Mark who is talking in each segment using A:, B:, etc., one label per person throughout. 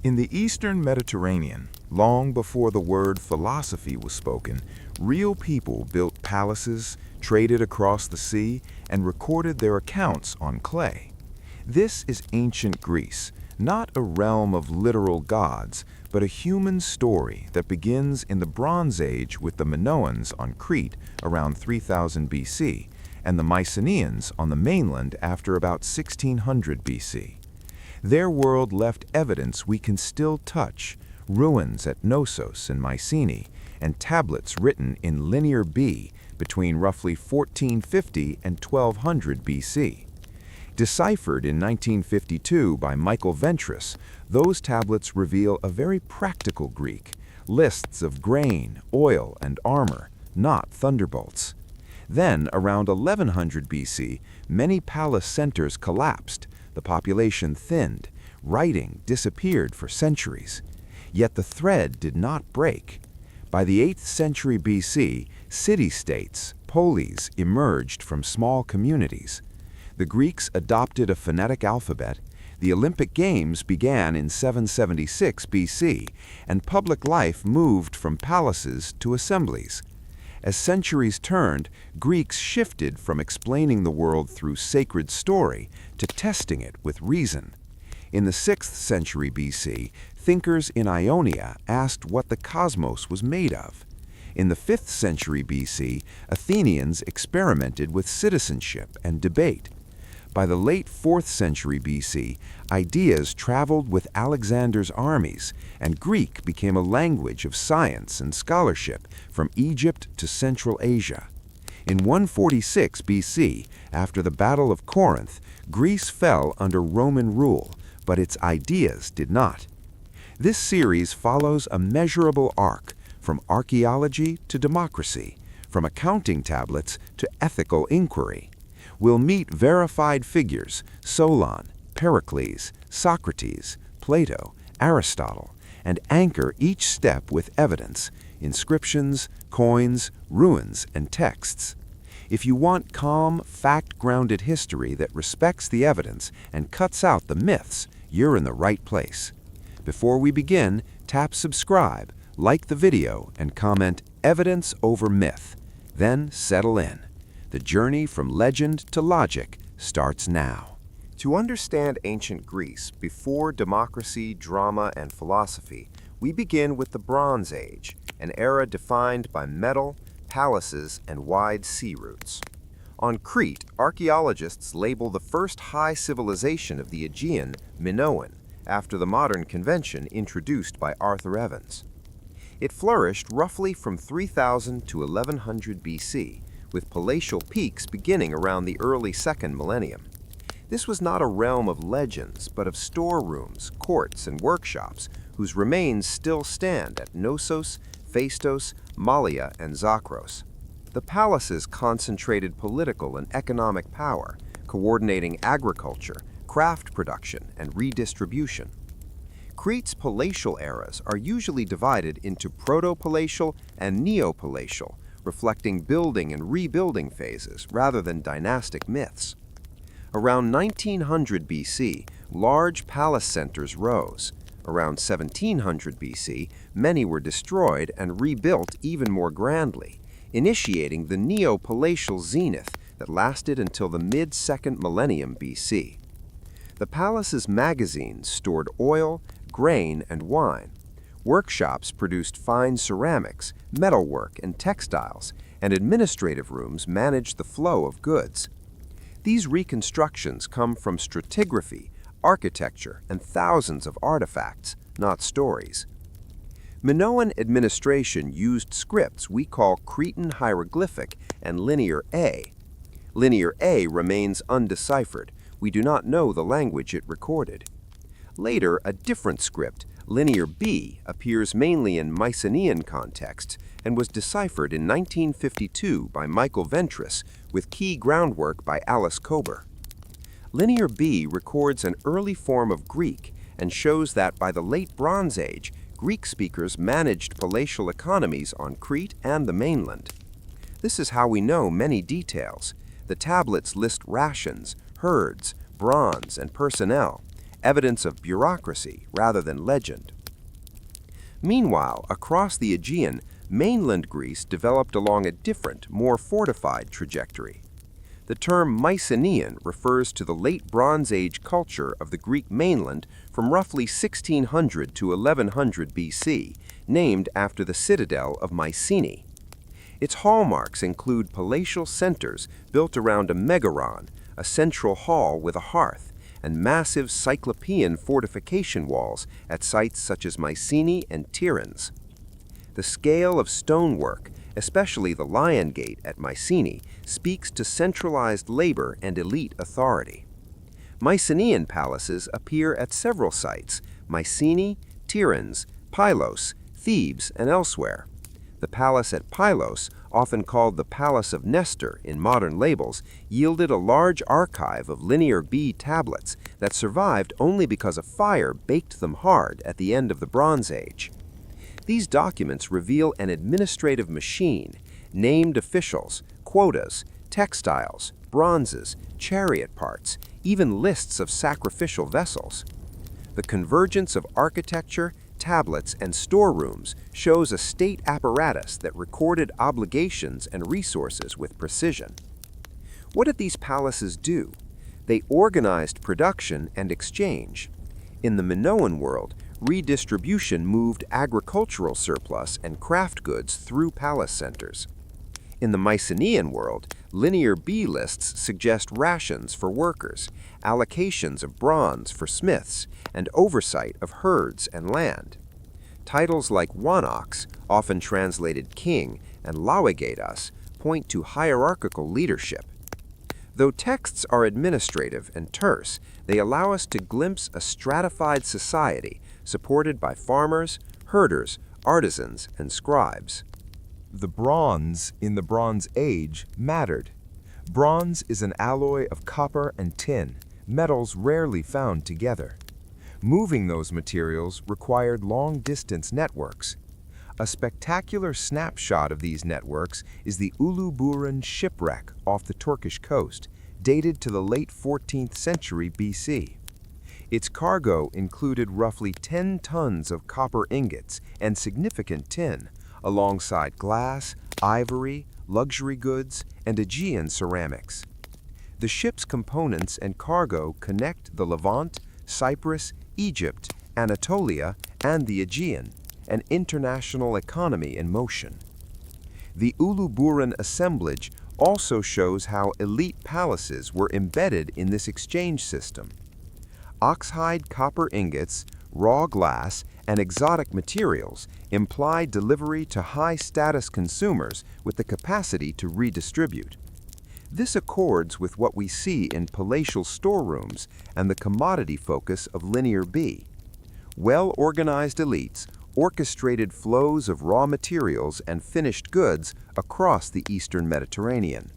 A: In the Eastern Mediterranean, long before the word philosophy was spoken, real people built palaces, traded across the sea, and recorded their accounts on clay. This is ancient Greece, not a realm of literal gods, but a human story that begins in the Bronze Age with the Minoans on Crete around 3000 BC, and the Mycenaeans on the mainland after about 1600 BC. Their world left evidence we can still touch, ruins at Knossos in Mycenae, and tablets written in Linear B between roughly 1450 and 1200 BC. Deciphered in 1952 by Michael Ventris, those tablets reveal a very practical Greek, lists of grain, oil, and armor, not thunderbolts. Then, around 1100 BC, many palace centers collapsed, the population thinned, writing disappeared for centuries. Yet the thread did not break. By the 8th century BC, city-states, polis, emerged from small communities. The Greeks adopted a phonetic alphabet, the Olympic Games began in 776 BC, and public life moved from palaces to assemblies. As centuries turned, Greeks shifted from explaining the world through sacred story to testing it with reason. In the 6th century BC, thinkers in Ionia asked what the cosmos was made of. In the 5th century BC, Athenians experimented with citizenship and debate. By the late 4th century BC, ideas traveled with Alexander's armies, and Greek became a language of science and scholarship from Egypt to Central Asia. In 146 BC, after the Battle of Corinth, Greece fell under Roman rule, but its ideas did not. This series follows a measurable arc, from archaeology to democracy, from accounting tablets to ethical inquiry. We'll meet verified figures, Solon, Pericles, Socrates, Plato, Aristotle, and anchor each step with evidence, inscriptions, coins, ruins, and texts. If you want calm, fact-grounded history that respects the evidence and cuts out the myths, you're in the right place. Before we begin, tap subscribe, like the video, and comment "Evidence over Myth." Then settle in. The journey from legend to logic starts now. To understand ancient Greece before democracy, drama, and philosophy, we begin with the Bronze Age, an era defined by metal, palaces, and wide sea routes. On Crete, archaeologists label the first high civilization of the Aegean Minoan, after the modern convention introduced by Arthur Evans. It flourished roughly from 3000 to 1100 BC, with palatial peaks beginning around the early 2nd millennium. This was not a realm of legends, but of storerooms, courts, and workshops, whose remains still stand at Knossos, Phaistos, Mallia, and Zakros. The palaces concentrated political and economic power, coordinating agriculture, craft production, and redistribution. Crete's palatial eras are usually divided into proto-palatial and neo-palatial, reflecting building and rebuilding phases rather than dynastic myths. Around 1900 BC, large palace centers rose. Around 1700 BC, many were destroyed and rebuilt even more grandly, initiating the neo-palatial zenith that lasted until the mid-2nd millennium BC. The palace's magazines stored oil, grain, and wine. Workshops produced fine ceramics, metalwork, and textiles, and administrative rooms managed the flow of goods. These reconstructions come from stratigraphy, architecture, and thousands of artifacts, not stories. Minoan administration used scripts we call Cretan hieroglyphic and Linear A. Linear A remains undeciphered. We do not know the language it recorded. Later, a different script, Linear B, appears mainly in Mycenaean contexts and was deciphered in 1952 by Michael Ventris with key groundwork by Alice Kober. Linear B records an early form of Greek and shows that by the late Bronze Age, Greek speakers managed palatial economies on Crete and the mainland. This is how we know many details. The tablets list rations, herds, bronze, and personnel,
B: evidence of bureaucracy rather than legend. Meanwhile, across the Aegean, mainland Greece developed along a different, more fortified trajectory. The term Mycenaean refers to the late Bronze Age culture of the Greek mainland from roughly 1600 to 1100 BC, named after the citadel of Mycenae. Its hallmarks include palatial centers built around a megaron, a central hall with a hearth, and massive cyclopean fortification walls at sites such as Mycenae and Tiryns. The scale of stonework, especially the Lion Gate at Mycenae, speaks to centralized labor and elite authority. Mycenaean palaces appear at several sites: Mycenae, Tiryns, Pylos, Thebes, and elsewhere. The palace at Pylos, often called the Palace of Nestor in modern labels, yielded a large archive of Linear B tablets that survived only because a fire baked them hard at the end of the Bronze Age. These documents reveal an administrative machine, named officials, quotas, textiles, bronzes, chariot parts, even lists of sacrificial vessels. The convergence of architecture, tablets, and storerooms shows a state apparatus that recorded obligations and resources with precision. What did these palaces do? They organized production and exchange. In the Minoan world, redistribution moved agricultural surplus and craft goods through palace centers. In the Mycenaean world, Linear B lists suggest rations for workers, allocations of bronze for smiths, and oversight of herds and land. Titles like Wanox, often translated king, and Lauegatas point to hierarchical leadership. Though texts are administrative and terse, they allow us to glimpse a stratified society supported by farmers, herders, artisans, and scribes.
A: The bronze in the Bronze Age mattered. Bronze is an alloy of copper and tin, metals rarely found together. Moving those materials required long-distance networks. A spectacular snapshot of these networks is the Uluburun shipwreck off the Turkish coast, dated to the late 14th century BC. Its cargo included roughly 10 tons of copper ingots and significant tin, alongside glass, ivory, luxury goods, and Aegean ceramics. The ship's components and cargo connect the Levant, Cyprus, Egypt, Anatolia, and the Aegean, an international economy in motion. The Uluburun assemblage also shows how elite palaces were embedded in this exchange system. Oxhide copper ingots, raw glass, and exotic materials imply delivery to high-status consumers with the capacity to redistribute. This accords with what we see in palatial storerooms and the commodity focus of Linear B. Well-organized elites orchestrated flows of raw materials and finished goods across the eastern Mediterranean.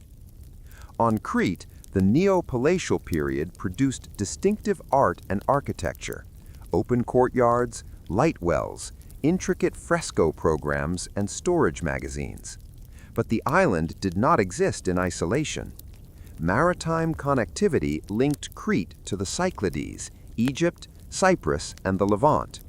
A: On Crete, the Neo-Palatial period produced distinctive art and architecture: open courtyards, light wells, intricate fresco programs, and storage magazines. But the island did not exist in isolation. Maritime connectivity linked Crete to the Cyclades, Egypt, Cyprus, and the Levant.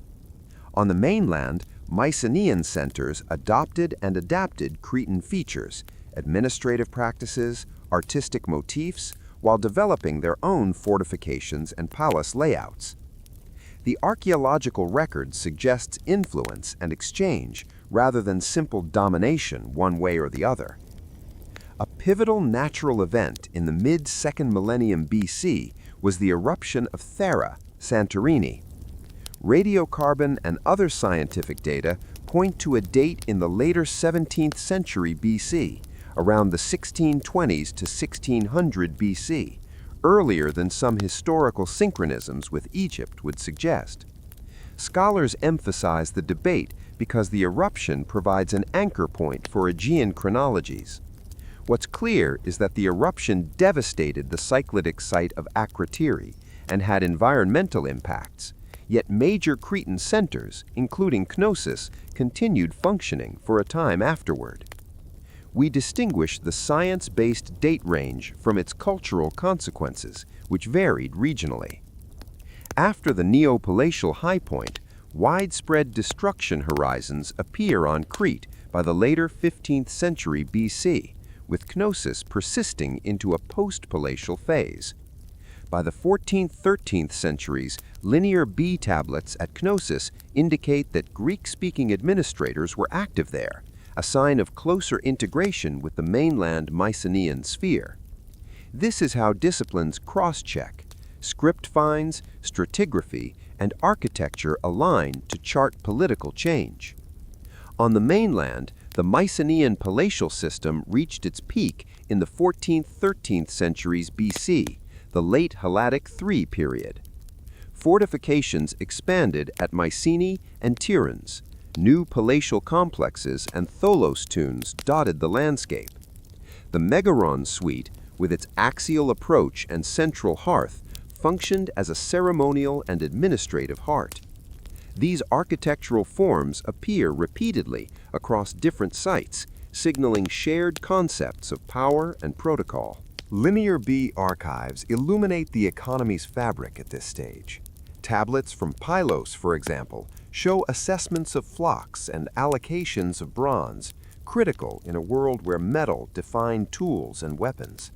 A: On the mainland, Mycenaean centers adopted and adapted Cretan features, administrative practices, artistic motifs, while developing their own fortifications and palace layouts. The archaeological record suggests influence and exchange rather than simple domination one way or the other. A pivotal natural event in the mid-2nd millennium BC was the eruption of Thera, Santorini. Radiocarbon and other scientific data point to a date in the later 17th century BC, around the 1620s to 1600 BC, earlier than some historical synchronisms with Egypt would suggest. Scholars emphasize the debate because the eruption provides an anchor point for Aegean chronologies. What's clear is that the eruption devastated the Cycladic site of Akrotiri and had environmental impacts, yet major Cretan centers, including Knossos, continued functioning for a time afterward. We distinguish the science-based date range from its cultural consequences, which varied regionally.
B: After the Neopalatial high point, widespread destruction horizons appear on Crete by the later 15th century BC, with Knossos persisting into a post-palatial phase. By the 14th–13th centuries, linear B tablets at Knossos indicate that Greek-speaking administrators were active there, a sign of closer integration with the mainland Mycenaean sphere. This is how disciplines cross-check. Script finds, stratigraphy, and architecture align to chart political change. On the mainland, the Mycenaean palatial system reached its peak in the 14th–13th centuries BC, the late Helladic III period. Fortifications expanded at Mycenae and Tiryns. New palatial complexes and tholos tunes dotted the landscape. The Megaron suite, with its axial approach and central hearth, functioned as a ceremonial and administrative heart. These architectural forms appear repeatedly across different sites, signaling shared concepts of power and protocol.
A: Linear B archives illuminate the economy's fabric at this stage. Tablets from Pylos, for example, show assessments of flocks and allocations of bronze, critical in a world where metal defined tools and weapons.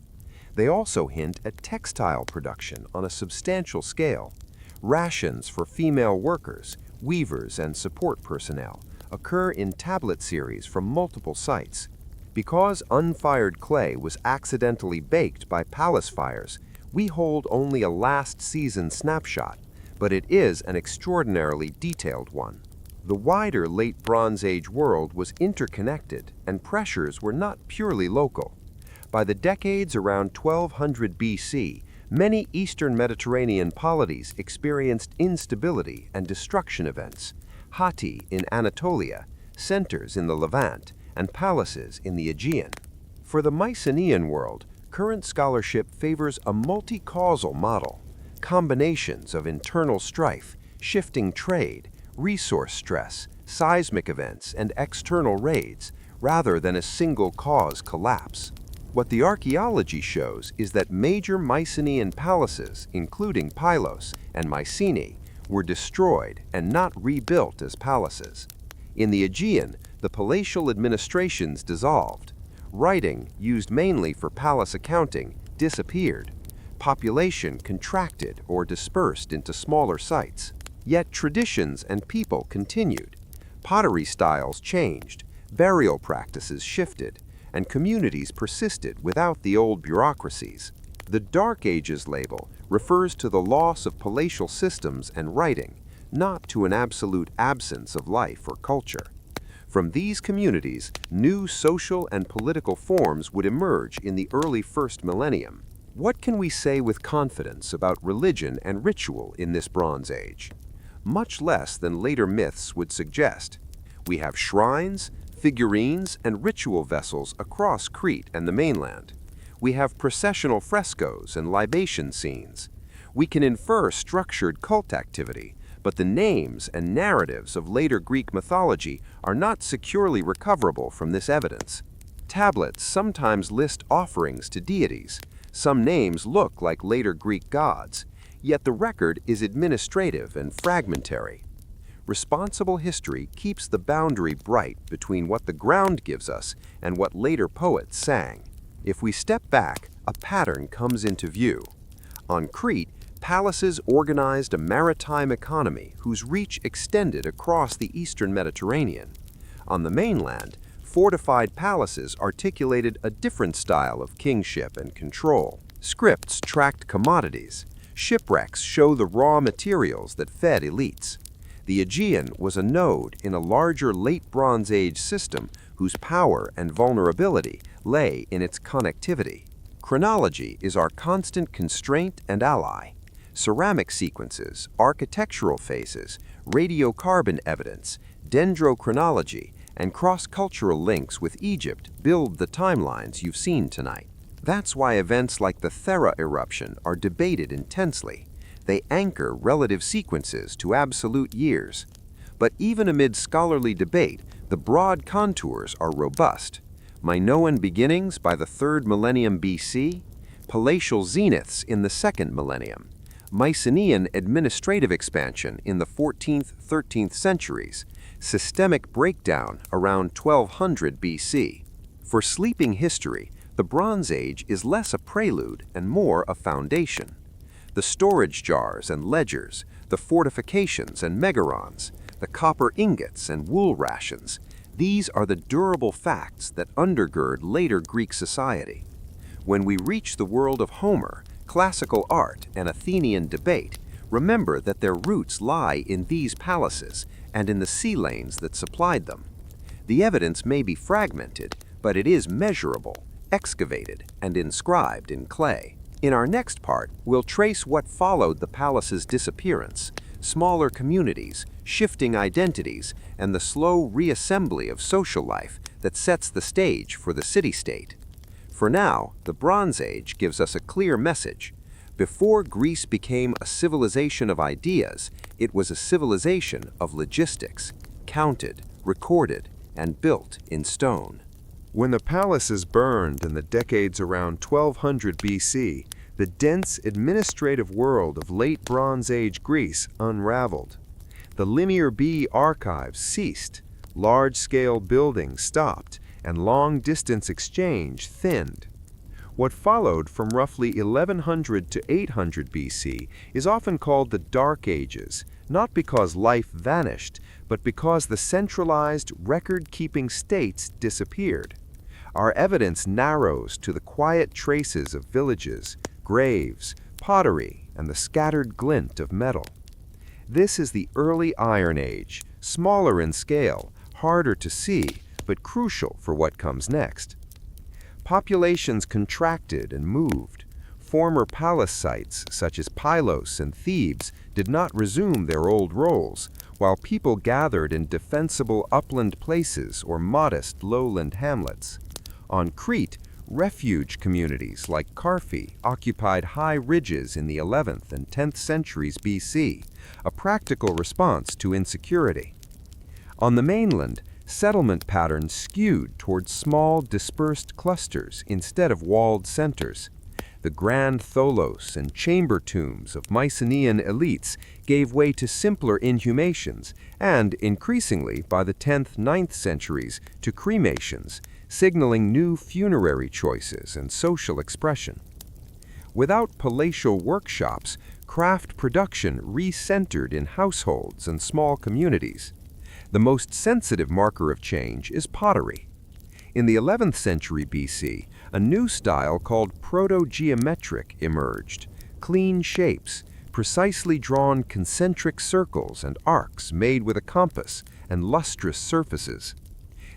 A: They also hint at textile production on a substantial scale. Rations for female workers, weavers, and support personnel occur in tablet series from multiple sites. Because unfired clay was accidentally baked by palace fires, we hold only a last season snapshot, but it is an extraordinarily detailed one. The wider Late Bronze Age world was interconnected, and pressures were not purely local. By the decades around 1200 BC, many Eastern Mediterranean polities experienced instability and destruction events. Hatti in Anatolia, centers in the Levant, and palaces in the Aegean. For the Mycenaean world, current scholarship favors a multi-causal model. Combinations of internal strife, shifting trade, resource stress, seismic events, and external raids, rather than a single cause collapse. What the archaeology shows is that major Mycenaean palaces, including Pylos and Mycenae, were destroyed and not rebuilt as palaces. In the Aegean, the palatial administrations dissolved. Writing, used mainly for palace accounting, disappeared. Population contracted or dispersed into smaller sites. Yet traditions and people continued. Pottery styles changed, burial practices shifted, and communities persisted without the old bureaucracies. The Dark Ages label refers to the loss of palatial systems and writing, not to an absolute absence of life or culture. From these communities, new social and political forms would emerge in the early first millennium. What can we say with confidence about religion and ritual in this Bronze Age? Much less than later myths would suggest. We have shrines, figurines, and ritual vessels across Crete and the mainland. We have processional frescoes and libation scenes. We can infer structured cult activity, but the names and narratives of later Greek mythology are not securely recoverable from this evidence. Tablets sometimes list offerings to deities. Some names look like later Greek gods, yet the record is administrative and fragmentary. Responsible history keeps the boundary bright between what the ground gives us and what later poets sang. If we step back, a pattern comes into view. On Crete, palaces organized a maritime economy whose reach extended across the eastern Mediterranean. On the mainland, fortified palaces articulated a different style of kingship and control. Scripts tracked commodities. Shipwrecks show the raw materials that fed elites. The Aegean was a node in a larger Late Bronze Age system whose power and vulnerability lay in its connectivity. Chronology is our constant constraint and ally. Ceramic sequences, architectural phases, radiocarbon evidence, dendrochronology, and cross-cultural links with Egypt build the timelines you've seen tonight. That's why events like the Thera eruption are debated intensely. They anchor relative sequences to absolute years. But even amid scholarly debate, the broad contours are robust. Minoan beginnings by the 3rd millennium BC, palatial zeniths in the 2nd millennium,
B: Mycenaean administrative expansion in the 14th, 13th centuries, systemic breakdown around 1200 BC. For sleeping history, the Bronze Age is less a prelude and more a foundation. The storage jars and ledgers, the fortifications and megarons, the copper ingots and wool rations, these are the durable facts that undergird later Greek society. When we reach the world of Homer, classical art, and Athenian debate, remember that their roots lie in these palaces and in the sea lanes that supplied them. The evidence may be fragmented, but it is measurable, excavated, and inscribed in clay. In our next part, we'll trace what followed the palace's disappearance, smaller communities, shifting identities, and the slow reassembly of social life that sets the stage for the city-state. For now, the Bronze Age gives us a clear message. Before Greece became a civilization of ideas, it was a civilization of logistics, counted, recorded, and built in stone.
A: When the palaces burned in the decades around 1200 BC, the dense administrative world of late Bronze Age Greece unraveled. The Linear B archives ceased, large-scale buildings stopped, and long-distance exchange thinned. What followed from roughly 1100 to 800 BC is often called the Dark Ages, not because life vanished, but because the centralized, record-keeping states disappeared. Our evidence narrows to the quiet traces of villages, graves, pottery, and the scattered glint of metal. This is the early Iron Age, smaller in scale, harder to see, but crucial for what comes next. Populations contracted and moved. Former palace sites, such as Pylos and Thebes, did not resume their old roles, while people gathered in defensible upland places or modest lowland hamlets. On Crete, refuge communities like Carphi occupied high ridges in the 11th and 10th centuries BC, a practical response to insecurity. On the mainland, settlement patterns skewed toward small, dispersed clusters instead of walled centers. The grand tholos and chamber tombs of Mycenaean elites gave way to simpler inhumations and, increasingly by the 10th-9th centuries, to cremations, signaling new funerary choices and social expression. Without palatial workshops, craft production re-centered in households and small communities. The most sensitive marker of change is pottery. In the 11th century BC, a new style called proto-geometric emerged, clean shapes, precisely drawn concentric circles and arcs made with a compass, and lustrous surfaces.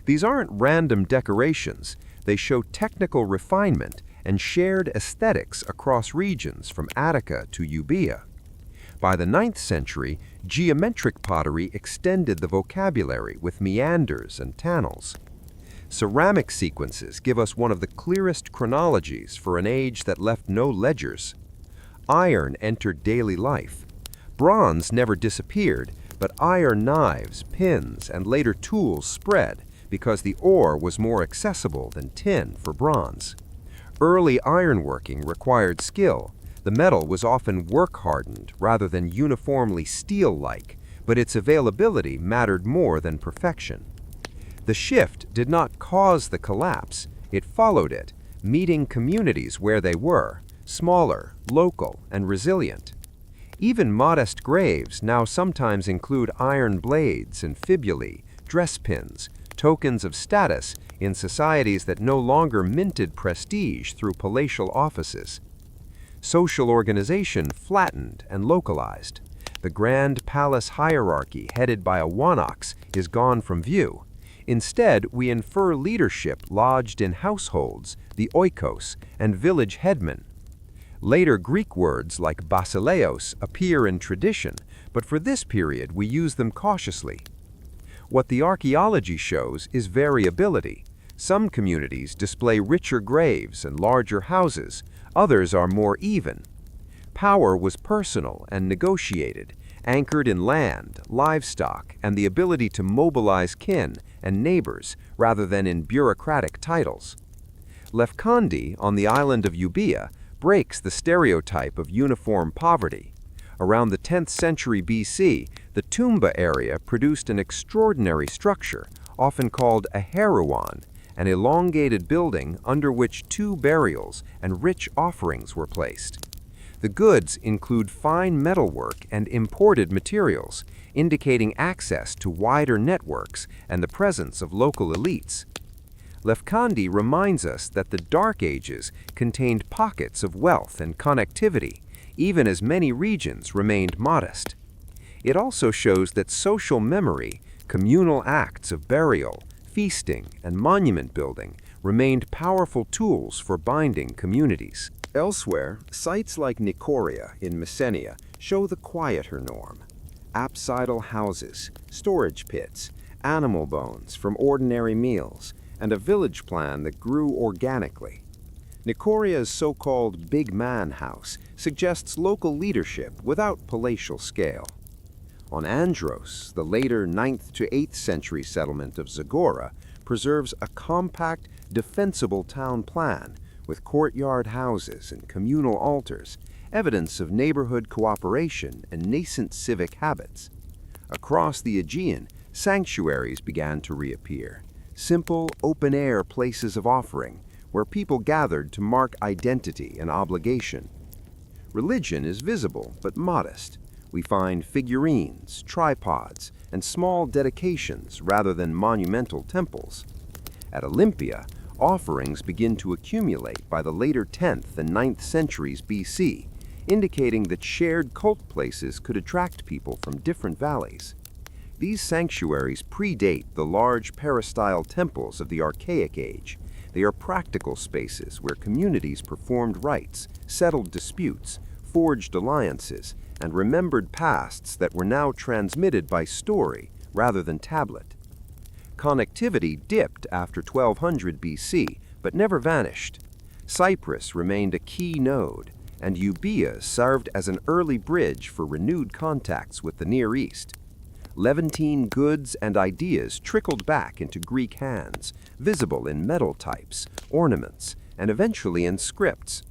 A: These aren't random decorations, they show technical refinement and shared aesthetics across regions from Attica to Euboea. By the 9th century, geometric pottery extended the vocabulary with meanders and tannels. Ceramic sequences give us one of the clearest chronologies for an age that left no ledgers. Iron entered daily life. Bronze never disappeared, but iron knives, pins, and later tools spread because the ore was more accessible than tin for bronze. Early ironworking required skill. The metal was often work-hardened rather than uniformly steel-like, but its availability mattered more than perfection. The shift did not cause the collapse, it followed it, meeting communities where they were, smaller, local, and resilient. Even modest graves now sometimes include iron blades and fibulae, dress pins, tokens of status in societies that no longer minted prestige through palatial offices. Social organization flattened and localized. The grand palace hierarchy headed by a wanox is gone from view. Instead, we infer leadership lodged in households, the oikos, and village headmen. Later Greek words like basileos appear in tradition, but for this period we use them cautiously. What the archaeology shows is variability. Some communities display richer graves and larger houses, others are more even. Power was personal and negotiated, anchored in land, livestock, and the ability to mobilize kin and neighbors rather than in bureaucratic titles. Lefkandi, on the island of Euboea, breaks the stereotype of uniform poverty.
B: Around the 10th century BC, the Tumba area produced an extraordinary structure, often called a heruon, an elongated building under which two burials and rich offerings were placed. The goods include fine metalwork and imported materials, indicating access to wider networks and the presence of local elites. Lefkandi reminds us that the Dark Ages contained pockets of wealth and connectivity, even as many regions remained modest. It also shows that social memory, communal acts of burial, feasting, and monument building remained powerful tools for binding communities. Elsewhere, sites like Nicoria in Mycenae show the quieter norm. Apsidal houses, storage pits, animal bones from ordinary meals, and a village plan that grew organically. Nicoria's so-called big man house suggests local leadership without palatial scale. On Andros, the later 9th to 8th century settlement of Zagora preserves a compact, defensible town plan with courtyard houses and communal altars, evidence of neighborhood cooperation and nascent civic habits. Across the Aegean, sanctuaries began to reappear, simple, open-air places of offering where people gathered to mark identity and obligation. Religion is visible but modest. We find figurines, tripods, and small dedications rather than monumental temples. At Olympia, offerings begin to accumulate by the later 10th and 9th centuries BC, indicating that shared cult places could attract people from different valleys. These sanctuaries predate the large peristyle temples of the Archaic Age. They are practical spaces where communities performed rites, settled disputes, forged alliances, and remembered pasts that were now transmitted by story rather than tablet. Connectivity dipped after 1200 BC, but never vanished. Cyprus remained a key node, and Euboea served as an early bridge for renewed contacts with the Near East. Levantine goods and ideas trickled back into Greek hands, visible in metal types, ornaments, and eventually in scripts.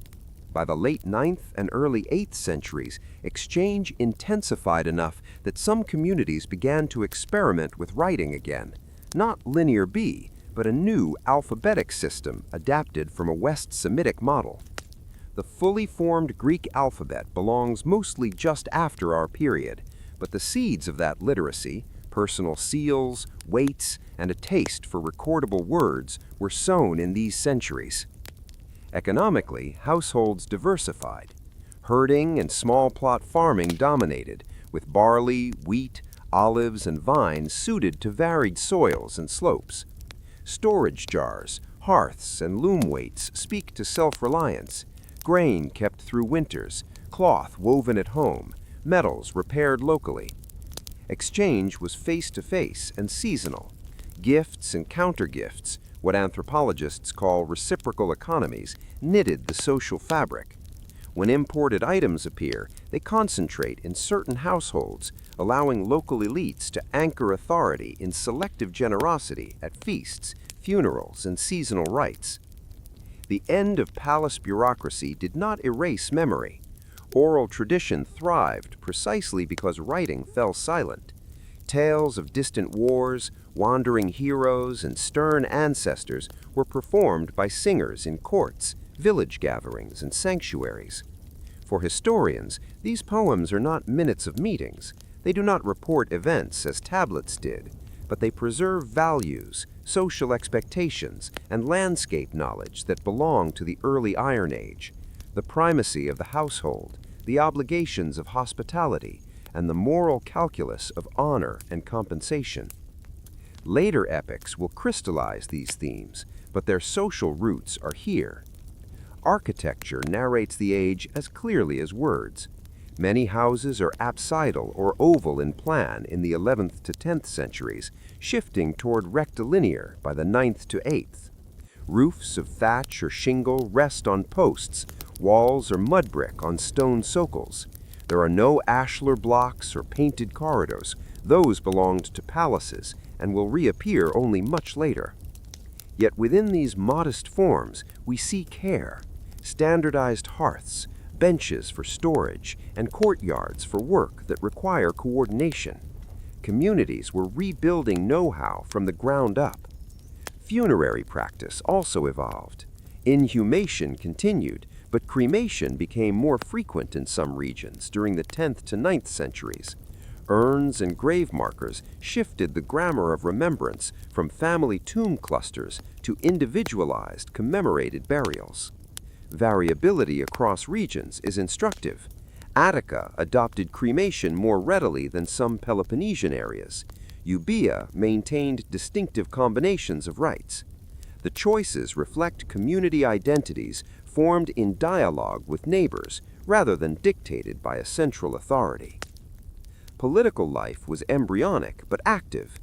B: By the late 9th and early 8th centuries, exchange intensified enough that some communities began to experiment with writing again, not Linear B, but a new alphabetic system adapted from a West Semitic model. The fully formed Greek alphabet belongs mostly just after our period, but the seeds of that literacy, personal seals, weights, and a taste for recordable words were sown in these centuries. Economically, households diversified. Herding and small plot farming dominated, with barley, wheat, olives, and vines suited to varied soils and slopes. Storage jars, hearths, and loom weights speak to self-reliance. Grain kept through winters, cloth woven at home, metals repaired locally. Exchange was face-to-face and seasonal. Gifts and countergifts, what anthropologists call reciprocal economies, knitted the social fabric. When imported items appear, they concentrate in certain households, allowing local elites to anchor authority in selective generosity at feasts, funerals, and seasonal rites. The end of palace bureaucracy did not erase memory. Oral tradition thrived precisely because writing fell silent. Tales of distant wars, wandering heroes, and stern ancestors were performed by singers in courts, village gatherings, and sanctuaries. For historians, these poems are not minutes of meetings. They do not report events as tablets did, but they preserve values, social expectations, and landscape knowledge that belong to the early Iron Age. The primacy of the household, the obligations of hospitality, and the moral calculus of honor and compensation. Later epics will crystallize these themes, but their social roots are here. Architecture narrates the age as clearly as words. Many houses are apsidal or oval in plan in the 11th to 10th centuries, shifting toward rectilinear by the 9th to 8th. Roofs of thatch or shingle rest on posts, walls are mud brick on stone sokals. There are no ashlar blocks or painted corridors. Those belonged to palaces and will reappear only much later. Yet within these modest forms, we see care. Standardized hearths, benches for storage, and courtyards for work that require coordination. Communities were rebuilding know-how from the ground up. Funerary practice also evolved. Inhumation continued, but cremation became more frequent in some regions during the 10th to 9th centuries. Urns and grave markers shifted the grammar of remembrance from family tomb clusters to individualized, commemorated burials. Variability across regions is instructive. Attica adopted cremation more readily than some Peloponnesian areas. Euboea maintained distinctive combinations of rites. The choices reflect community identities formed in dialogue with neighbors rather than dictated by a central authority. Political life was embryonic but active.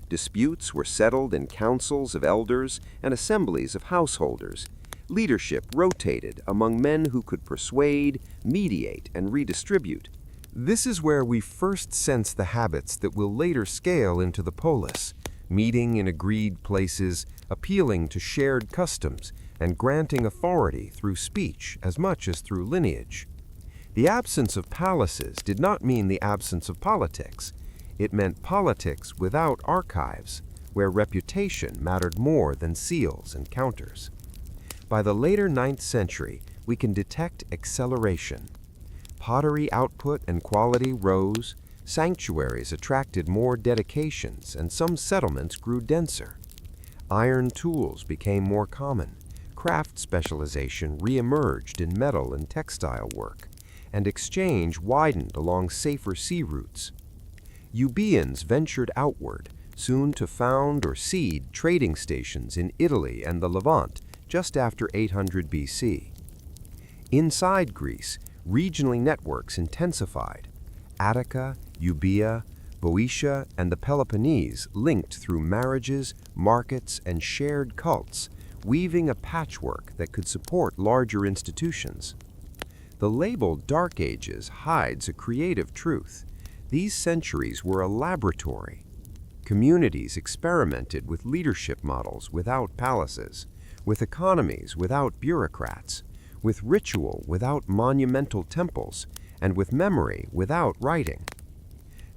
B: Disputes were settled in councils of elders and assemblies of householders. Leadership rotated among men who could persuade, mediate, and redistribute.
C: This is where we first sense the habits that will later scale into the polis, meeting in agreed places, appealing to shared customs, and granting authority through speech as much as through lineage. The absence of palaces did not mean the absence of politics. It meant politics without archives, where reputation mattered more than seals and counters. By the later 9th century, we can detect acceleration. Pottery output and quality rose, sanctuaries attracted more dedications, and some settlements grew denser. Iron tools became more common. Craft specialization re-emerged in metal and textile work, and exchange widened along safer sea routes. Euboeans ventured outward, soon to found or seed trading stations in Italy and the Levant just after 800 BC. Inside Greece, regional networks intensified. Attica, Euboea, Boeotia, and the Peloponnese linked through marriages, markets, and shared cults, weaving a patchwork that could support larger institutions. The label Dark Ages hides a creative truth. These centuries were a laboratory. Communities experimented with leadership models without palaces, with economies without bureaucrats, with ritual without monumental temples, and with memory without writing.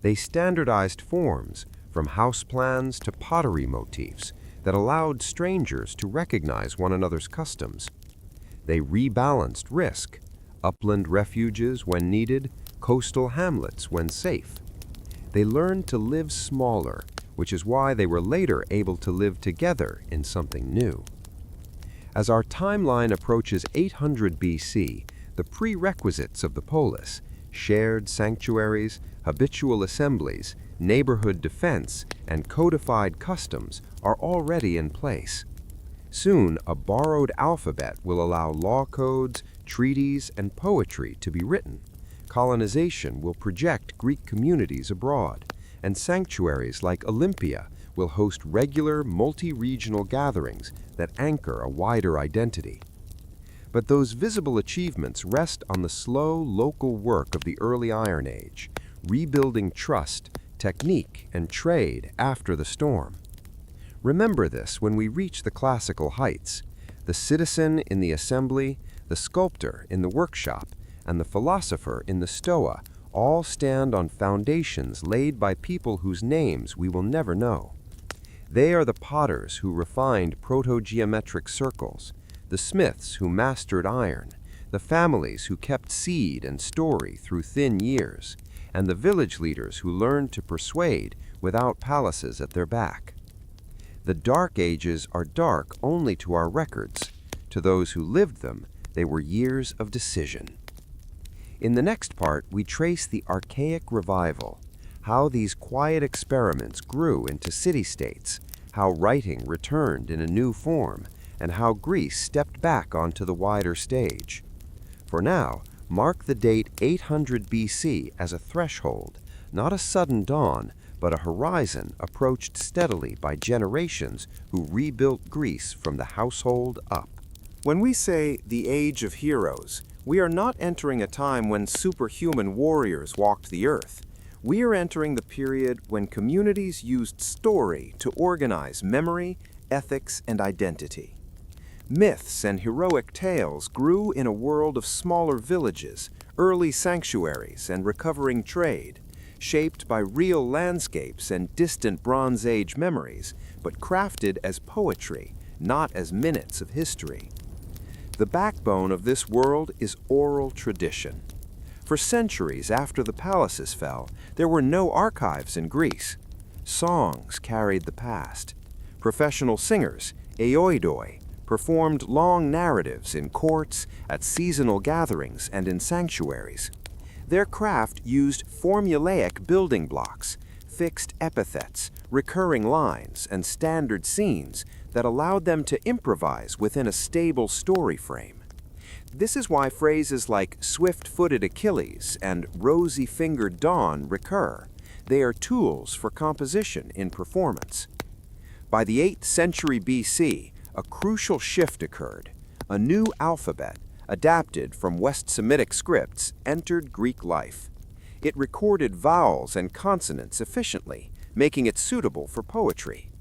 C: They standardized forms, from house plans to pottery motifs, that allowed strangers to recognize one another's customs. They rebalanced risk, upland refuges when needed, coastal hamlets when safe. They learned to live smaller, which is why they were later able to live together in something new. As our timeline approaches 800 BC, the prerequisites of the polis, shared sanctuaries, habitual assemblies, neighborhood defense, and codified customs are already in place. Soon, a borrowed alphabet will allow law codes, treaties, and poetry to be written. Colonization will project Greek communities abroad, and sanctuaries like Olympia will host regular multi-regional gatherings that anchor a wider identity. But those visible achievements rest on the slow local work of the early Iron Age, rebuilding trust, technique, and trade after the storm. Remember this when we reach the classical heights. The citizen in the assembly, the sculptor in the workshop, and the philosopher in the stoa all stand on foundations laid by people whose names we will never know. They are the potters who refined proto-geometric circles, the smiths who mastered iron, the families who kept seed and story through thin years, and the village leaders who learned to persuade without palaces at their back. The Dark Ages are dark only to our records. To those who lived them, they were years of decision. In the next part, we trace the archaic revival, how these quiet experiments grew into city-states, how writing returned in a new form, and how Greece stepped back onto the wider stage. For now, mark the date 800 BC as a threshold, not a sudden dawn, but a horizon approached steadily by generations who rebuilt Greece from the household up.
A: When we say the age of heroes, we are not entering a time when superhuman warriors walked the earth. We are entering the period when communities used story to organize memory, ethics, and identity.
B: Myths and heroic tales grew in a world of smaller villages, early sanctuaries, and recovering trade, shaped by real landscapes and distant Bronze Age memories, but crafted as poetry, not as minutes of history. The backbone of this world is oral tradition. For centuries after the palaces fell, there were no archives in Greece. Songs carried the past. Professional singers, aioidoi, performed long narratives in courts, at seasonal gatherings, and in sanctuaries. Their craft used formulaic building blocks, fixed epithets, recurring lines, and standard scenes that allowed them to improvise within a stable story frame. This is why phrases like swift-footed Achilles and rosy-fingered dawn recur. They are tools for composition in performance. By the 8th century BC, a crucial shift occurred. A new alphabet, adapted from West Semitic scripts, entered Greek life. It recorded vowels and consonants efficiently, making it suitable for poetry.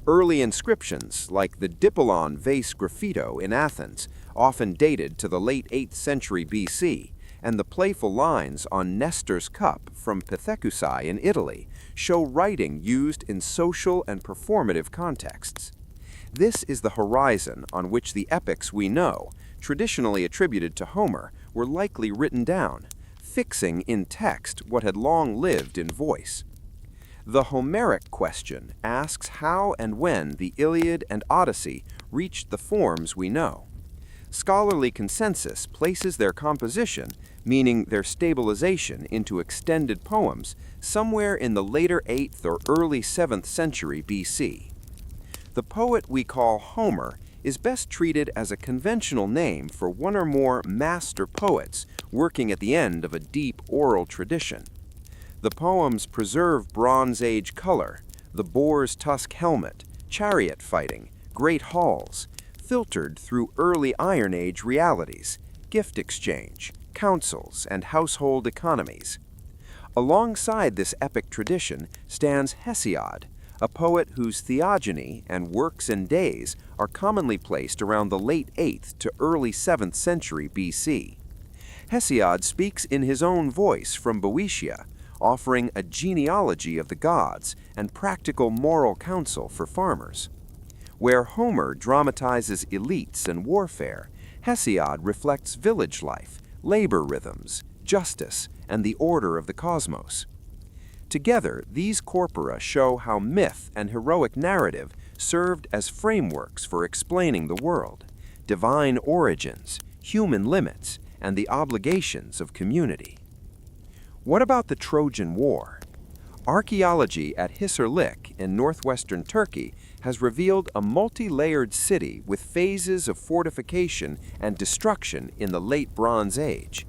B: Early inscriptions, like the Dipylon vase graffito in Athens, often dated to the late 8th century BC, and the playful lines on Nestor's cup from Pithecusae in Italy, show writing used in social and performative contexts. This is the horizon on which the epics we know, traditionally attributed to Homer, were likely written down, fixing in text what had long lived in voice. The Homeric question asks how and when the Iliad and Odyssey reached the forms we know. Scholarly consensus places their composition, meaning their stabilization into extended poems, somewhere in the later 8th or early 7th century BC. The poet we call Homer is best treated as a conventional name for one or more master poets working at the end of a deep oral tradition. The poems preserve Bronze Age color, the boar's tusk helmet, chariot fighting, great halls, filtered through early Iron Age realities, gift exchange, councils, and household economies. Alongside this epic tradition stands Hesiod, a poet whose theogony and works and days are commonly placed around the late 8th to early 7th century BC. Hesiod speaks in his own voice from Boeotia, offering a genealogy of the gods and practical moral counsel for farmers. Where Homer dramatizes elites and warfare, Hesiod reflects village life, labor rhythms, justice, and the order of the cosmos. Together, these corpora show how myth and heroic narrative served as frameworks for explaining the world, divine origins, human limits, and the obligations of community. What about the Trojan War? Archaeology at Hisarlik in northwestern Turkey has revealed a multi-layered city with phases of fortification and destruction in the late Bronze Age.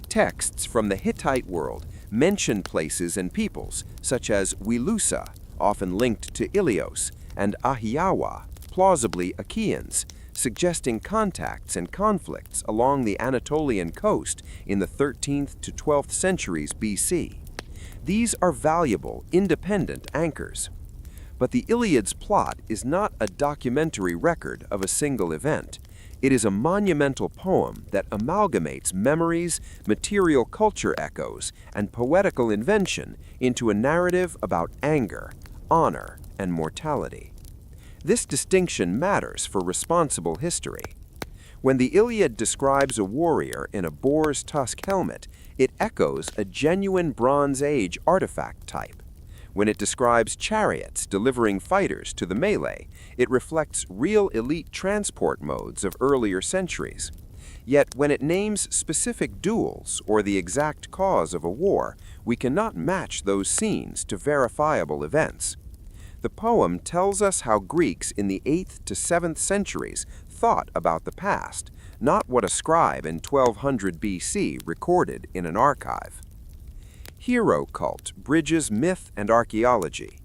B: Texts from the Hittite world mention places and peoples such as Wilusa, often linked to Ilios, and Ahiawa, plausibly Achaeans, suggesting contacts and conflicts along the Anatolian coast in the 13th to 12th centuries BC. These are valuable, independent anchors. But the Iliad's plot is not a documentary record of a single event. It is a monumental poem that amalgamates memories, material culture echoes, and poetical invention into a narrative about anger, honor, and mortality. This distinction matters for responsible history. When the Iliad describes a warrior in a boar's tusk helmet, it echoes a genuine Bronze Age artifact type. When it describes chariots delivering fighters to the melee, it reflects real elite transport modes of earlier centuries. Yet when it names specific duels or the exact cause of a war, we cannot match those scenes to verifiable events. The poem tells us how Greeks in the 8th to 7th centuries thought about the past, not what a scribe in 1200 BC recorded in an archive. Hero cult bridges myth and archaeology.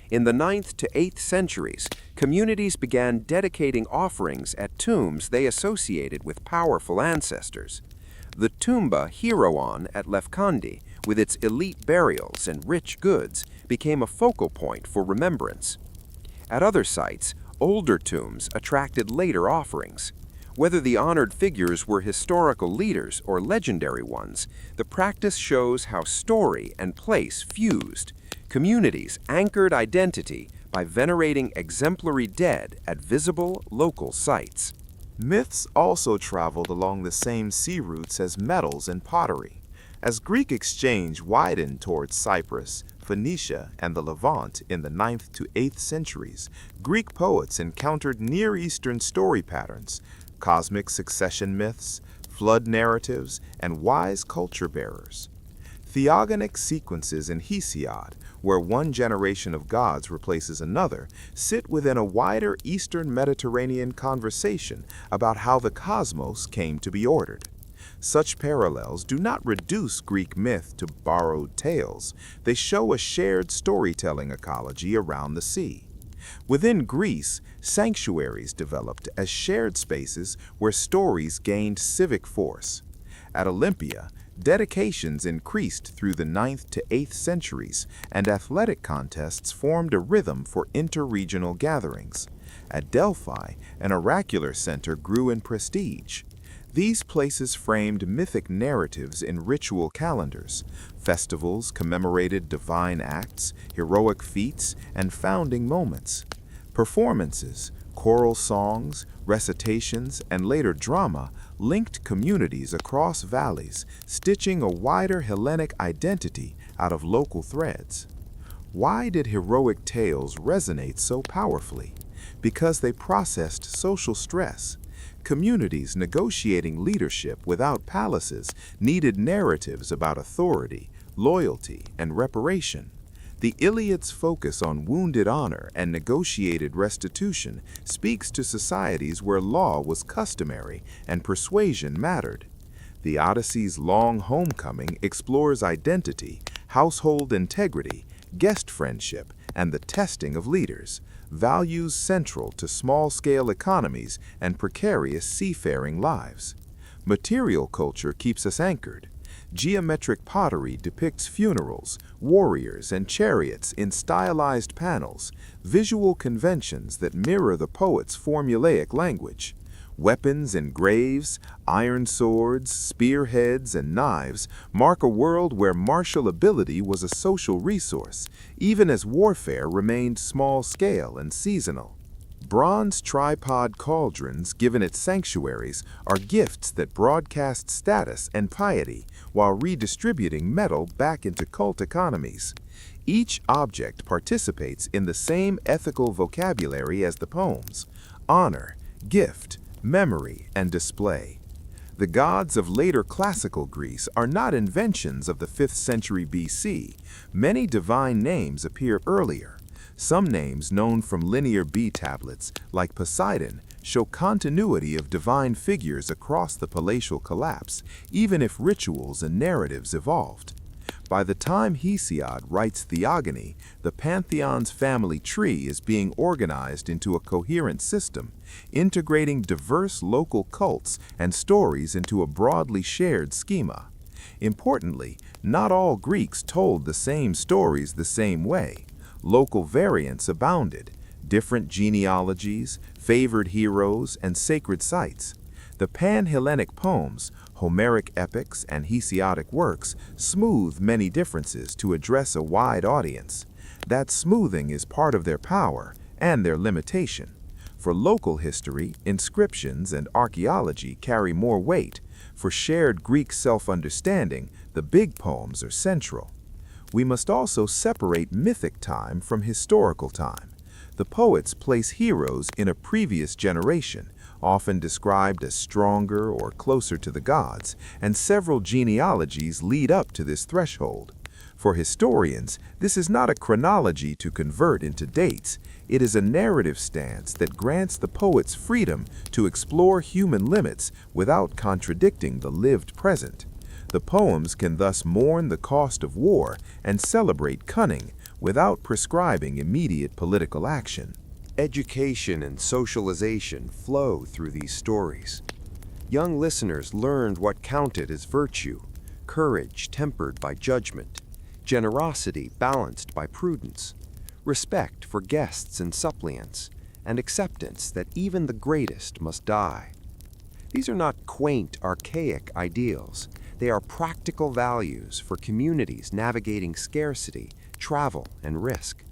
B: In the 9th to 8th centuries, communities began dedicating offerings at tombs they associated with powerful ancestors. The Tumba Heroon at Lefkandi, with its elite burials and rich goods, became a focal point for remembrance. At other sites, older tombs attracted later offerings. Whether the honored figures were historical leaders or legendary ones, the practice shows how story and place fused. Communities anchored identity by venerating exemplary dead at visible local sites.
A: Myths also traveled along the same sea routes as metals and pottery. As Greek exchange widened towards Cyprus, Phoenicia, and the Levant in the 9th to 8th centuries, Greek poets encountered Near Eastern story patterns, cosmic succession myths, flood narratives, and wise culture bearers. Theogonic sequences in Hesiod, where one generation of gods replaces another, sit within a wider Eastern Mediterranean conversation about how the cosmos came to be ordered. Such parallels do not reduce Greek myth to borrowed tales. They show a shared storytelling ecology around the sea. Within Greece, sanctuaries developed as shared spaces where stories gained civic force. At Olympia, dedications increased through the 9th to 8th centuries, and athletic contests formed a rhythm for interregional gatherings. At Delphi, an oracular center grew in prestige. These places framed mythic narratives in ritual calendars. Festivals commemorated divine acts, heroic feats, and founding moments. Performances, choral songs, recitations, and later drama linked communities across valleys, stitching a wider Hellenic identity out of local threads. Why did heroic tales resonate so powerfully? Because they processed social stress. Communities negotiating leadership without palaces needed narratives about authority, loyalty, and reparation. The Iliad's focus on wounded honor and negotiated restitution speaks to societies where law was customary and persuasion mattered. The Odyssey's long homecoming explores identity, household integrity, guest friendship, and the testing of leaders, values central to small-scale economies and precarious seafaring lives. Material culture keeps us anchored. Geometric pottery depicts funerals, warriors, and chariots in stylized panels, visual conventions that mirror the poet's formulaic language. Weapons and graves, iron swords, spearheads, and knives mark a world where martial ability was a social resource, even as warfare remained small-scale and seasonal. Bronze tripod cauldrons given at sanctuaries are gifts that broadcast status and piety while redistributing metal back into cult economies. Each object participates in the same ethical vocabulary as the poems: honor, gift, memory, and display. The gods of later classical Greece are not inventions of the 5th century BC. Many divine names appear earlier. Some names known from linear B tablets, like Poseidon, show continuity of divine figures across the palatial collapse, even if rituals and narratives evolved. By the time Hesiod writes Theogony, the pantheon's family tree is being organized into a coherent system, integrating diverse local cults and stories into a broadly shared schema. Importantly, not all Greeks told the same stories the same way. Local variants abounded, different genealogies, favored heroes, and sacred sites. The pan-Hellenic poems, Homeric epics, and Hesiodic works smooth many differences to address a wide audience. That smoothing is part of their power and their limitation. For local history, inscriptions and archaeology carry more weight. For shared Greek self-understanding, the big poems are central. We must also separate mythic time from historical time. The poets place heroes in a previous generation, often described as stronger or closer to the gods, and several genealogies lead up to this threshold. For historians, this is not a chronology to convert into dates. It is a narrative stance that grants the poets freedom to explore human limits without contradicting the lived present. The poems can thus mourn the cost of war and celebrate cunning without prescribing immediate political action.
C: Education and socialization flow through these stories. Young listeners learned what counted as virtue, courage tempered by judgment, generosity balanced by prudence, respect for guests and suppliants,
B: and acceptance that even the greatest must die. These are not quaint, archaic ideals. They are practical values for communities navigating scarcity, travel, and risk.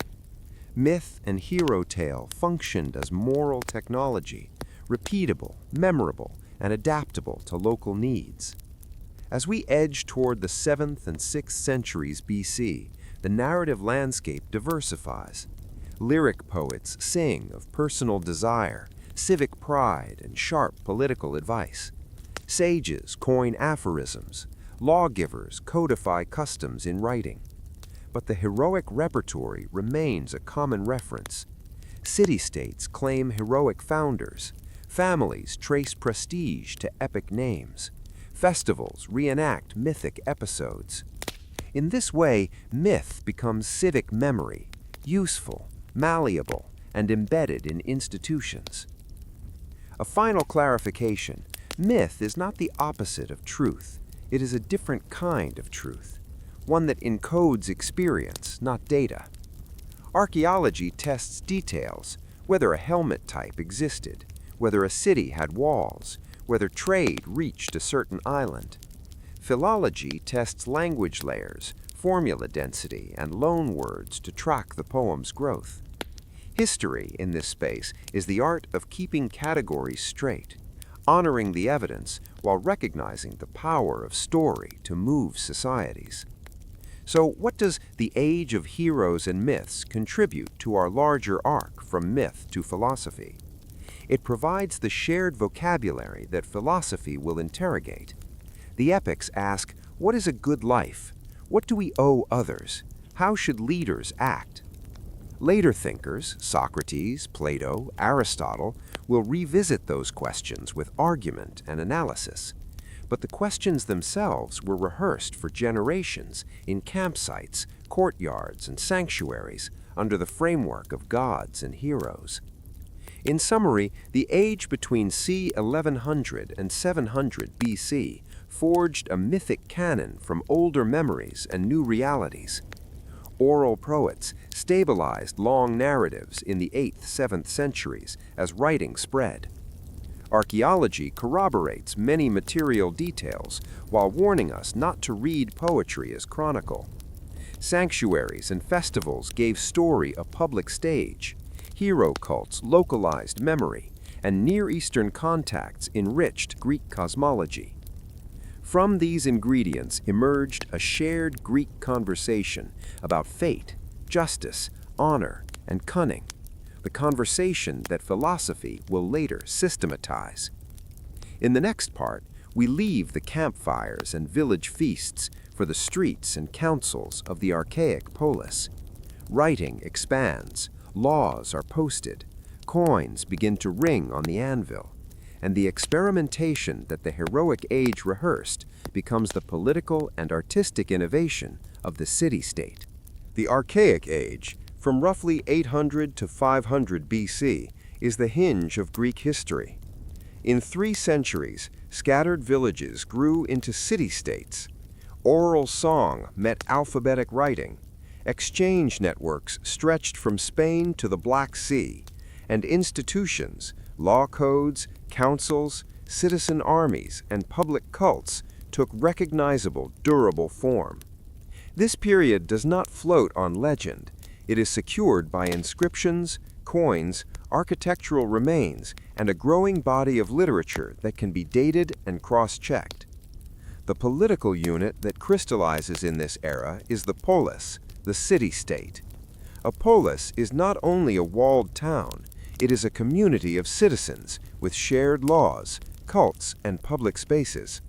B: Myth and hero tale functioned as moral technology, repeatable, memorable, and adaptable to local needs. As we edge toward the 7th and 6th centuries BC, the narrative landscape diversifies. Lyric poets sing of personal desire, civic pride, and sharp political advice. Sages coin aphorisms. Lawgivers codify customs in writing. But the heroic repertory remains a common reference. City-states claim heroic founders. Families trace prestige to epic names. Festivals reenact mythic episodes. In this way, myth becomes civic memory, useful, malleable, and embedded in institutions. A final clarification: myth is not the opposite of truth. It is a different kind of truth, one that encodes experience, not data. Archaeology tests details, whether a helmet type existed, whether a city had walls, whether trade reached a certain island. Philology tests language layers, formula density, and loanwords to track the poem's growth. History, in this space, is the art of keeping categories straight, honoring the evidence while recognizing the power of story to move societies. So, what does the age of heroes and myths contribute to our larger arc from myth to philosophy? It provides the shared vocabulary that philosophy will interrogate. The epics ask, what is a good life? What do we owe others? How should leaders act? Later thinkers, Socrates, Plato, Aristotle, will revisit those questions with argument and analysis. But the questions themselves were rehearsed for generations in campsites, courtyards, and sanctuaries under the framework of gods and heroes. In summary, the age between c. 1100 and 700 BC forged a mythic canon from older memories and new realities. Oral poets stabilized long narratives in the 8th, 7th centuries as writing spread. Archaeology corroborates many material details while warning us not to read poetry as chronicle. Sanctuaries and festivals gave story a public stage. Hero cults localized memory, and Near Eastern contacts enriched Greek cosmology. From these ingredients emerged a shared Greek conversation about fate, justice, honor, and cunning, the conversation that philosophy will later systematize. In the next part, we leave the campfires and village feasts for the streets and councils of the archaic polis. Writing expands, laws are posted, coins begin to ring on the anvil, and the experimentation that the heroic age rehearsed becomes the political and artistic innovation of the city-state. The Archaic Age, from roughly 800 to 500 BC, is the hinge of Greek history. In 3 centuries, scattered villages grew into city-states. Oral song met alphabetic writing. Exchange networks stretched from Spain to the Black Sea, and institutions, law codes, councils, citizen armies, and public cults took recognizable, durable form. This period does not float on legend. It is secured by inscriptions, coins, architectural remains, and a growing body of literature that can be dated and cross-checked. The political unit that crystallizes in this era is the polis, the city-state. A polis is not only a walled town, it is a community of citizens with shared laws, cults, and public spaces.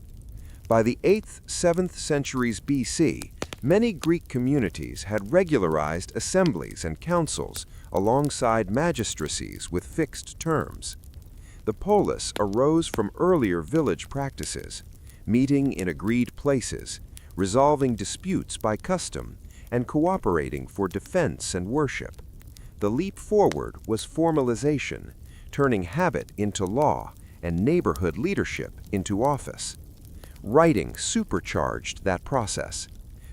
B: By the 8th, 7th centuries BC, many Greek communities had regularized assemblies and councils alongside magistracies with fixed terms. The polis arose from earlier village practices, meeting in agreed places, resolving disputes by custom, and cooperating for defense and worship. The leap forward was formalization, turning habit into law and neighborhood leadership into office. Writing supercharged that process.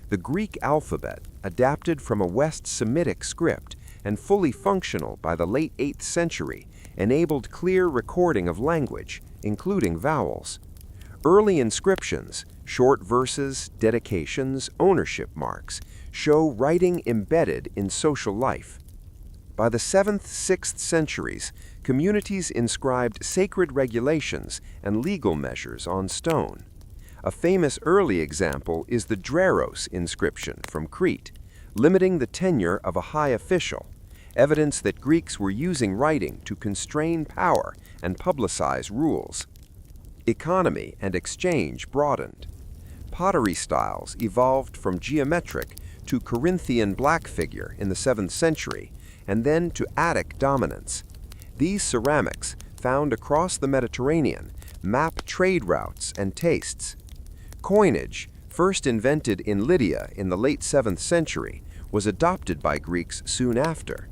B: The Greek alphabet, adapted from a West Semitic script, and fully functional by the late 8th century, enabled clear recording of language, including vowels. Early inscriptions, short verses, dedications, ownership marks, show writing embedded in social life. By the 7th-6th centuries, communities inscribed sacred regulations and legal measures on stone. A famous early example is the Dreros inscription from Crete, limiting the tenure of a high official, evidence that Greeks were using writing to constrain power and publicize rules. Economy and exchange broadened. Pottery styles evolved from geometric to Corinthian black figure in the 7th century, and then to Attic dominance. These ceramics, found across the Mediterranean, map trade routes and tastes. Coinage, first invented in Lydia in the late 7th century, was adopted by Greeks soon after.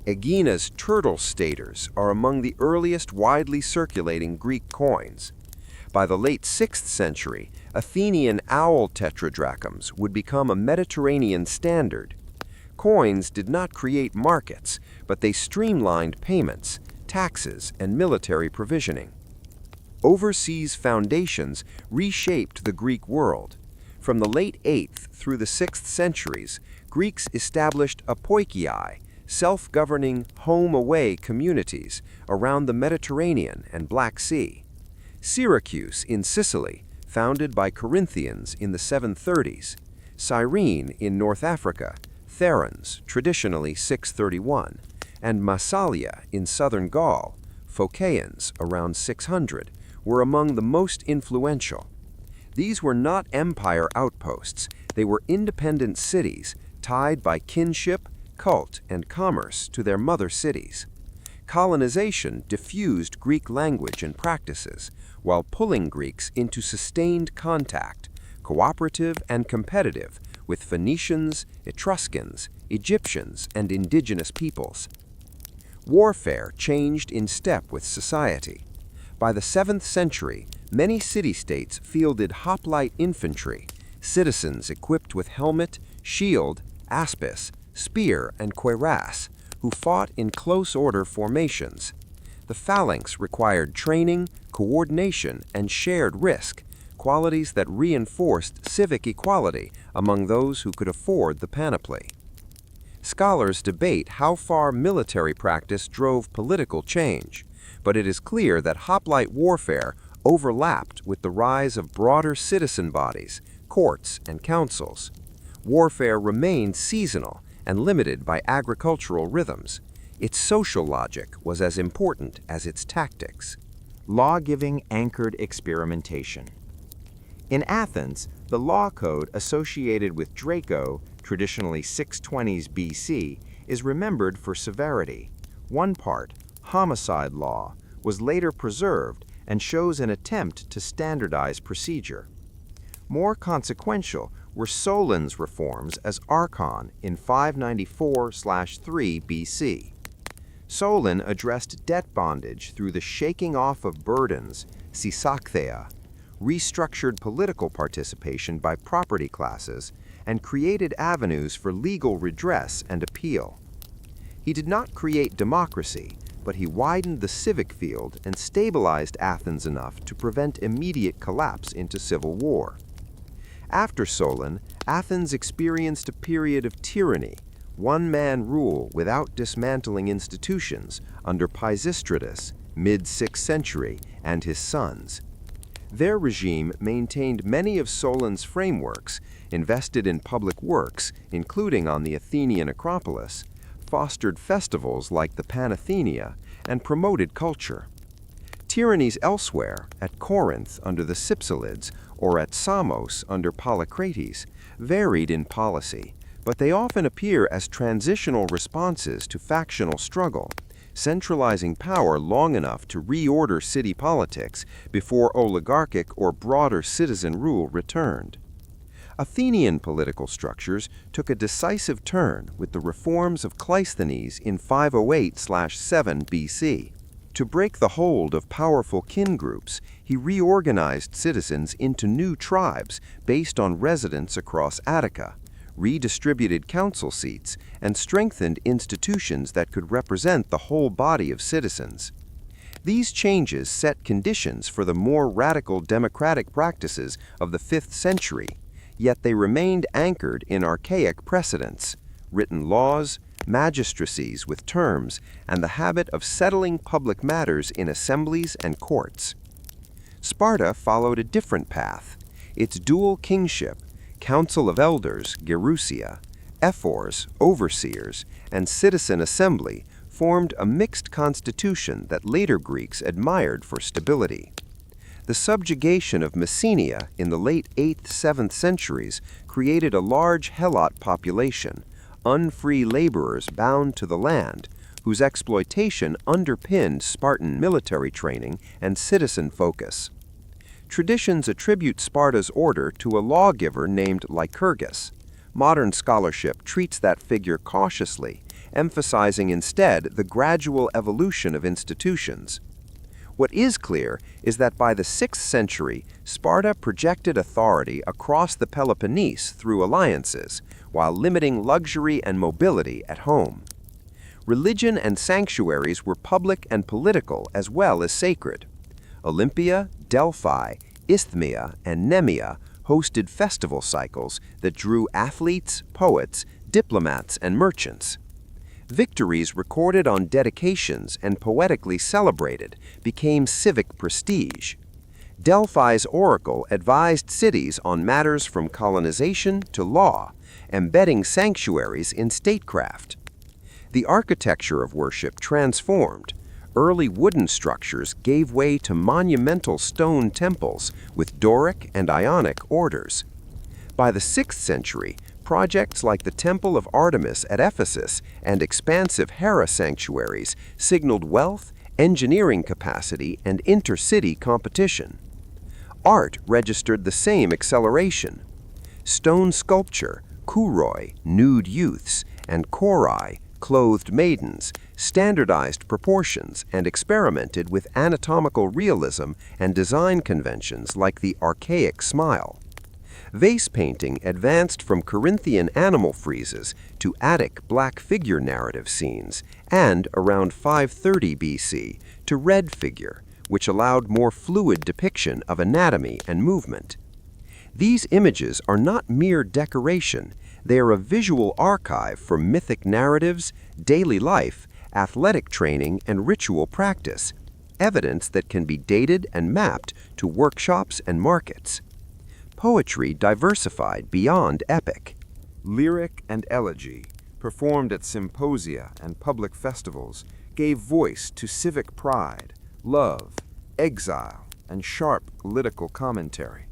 B: Aegine's turtle staters are among the earliest widely circulating Greek coins. By the late 6th century, Athenian owl tetradrachms would become a Mediterranean standard. Coins did not create markets, but they streamlined payments, taxes, and military provisioning. Overseas foundations reshaped the Greek world. From the late 8th through the 6th centuries, Greeks established apoikei, self-governing home-away communities around the Mediterranean and Black Sea. Syracuse in Sicily, founded by Corinthians in the 730s. Cyrene in North Africa, Therons, traditionally 631, and Massalia in southern Gaul, Phocaeans around 600, were among the most influential. These were not empire outposts, they were independent cities tied by kinship, cult, and commerce to their mother cities. Colonization diffused Greek language and practices, while pulling Greeks into sustained contact, cooperative and competitive, with Phoenicians, Etruscans, Egyptians, and indigenous peoples. Warfare changed in step with society. By the 7th century, many city-states fielded hoplite infantry, citizens equipped with helmet, shield, aspis, spear, and cuirass, who fought in close-order formations. The phalanx required training, coordination, and shared risk, qualities that reinforced civic equality among those who could afford the panoply. Scholars debate how far military practice drove political change, but it is clear that hoplite warfare overlapped with the rise of broader citizen bodies, courts, and councils. Warfare remained seasonal and limited by agricultural rhythms. Its social logic was as important as its tactics.
D: Law-giving anchored experimentation. In Athens, the law code associated with Draco, traditionally 620s BC, is remembered for severity. One part, homicide law, was later preserved and shows an attempt to standardize procedure. More consequential were Solon's reforms as archon in 594/3 BC. Solon addressed debt bondage through the shaking off of burdens, sisaktheia, restructured political participation by property classes, and created avenues for legal redress and appeal. He did not create democracy, but he widened the civic field and stabilized Athens enough to prevent immediate collapse into civil war. After Solon, Athens experienced a period of tyranny, one-man rule without dismantling institutions under Pisistratus, mid-6th century, and his sons. Their regime maintained many of Solon's frameworks, invested in public works, including on the Athenian Acropolis, fostered festivals like the Panathenaea, and promoted culture. Tyrannies elsewhere, at Corinth under the Cypselids or at Samos under Polycrates, varied in policy, but they often appear as transitional responses to factional struggle, centralizing power long enough to reorder city politics before oligarchic or broader citizen rule returned. Athenian political structures took a decisive turn with the reforms of Cleisthenes in 508/7 BC. To break the hold of powerful kin groups, he reorganized citizens into new tribes based on residence across Attica,
B: redistributed council seats, and strengthened institutions that could represent the whole body of citizens. These changes set conditions for the more radical democratic practices of the 5th century, yet they remained anchored in archaic precedents, written laws, magistracies with terms, and the habit of settling public matters in assemblies and courts. Sparta followed a different path. Its dual kingship, council of elders, gerousia, ephors, overseers, and citizen assembly formed a mixed constitution that later Greeks admired for stability. The subjugation of Messenia in the late 8th–7th centuries created a large helot population, unfree laborers bound to the land, whose exploitation underpinned Spartan military training and citizen focus. Traditions attribute Sparta's order to a lawgiver named Lycurgus. Modern scholarship treats that figure cautiously, emphasizing instead the gradual evolution of institutions. What is clear is that by the 6th century, Sparta projected authority across the Peloponnese through alliances, while limiting luxury and mobility at home. Religion and sanctuaries were public and political as well as sacred. Olympia, Delphi, Isthmia, and Nemea hosted festival cycles that drew athletes, poets, diplomats, and merchants. Victories recorded on dedications and poetically celebrated became civic prestige. Delphi's oracle advised cities on matters from colonization to law, embedding sanctuaries in statecraft. The architecture of worship transformed. Early wooden structures gave way to monumental stone temples with Doric and Ionic orders. By the 6th century, projects like the Temple of Artemis at Ephesus and expansive Hera sanctuaries signaled wealth, engineering capacity, and intercity competition. Art registered the same acceleration. Stone sculpture, kouroi, nude youths, and chorai, clothed maidens, standardized proportions and experimented with anatomical realism and design conventions like the archaic smile. Vase painting advanced from Corinthian animal friezes to Attic black figure narrative scenes, and around 530 BC to red figure, which allowed more fluid depiction of anatomy and movement. These images are not mere decoration, they are a visual archive for mythic narratives, daily life, athletic training, and ritual practice, evidence that can be dated and mapped to workshops and markets. Poetry diversified beyond epic.
A: Lyric and elegy, performed at symposia and public festivals, gave voice to civic pride, love, exile, and sharp political commentary.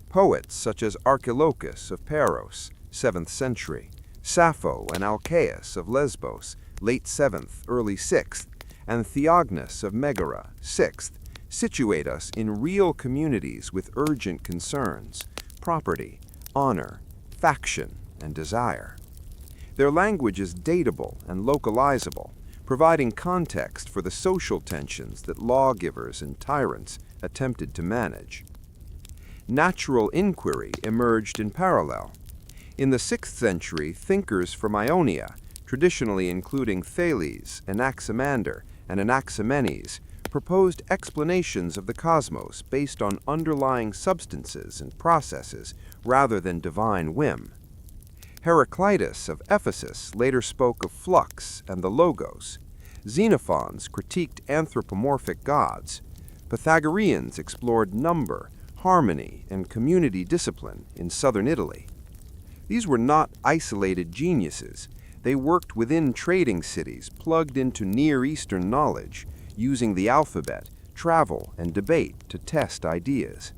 A: Poets such as Archilochus of Paros, 7th century, Sappho and Alcaeus of Lesbos, late 7th, early 6th, and Theognis of Megara, 6th, situate us in real communities with urgent concerns, property, honor, faction, and desire. Their language is datable and localizable, providing context for the social tensions that lawgivers and tyrants attempted to manage. Natural inquiry emerged in parallel. In the 6th century, thinkers from Ionia, traditionally including Thales, Anaximander, and Anaximenes, proposed explanations of the cosmos based on underlying substances and processes rather than divine whim. Heraclitus of Ephesus later spoke of flux and the logos. Xenophons critiqued anthropomorphic gods. Pythagoreans explored number, harmony, and community discipline in southern Italy. These were not isolated geniuses. They worked within trading cities plugged into Near Eastern knowledge, using the alphabet, travel, and debate to test ideas.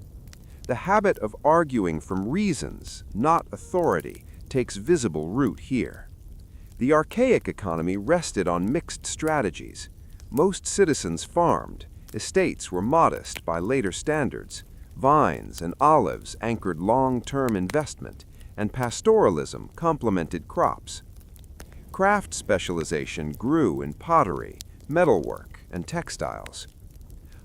A: The habit of arguing from reasons, not authority, takes visible root here. The archaic economy rested on mixed strategies. Most citizens farmed, estates were modest by later standards, vines and olives anchored long-term investment, and pastoralism complemented crops. Craft specialization grew in pottery, metalwork, and textiles.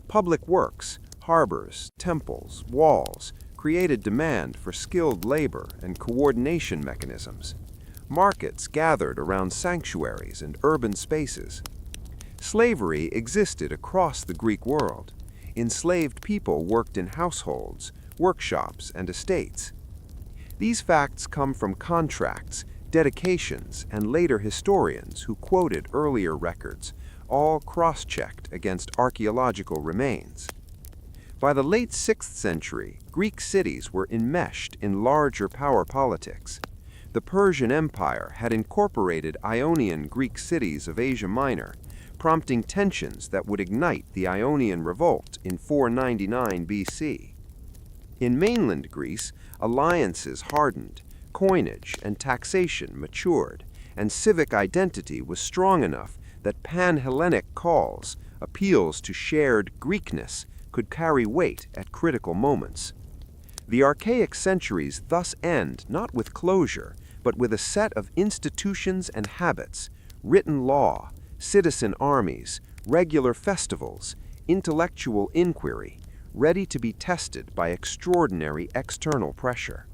A: Public works, harbors, temples, walls,
B: created demand for skilled labor and coordination mechanisms. Markets gathered around sanctuaries and urban spaces. Slavery existed across the Greek world. Enslaved people worked in households, workshops, and estates. These facts come from contracts, dedications, and later historians who quoted earlier records, all cross-checked against archaeological remains. By the late 6th century, Greek cities were enmeshed in larger power politics. The Persian Empire had incorporated Ionian Greek cities of Asia Minor, prompting tensions that would ignite the Ionian Revolt in 499 BC. In mainland Greece, alliances hardened, coinage and taxation matured, and civic identity was strong enough that pan-Hellenic calls, appeals to shared Greekness, could carry weight at critical moments. The archaic centuries thus end not with closure, but with a set of institutions and habits, written law, citizen armies, regular festivals, intellectual inquiry, ready to be tested by extraordinary external pressure.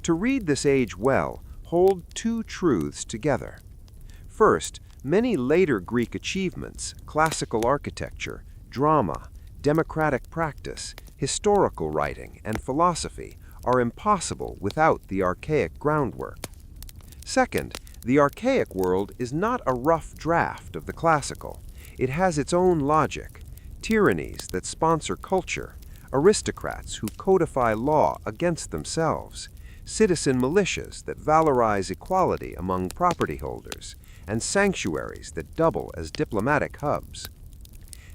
B: To read this age well, hold two truths together. First, many later Greek achievements, classical architecture, drama, democratic practice, historical writing, and philosophy are impossible without the archaic groundwork. Second, the archaic world is not a rough draft of the classical. It has its own logic, tyrannies that sponsor culture, aristocrats who codify law against themselves, citizen militias that valorize equality among property holders, and sanctuaries that double as diplomatic hubs.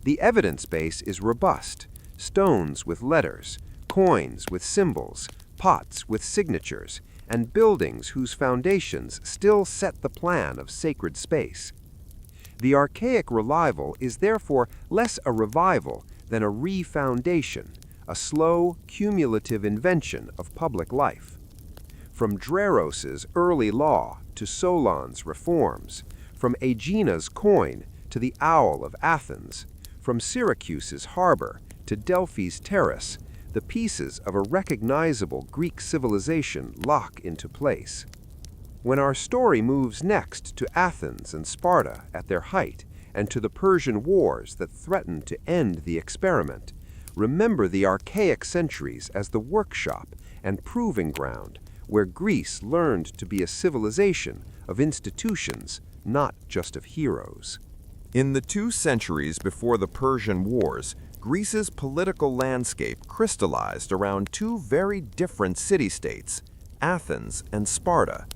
B: The evidence base is robust: stones with letters, coins with symbols, pots with signatures, and buildings whose foundations still set the plan of sacred space. The archaic revival is therefore less a revival than a refoundation, a slow, cumulative invention of public life. From Dreros's early law to Solon's reforms, from Aegine's coin to the owl of Athens, from Syracuse's harbor to Delphi's terrace, the pieces of a recognizable Greek civilization lock into place. When our story moves next to Athens and Sparta at their height, and to the Persian wars that threatened to end the experiment, remember the archaic centuries as the workshop and proving ground where Greece learned to be a civilization of institutions, not just of heroes.
A: In the 2 centuries before the Persian Wars, Greece's political landscape crystallized around 2 very different city-states, Athens and Sparta.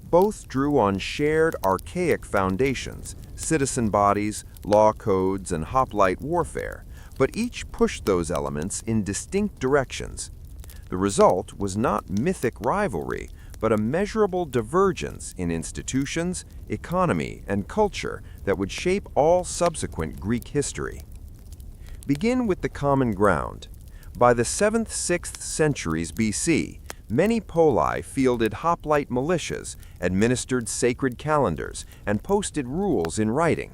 A: Both drew on shared archaic foundations, citizen bodies, law codes, and hoplite warfare, but each pushed those elements in distinct directions. The result was not mythic rivalry, but a measurable divergence in institutions, economy, and culture that would shape all subsequent Greek history. Begin with the common ground. By the 7th-6th centuries BC, many poli fielded hoplite militias, administered sacred calendars, and posted rules in writing.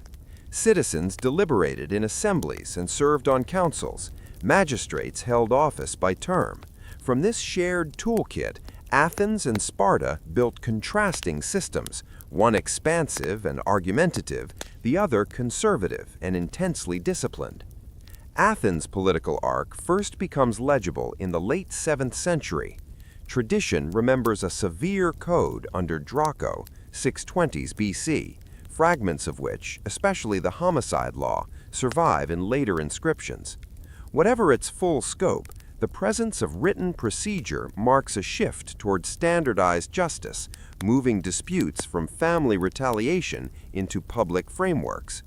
A: Citizens deliberated in assemblies and served on councils. Magistrates held office by term. From this shared toolkit, Athens and Sparta built contrasting systems, one expansive and argumentative, the other conservative and intensely disciplined. Athens' political arc first becomes legible in the late 7th century. Tradition remembers a severe code under Draco, 620s BC, fragments of which, especially the homicide law, survive in later inscriptions. Whatever its full scope, the presence of written procedure marks a shift toward standardized justice, moving disputes from family retaliation into public frameworks.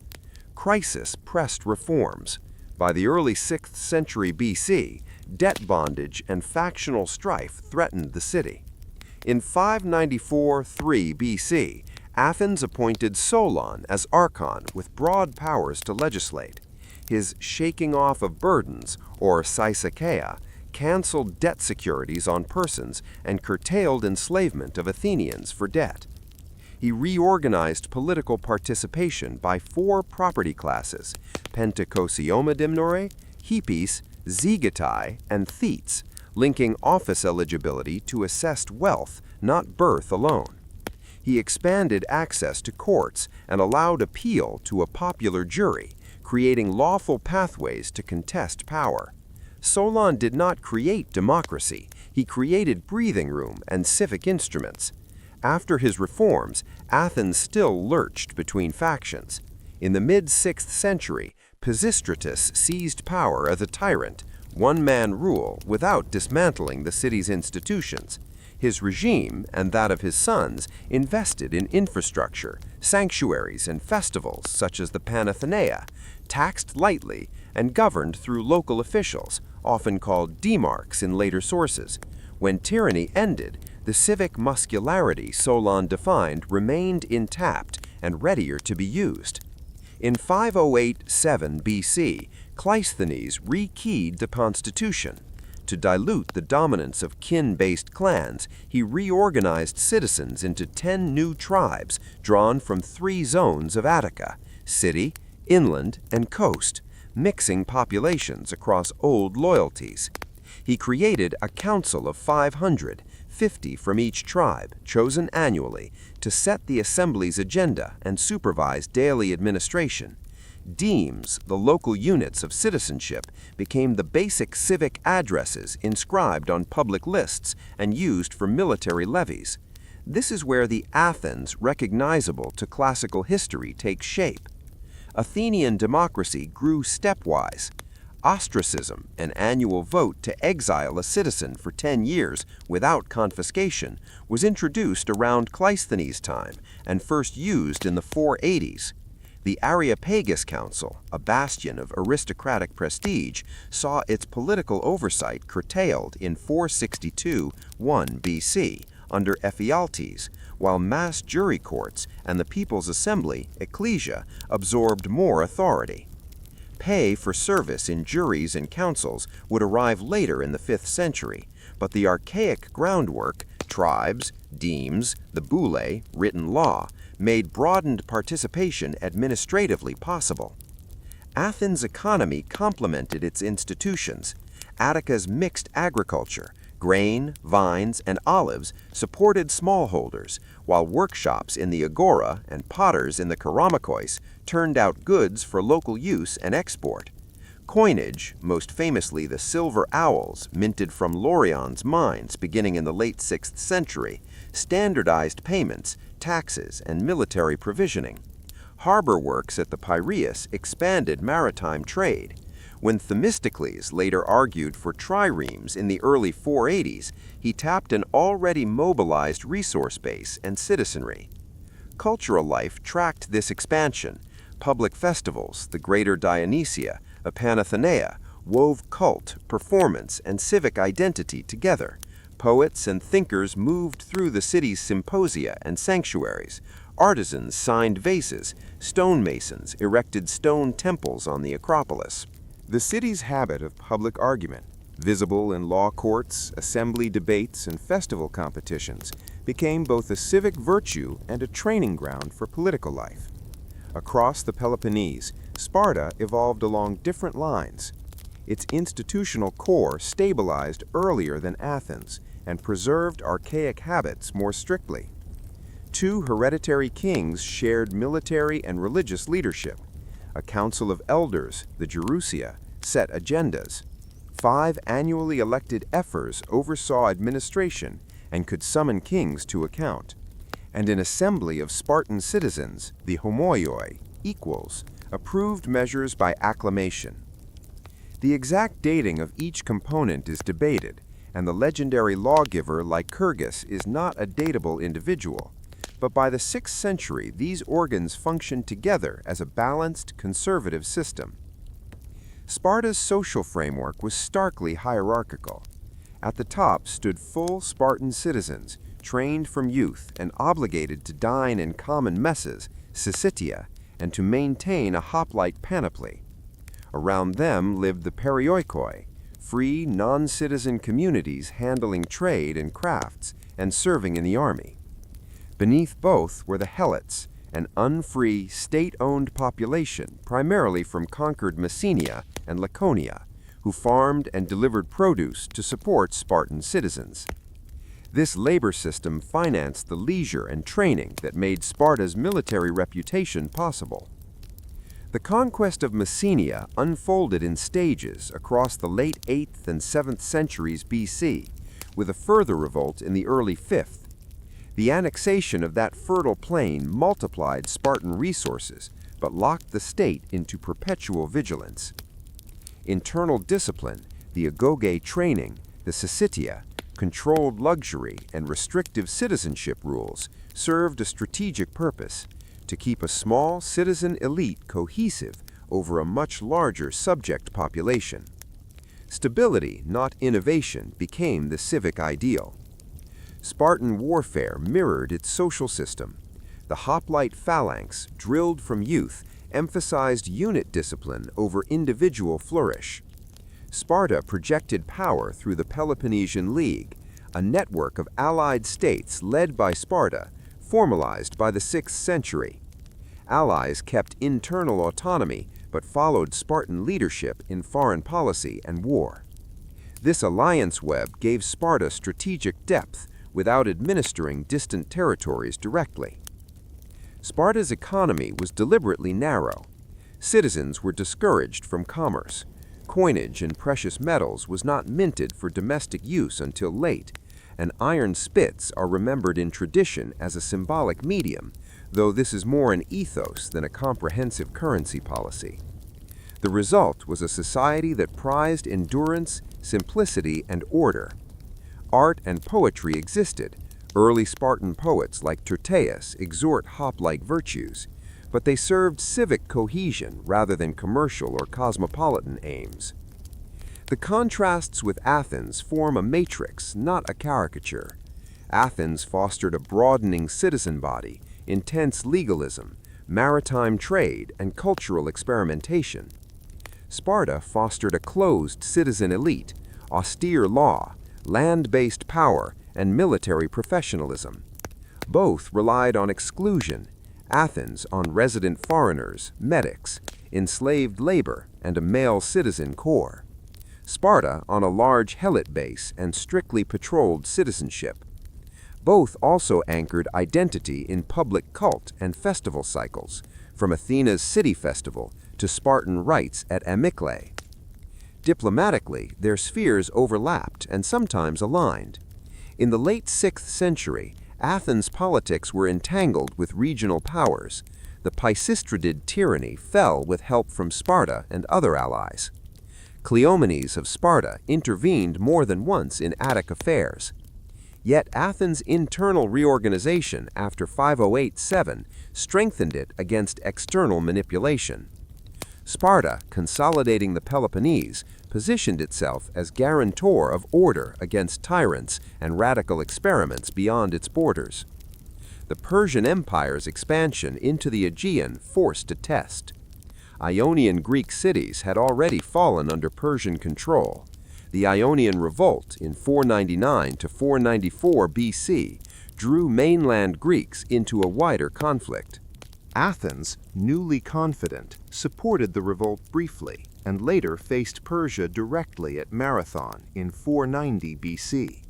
A: Crisis pressed reforms. By the early 6th century BC, debt bondage and factional strife threatened the city. In 594-3 BC, Athens appointed Solon as archon with broad powers to legislate. His shaking off of burdens, or sysakeia, canceled debt securities on persons and curtailed enslavement of Athenians for debt. He reorganized political participation by 4 property classes: pentakosiomedimnore, hippies, zegatai, and thetes,
B: linking office eligibility to assessed wealth, not birth alone. He expanded access to courts and allowed appeal to a popular jury, creating lawful pathways to contest power. Solon did not create democracy, he created breathing room and civic instruments. After his reforms, Athens still lurched between factions. In the mid-6th century, Pisistratus seized power as a tyrant, one-man rule without dismantling the city's institutions. His regime, and that of his sons, invested in infrastructure, sanctuaries, and festivals such as the Panathenaea, taxed lightly, and governed through local officials, often called demarchs in later sources. When tyranny ended, the civic muscularity Solon defined remained intact and readier to be used. In 508-7 BC, Cleisthenes rekeyed the constitution. To dilute the dominance of kin-based clans, he reorganized citizens into 10 new tribes drawn from 3 zones of Attica: city, inland, and coast, mixing populations across old loyalties. He created a council of 500, 50 from each tribe, chosen annually, to set the assembly's agenda and supervise daily administration. Demes, the local units of citizenship, became the basic civic addresses inscribed on public lists and used for military levies. This is where the Athens recognizable to classical history takes shape. Athenian democracy grew stepwise. Ostracism, an annual vote to exile a citizen for 10 years without confiscation, was introduced around Cleisthenes' time and first used in the 480s. The Areopagus Council, a bastion of aristocratic prestige, saw its political oversight curtailed in 462-1 BC under Ephialtes, while mass jury courts and the People's Assembly, Ecclesia, absorbed more authority. Pay for service in juries and councils would arrive later in the 5th century, but the archaic groundwork, tribes, demes, the boule, written law, made broadened participation administratively possible. Athens' economy complemented its institutions. Attica's mixed agriculture, grain, vines, and olives supported smallholders, while workshops in the agora and potters in the Kerameikois turned out goods for local use and export. Coinage, most famously the silver owls minted from Laurion's mines beginning in the late 6th century, standardized payments, taxes, and military provisioning. Harbor works at the Piraeus expanded maritime trade. When Themistocles later argued for triremes in the early 480s, he tapped an already mobilized resource base and citizenry. Cultural life tracked this expansion. Public festivals, the Greater Dionysia, a Panathenaea, wove cult, performance, and civic identity together. Poets and thinkers moved through the city's symposia and sanctuaries. Artisans signed vases. Stonemasons erected stone temples on the Acropolis.
A: The city's habit of public argument, visible in law courts, assembly debates, and festival competitions, became both a civic virtue and a training ground for political life. Across the Peloponnese, Sparta evolved along different lines. Its institutional core stabilized earlier than Athens and preserved archaic habits more strictly. 2 hereditary kings shared military and religious leadership. A council of elders, the Gerousia, set agendas. 5 annually elected ephors oversaw administration and could summon kings to account. And an assembly of Spartan citizens, the homoioi, equals, approved measures by acclamation. The exact dating of each component is debated, and the legendary lawgiver Lycurgus is not a datable individual. But by the 6th century, these organs functioned together as a balanced, conservative system. Sparta's social framework was starkly hierarchical. At the top stood full Spartan citizens, trained from youth and obligated to dine in common messes, syssitia, and to maintain a hoplite panoply. Around them lived the perioikoi, free, non-citizen communities handling trade and crafts and serving in the army. Beneath both were the helots, an unfree, state-owned population primarily from conquered Messenia and Laconia,
B: who farmed and delivered produce to support Spartan citizens. This labor system financed the leisure and training that made Sparta's military reputation possible. The conquest of Messenia unfolded in stages across the late 8th and 7th centuries BC, with a further revolt in the early 5th. The annexation of that fertile plain multiplied Spartan resources, but locked the state into perpetual vigilance. Internal discipline, the agoge training, the syssitia, controlled luxury, and restrictive citizenship rules served a strategic purpose: to keep a small citizen elite cohesive over a much larger subject population. Stability, not innovation, became the civic ideal. Spartan warfare mirrored its social system. The hoplite phalanx, drilled from youth, emphasized unit discipline over individual flourish. Sparta projected power through the Peloponnesian League, a network of allied states led by Sparta, formalized by the 6th century. Allies kept internal autonomy but followed Spartan leadership in foreign policy and war. This alliance web gave Sparta strategic depth without administering distant territories directly. Sparta's economy was deliberately narrow. Citizens were discouraged from commerce. Coinage in precious metals was not minted for domestic use until late, and iron spits are remembered in tradition as a symbolic medium, though this is more an ethos than a comprehensive currency policy. The result was a society that prized endurance, simplicity, and order. Art and poetry existed. Early Spartan poets like Tyrtaeus exhort hoplite virtues, but they served civic cohesion rather than commercial or cosmopolitan aims. The contrasts with Athens form a matrix, not a caricature. Athens fostered a broadening citizen body, intense legalism, maritime trade, and cultural experimentation. Sparta fostered a closed citizen elite, austere law, land-based power, and military professionalism. Both relied on exclusion, Athens on resident foreigners, medics, enslaved labor, and a male citizen core. Sparta on a large helot base and strictly patrolled citizenship. Both also anchored identity in public cult and festival cycles, from Athena's city festival to Spartan rites at Amyclae. Diplomatically, their spheres overlapped and sometimes aligned. In the late 6th century, Athens' politics were entangled with regional powers. The Pisistridid tyranny fell with help from Sparta and other allies. Cleomenes of Sparta intervened more than once in Attic affairs. Yet Athens' internal reorganization after 508-7 strengthened it against external manipulation. Sparta, consolidating the Peloponnese, positioned itself as guarantor of order against tyrants and radical experiments beyond its borders. The Persian Empire's expansion into the Aegean forced a test. Ionian Greek cities had already fallen under Persian control. The Ionian Revolt in 499 to 494 BC drew mainland Greeks into a wider conflict.
D: Athens, newly confident, supported the revolt briefly and later faced Persia directly at Marathon in 490 BC.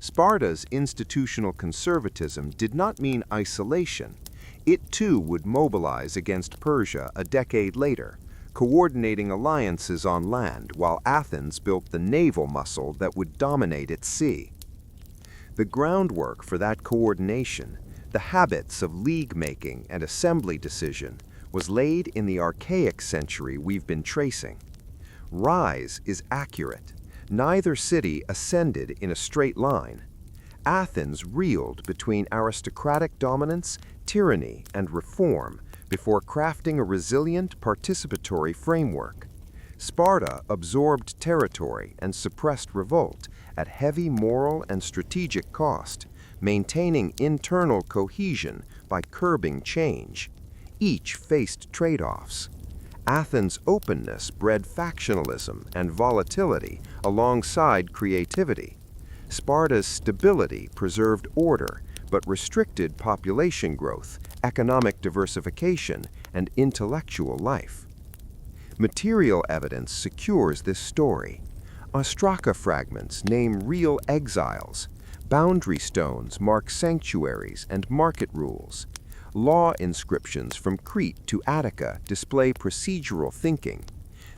D: Sparta's institutional conservatism did not mean isolation. It too would mobilize against Persia a decade later, coordinating alliances on land while Athens built the naval muscle that would dominate at sea. The groundwork for that coordination, the habits of league-making and assembly decision, was laid in the archaic century we've been tracing. Rise is accurate. Neither city ascended in a straight line. Athens reeled between aristocratic dominance, tyranny, and reform before crafting a resilient participatory framework. Sparta absorbed territory and suppressed revolt at heavy moral and strategic cost, maintaining internal cohesion by curbing change. Each faced trade-offs. Athens' openness bred factionalism and volatility alongside creativity. Sparta's stability preserved order but restricted population growth, economic diversification, and intellectual life. Material evidence secures this story. Ostraka fragments name real exiles. Boundary stones mark sanctuaries and market rules. Law inscriptions from Crete to Attica display procedural thinking.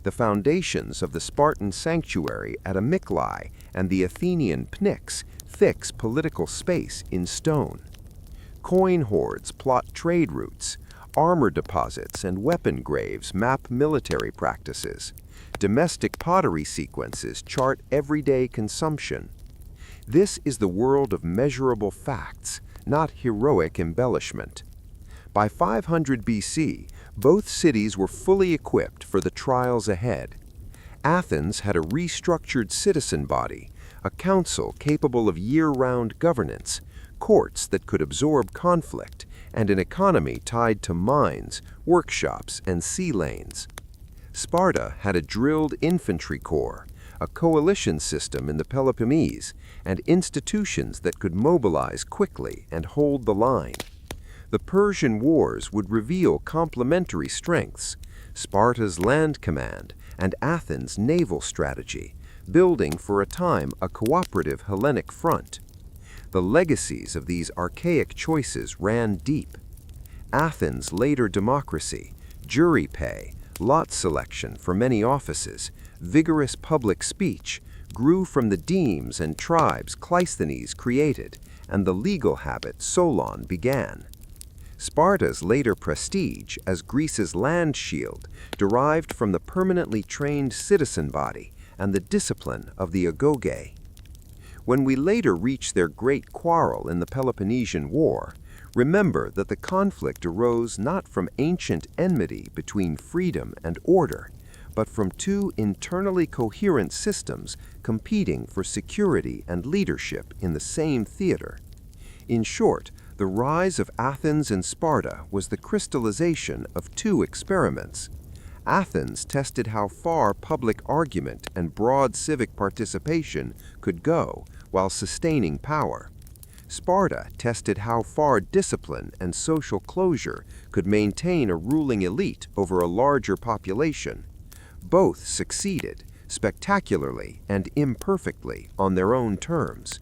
D: The foundations of the Spartan sanctuary at Amyclae and the Athenian Pnyx fix political space in stone. Coin hoards plot trade routes. Armor deposits and weapon graves map military practices. Domestic pottery sequences chart everyday consumption. This is the world of measurable facts, not heroic embellishment. By 500 BC, both cities were fully equipped for the trials ahead. Athens had a restructured citizen body, a council capable of year-round governance, courts that could absorb conflict, and an economy tied to mines, workshops, and sea lanes. Sparta had a drilled infantry corps, a coalition system in the Peloponnese, and institutions that could mobilize quickly and hold the line. The Persian Wars would reveal complementary strengths, Sparta's land command and Athens' naval strategy, building for a time a cooperative Hellenic front. The legacies of these archaic choices ran deep. Athens' later democracy, jury pay, lot selection for many offices, vigorous public speech grew from the demes and tribes Cleisthenes created, and the legal habit Solon began. Sparta's later prestige as Greece's land shield derived from the permanently trained citizen body and the discipline of the agoge. When we later reach their great quarrel in the Peloponnesian War, remember that the conflict arose not from ancient enmity between freedom and order, but from two internally coherent systems competing for security and leadership in the same theater. In short, the rise of Athens and Sparta was the crystallization of two experiments. Athens tested how far public argument and broad civic participation could go while sustaining power. Sparta tested how far discipline and social closure could maintain a ruling elite over a larger population. Both succeeded, spectacularly and imperfectly on their own terms.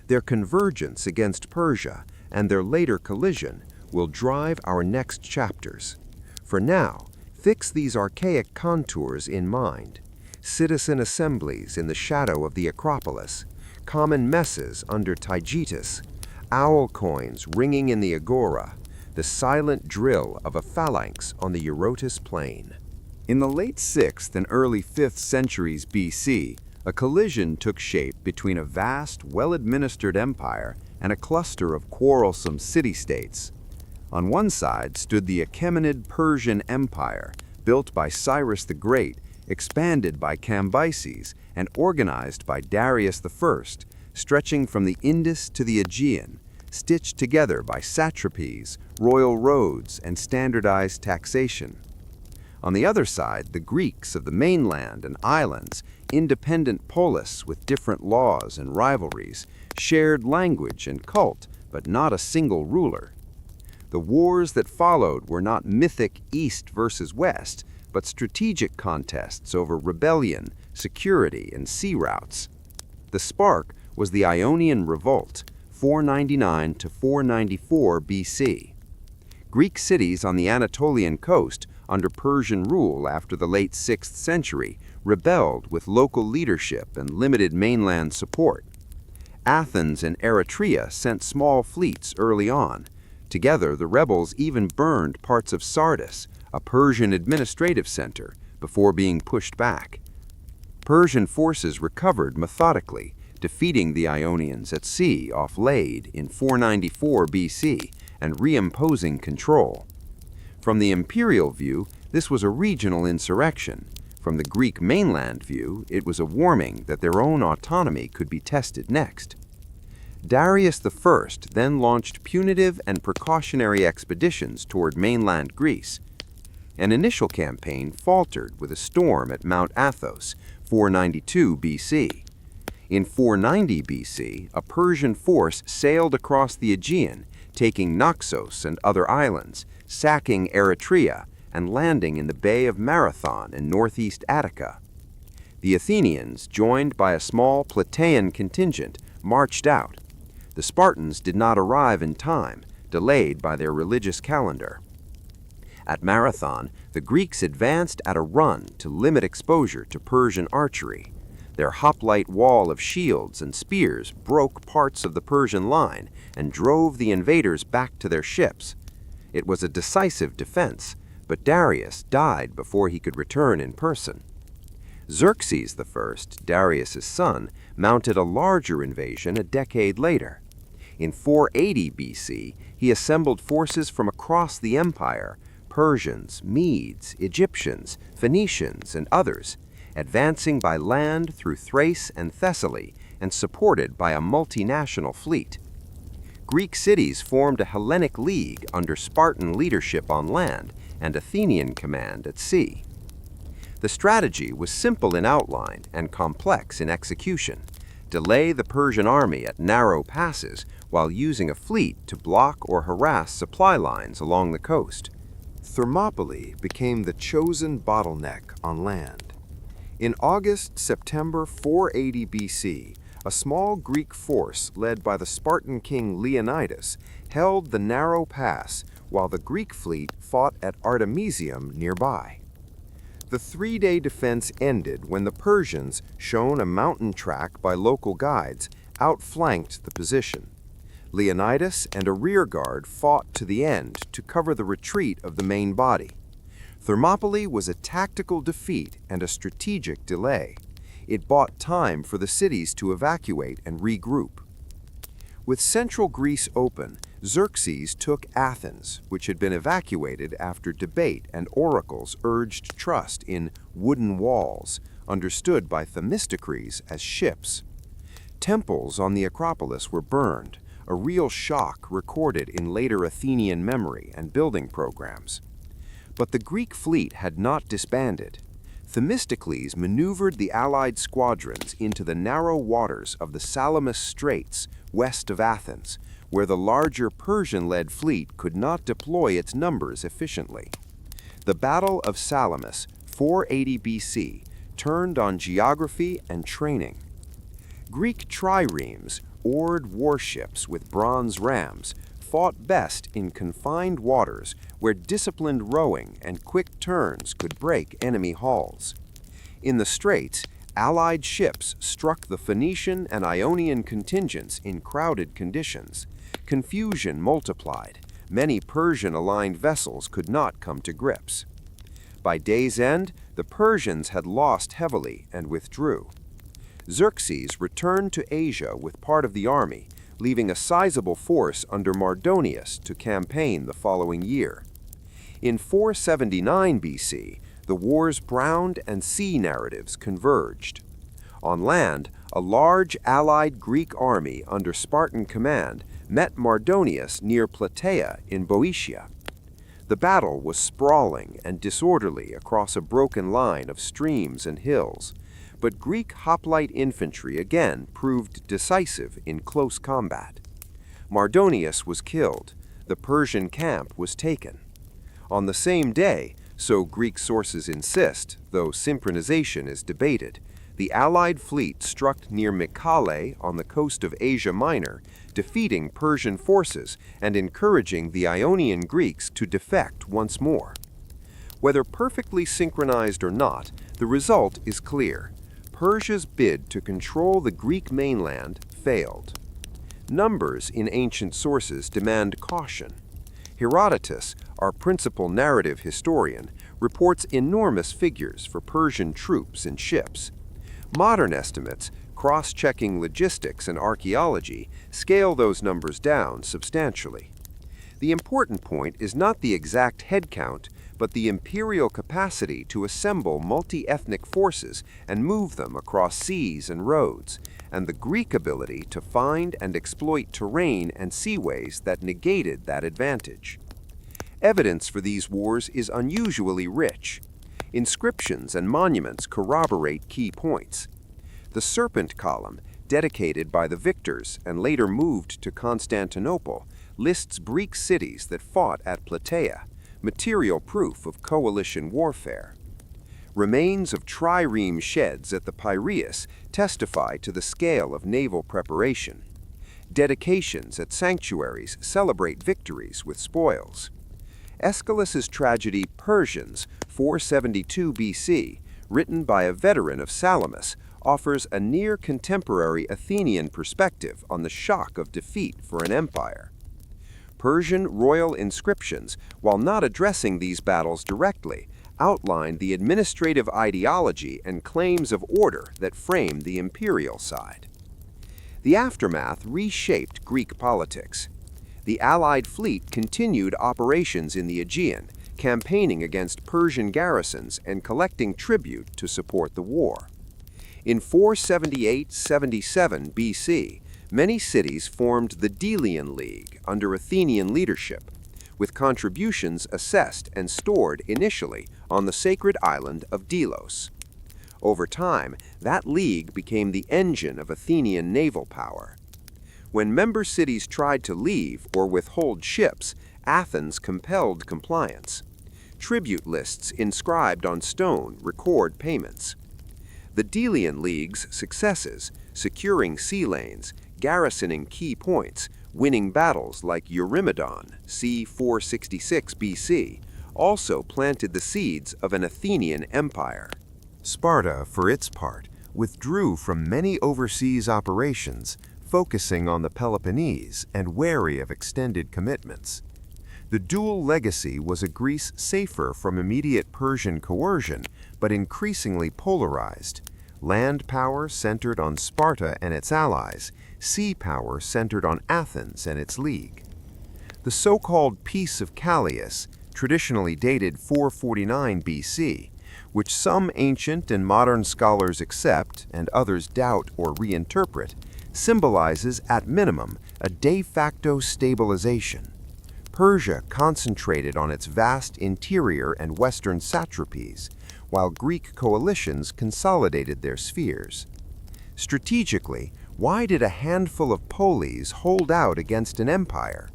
D: Their convergence against Persia and their later collision will drive our next chapters. For now, fix these archaic contours in mind. Citizen assemblies in the shadow of the Acropolis, common messes under Taygetus, owl coins ringing in the agora, the silent drill of a phalanx on the Eurotas plain.
A: In the late 6th and early 5th centuries BC, a collision took shape between a vast, well-administered empire and a cluster of quarrelsome city-states. On one side stood the Achaemenid Persian Empire, built by Cyrus the Great, expanded by Cambyses, and organized by Darius I, stretching from the Indus to the Aegean, stitched together by satrapies, royal roads, and standardized taxation. On the other side, the Greeks of the mainland and islands, independent polis with different laws and rivalries, shared language and cult, but not a single ruler. The wars that followed were not mythic East versus West, but strategic contests over rebellion, security, and sea routes. The spark was the Ionian Revolt, 499 to 494 BC. Greek cities on the Anatolian coast, under Persian rule after the late 6th century, rebelled with local leadership and limited mainland support. Athens and Eretria sent small fleets early on. Together, the rebels even burned parts of Sardis, a Persian administrative center, before being pushed back. Persian forces recovered methodically, defeating the Ionians at sea off Lade in 494 BC and reimposing control. From the imperial view, this was a regional insurrection. From the Greek mainland view, it was a warning that their own autonomy could be tested next. Darius I then launched punitive and precautionary expeditions toward mainland Greece. An initial campaign faltered with a storm at Mount Athos, 492 BC. In 490 BC, a Persian force sailed across the Aegean, taking Naxos and other islands, sacking Eretria,
B: and landing in the Bay of Marathon in northeast Attica. The Athenians, joined by a small Plataean contingent, marched out. The Spartans did not arrive in time, delayed by their religious calendar. At Marathon, the Greeks advanced at a run to limit exposure to Persian archery. Their hoplite wall of shields and spears broke parts of the Persian line and drove the invaders back to their ships. It was a decisive defense, but Darius died before he could return in person. Xerxes I, Darius's son, mounted a larger invasion a decade later. In 480 BC, he assembled forces from across the empire, Persians, Medes, Egyptians, Phoenicians, and others, advancing by land through Thrace and Thessaly and supported by a multinational fleet. Greek cities formed a Hellenic league under Spartan leadership on land and Athenian command at sea. The strategy was simple in outline and complex in execution. Delay the Persian army at narrow passes while using a fleet to block or harass supply lines along the coast.
C: Thermopylae became the chosen bottleneck on land. In August-September 480 BC, a small Greek force led by the Spartan king Leonidas held the narrow pass while the Greek fleet fought at Artemisium nearby. The three-day defense ended when the Persians, shown a mountain track by local guides, outflanked the position. Leonidas and a rearguard fought to the end to cover the retreat of the main body. Thermopylae was a tactical defeat and a strategic delay. It bought time for the cities to evacuate and regroup. With central Greece open, Xerxes took Athens, which had been evacuated after debate and oracles urged trust in wooden walls, understood by Themistocles as ships. Temples on the Acropolis were burned, a real shock recorded in later Athenian memory and building programs. But the Greek fleet had not disbanded. Themistocles maneuvered the Allied squadrons into the narrow waters of the Salamis Straits west of Athens, where the larger Persian-led fleet could not deploy its numbers efficiently. The Battle of Salamis, 480 BC, turned on geography and training. Greek triremes, oared warships with bronze rams, fought best in confined waters where disciplined rowing and quick turns could break enemy hulls. In the straits, Allied ships struck the Phoenician and Ionian contingents in crowded conditions. Confusion multiplied. Many Persian-aligned vessels could not come to grips. By day's end, the Persians had lost heavily and withdrew. Xerxes returned to Asia with part of the army, leaving a sizable force under Mardonius to campaign the following year. In 479 BC, the war's ground and sea narratives converged. On land, a large allied Greek army under Spartan command met Mardonius near Plataea in Boeotia. The battle was sprawling and disorderly across a broken line of streams and hills, but Greek hoplite infantry again proved decisive in close combat. Mardonius was killed. The Persian camp was taken. On the same day, so Greek sources insist, though synchronization is debated, the Allied fleet struck near Mycale on the coast of Asia Minor, defeating Persian forces and encouraging the Ionian Greeks to defect once more. Whether perfectly synchronized or not, the result is clear. Persia's bid to control the Greek mainland failed. Numbers in ancient sources demand caution. Herodotus, our principal narrative historian, reports enormous figures for Persian troops and ships. Modern estimates, cross-checking logistics and archaeology, scale those numbers down substantially. The important point is not the exact headcount, but the imperial capacity to assemble multi-ethnic forces and move them across seas and roads, and the Greek ability to find and exploit terrain and seaways that negated that advantage. Evidence for these wars is unusually rich. Inscriptions and monuments corroborate key points. The Serpent Column, dedicated by the victors and later moved to Constantinople, lists Greek cities that fought at Plataea,
B: material proof of coalition warfare. Remains of trireme sheds at the Piraeus testify to the scale of naval preparation. Dedications at sanctuaries celebrate victories with spoils. Aeschylus's tragedy Persians, 472 BC, written by a veteran of Salamis, offers a near-contemporary Athenian perspective on the shock of defeat for an empire. Persian royal inscriptions, while not addressing these battles directly, outline the administrative ideology and claims of order that frame the imperial side. The aftermath reshaped Greek politics. The Allied fleet continued operations in the Aegean, campaigning against Persian garrisons and collecting tribute to support the war. In 478-77 BC, many cities formed the Delian League under Athenian leadership, with contributions assessed and stored initially on the sacred island of Delos. Over time, that league became the engine of Athenian naval power. When member cities tried to leave or withhold ships, Athens compelled compliance. Tribute lists inscribed on stone record payments. The Delian League's successes, securing sea lanes, garrisoning key points, winning battles like Eurymedon, c. 466 BC, also planted the seeds of an Athenian empire.
C: Sparta, for its part, withdrew from many overseas operations, focusing on the Peloponnese and wary of extended commitments. The dual legacy was a Greece safer from immediate Persian coercion, but increasingly polarized. Land power centered on Sparta and its allies, sea power centered on Athens and its league. The so-called Peace of Callias, traditionally dated 449 BC, which some ancient and modern scholars accept and others doubt or reinterpret, symbolizes, at minimum, a de facto stabilization. Persia concentrated on its vast interior and western satrapies, while Greek coalitions consolidated their spheres. Strategically, why did a handful of polis hold out against an empire?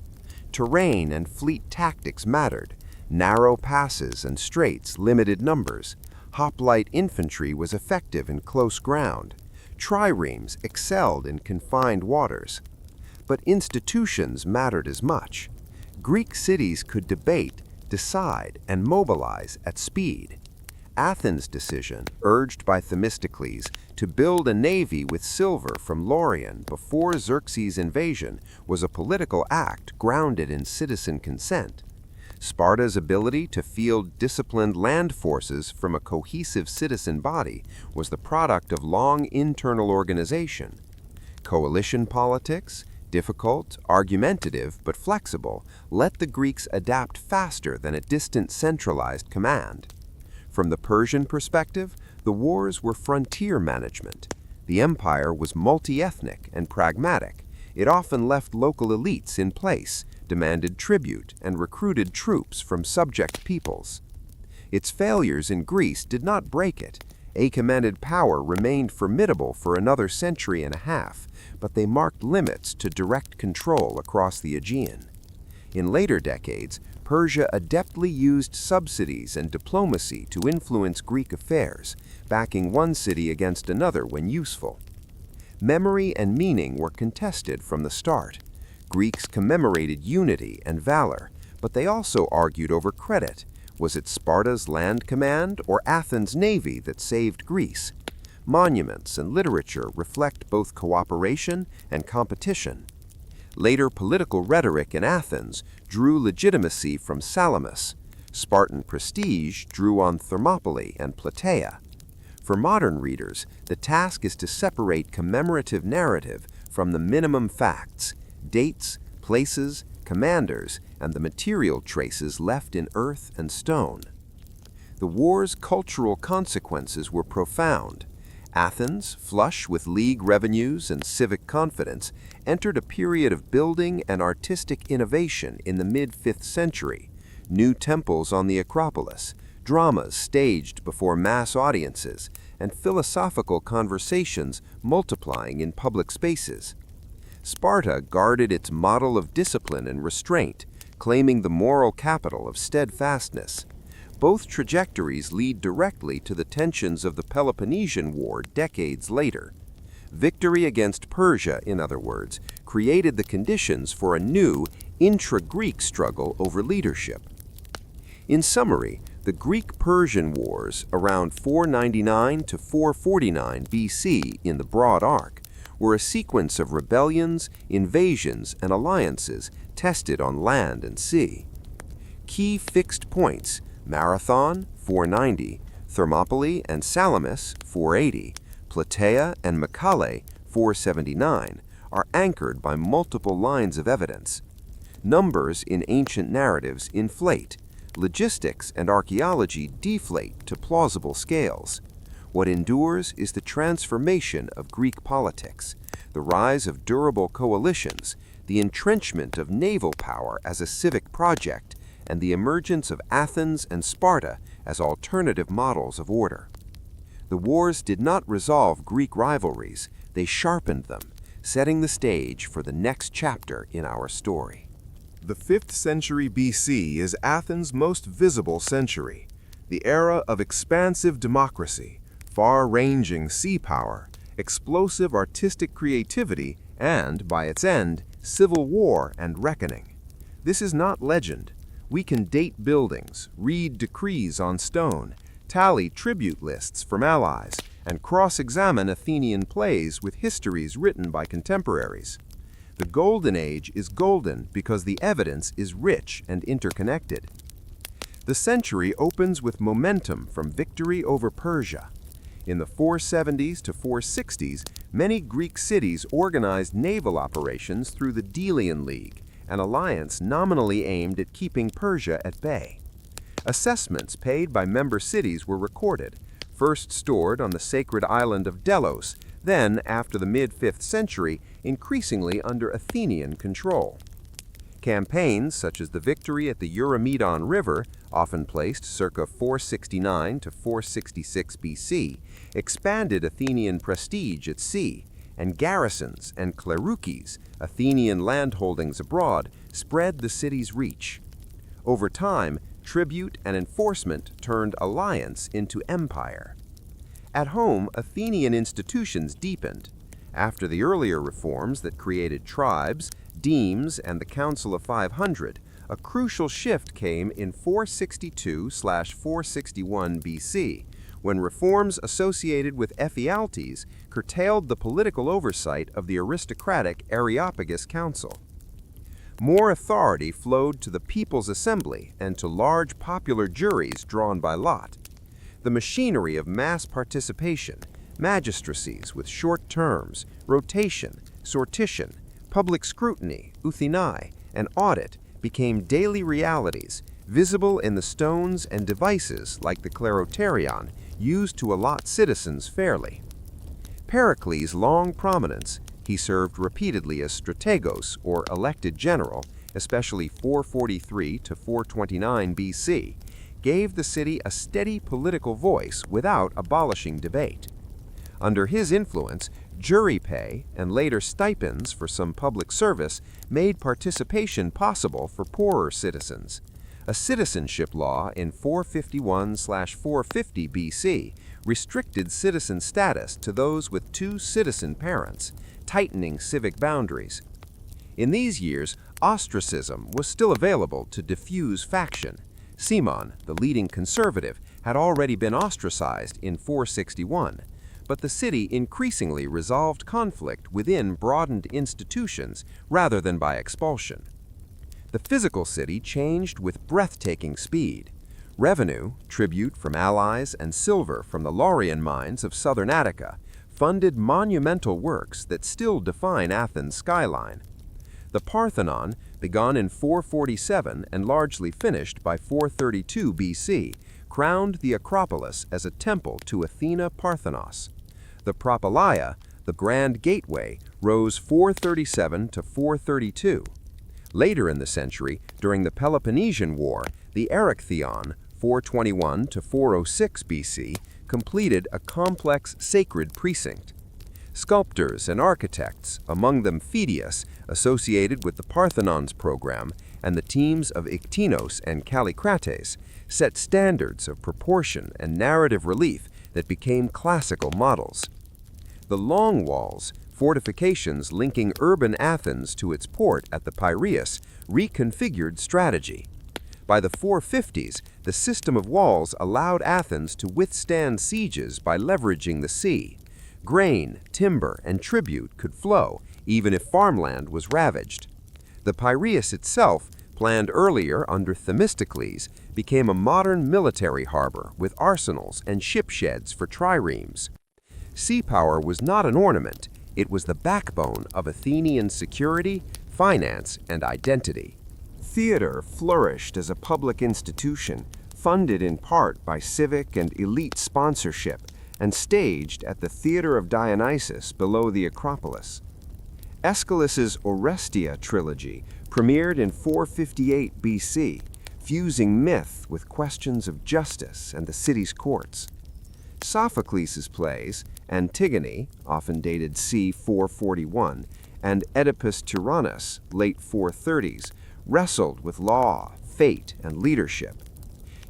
C: Terrain and fleet tactics mattered. Narrow passes and straits limited numbers. Hoplite infantry was effective in close ground. Triremes excelled in confined waters. But institutions mattered as much. Greek cities could debate, decide, and mobilize at speed. Athens' decision, urged by Themistocles, to build a navy with silver from Laurion before Xerxes' invasion was a political act grounded in citizen consent. Sparta's ability to field disciplined land forces from a cohesive citizen body was the product of long internal organization. Coalition politics, difficult, argumentative, but flexible, let the Greeks adapt faster than a distant centralized command. From the Persian perspective, the wars were frontier management. The empire was multi-ethnic and pragmatic. It often left local elites in place, demanded tribute, and recruited troops from subject peoples. Its failures in Greece did not break it. Achaemenid power remained formidable for another century and a half, but they marked limits to direct control across the Aegean. In later decades, Persia adeptly used subsidies and diplomacy to influence Greek affairs, backing one city against another when useful. Memory and meaning were contested from the start. Greeks commemorated unity and valor, but they also argued over credit. Was it Sparta's land command or Athens' navy that saved Greece? Monuments and literature reflect both cooperation and competition. Later political rhetoric in Athens drew legitimacy from Salamis. Spartan prestige drew on Thermopylae and Plataea. For modern readers, the task is to separate commemorative narrative from the minimum facts, dates, places, commanders, and the material traces left in earth and stone. The war's cultural consequences were profound. Athens, flush with league revenues and civic confidence, entered a period of building and artistic innovation in the mid-5th century. New temples on the Acropolis, dramas staged before mass audiences, and philosophical conversations multiplying in public spaces. Sparta guarded its model of discipline and restraint,
B: claiming the moral capital of steadfastness. Both trajectories lead directly to the tensions of the Peloponnesian War decades later. Victory against Persia, in other words, created the conditions for a new, intra-Greek struggle over leadership. In summary, the Greek-Persian Wars around 499 to 449 BC in the broad arc were a sequence of rebellions, invasions, and alliances tested on land and sea. Key fixed points, Marathon, 490, Thermopylae and Salamis, 480, Plataea and Mycale, 479, are anchored by multiple lines of evidence. Numbers in ancient narratives inflate. Logistics and archaeology deflate to plausible scales. What endures is the transformation of Greek politics, the rise of durable coalitions, the entrenchment of naval power as a civic project, and the emergence of Athens and Sparta as alternative models of order. The wars did not resolve Greek rivalries, they sharpened them, setting the stage for the next chapter in our story.
A: The 5th century BC is Athens' most visible century, the era of expansive democracy, far-ranging sea power, explosive artistic creativity, and, by its end, civil war and reckoning. This is not legend. We can date buildings, read decrees on stone, tally tribute lists from allies, and cross-examine Athenian plays with histories written by contemporaries. The Golden Age is golden because the evidence is rich and interconnected. The century opens with momentum from victory over Persia. In the 470s to 460s, many Greek cities organized naval operations through the Delian League, an alliance nominally aimed at keeping Persia at bay. Assessments paid by member cities were recorded, first stored on the sacred island of Delos, then, after the mid-5th century, increasingly under Athenian control. Campaigns such as the victory at the Eurymedon River, often placed circa 469 to 466 BC, expanded Athenian prestige at sea, and garrisons and kleroukes, Athenian landholdings abroad, spread the city's reach. Over time, tribute and enforcement turned alliance into empire. At home, Athenian institutions deepened. After the earlier reforms that created tribes, demes, and the Council of 500, a crucial shift came in 462/461 BC, when reforms associated with Ephialtes curtailed the political oversight of the aristocratic Areopagus Council. More authority flowed to the People's Assembly and to large popular juries drawn by lot. The machinery of mass participation, magistracies with short terms, rotation, sortition, public scrutiny, euthanae, and audit became daily realities, visible in the stones and devices like the kleroterion used to allot citizens fairly. Pericles' long prominence, he served repeatedly as strategos or elected general, especially 443 to 429 BC, gave the city a steady political voice without abolishing debate. Under his influence, jury pay and later stipends for some public service made participation possible for poorer citizens. A citizenship law in 451/450 BC restricted citizen status to those with 2 citizen parents, tightening civic boundaries. In these years, ostracism was still available to diffuse faction. Cimon, the leading conservative, had already been ostracized in 461, but the city increasingly resolved conflict within broadened institutions rather than by expulsion. The physical city changed with breathtaking speed. Revenue, tribute from allies, and silver from the Laurian mines of southern Attica funded monumental works that still define Athens' skyline. The Parthenon, begun in 447 and largely finished by 432 BC, crowned the Acropolis as a temple to Athena Parthenos. The Propylaea, the Grand Gateway, rose 437 to 432. Later in the century, during the Peloponnesian War, the Erechtheion, 421 to 406 BC, completed a complex sacred precinct.
B: Sculptors and architects, among them Phidias, associated with the Parthenon's program, and the teams of Iktinos and Callicrates, set standards of proportion and narrative relief that became classical models. The long walls, fortifications linking urban Athens to its port at the Piraeus, reconfigured strategy. By the 450s, the system of walls allowed Athens to withstand sieges by leveraging the sea. Grain, timber, and tribute could flow, even if farmland was ravaged. The Piraeus itself, planned earlier under Themistocles, became a modern military harbor with arsenals and ship sheds for triremes. Sea power was not an ornament, it was the backbone of Athenian security, finance, and identity.
D: Theater flourished as a public institution, funded in part by civic and elite sponsorship, and staged at the Theater of Dionysus below the Acropolis. Aeschylus's Orestia trilogy premiered in 458 BC, fusing myth with questions of justice and the city's courts. Sophocles' plays, Antigone, often dated c. 441, and Oedipus Tyrannus, late 430s, wrestled with law, fate, and leadership.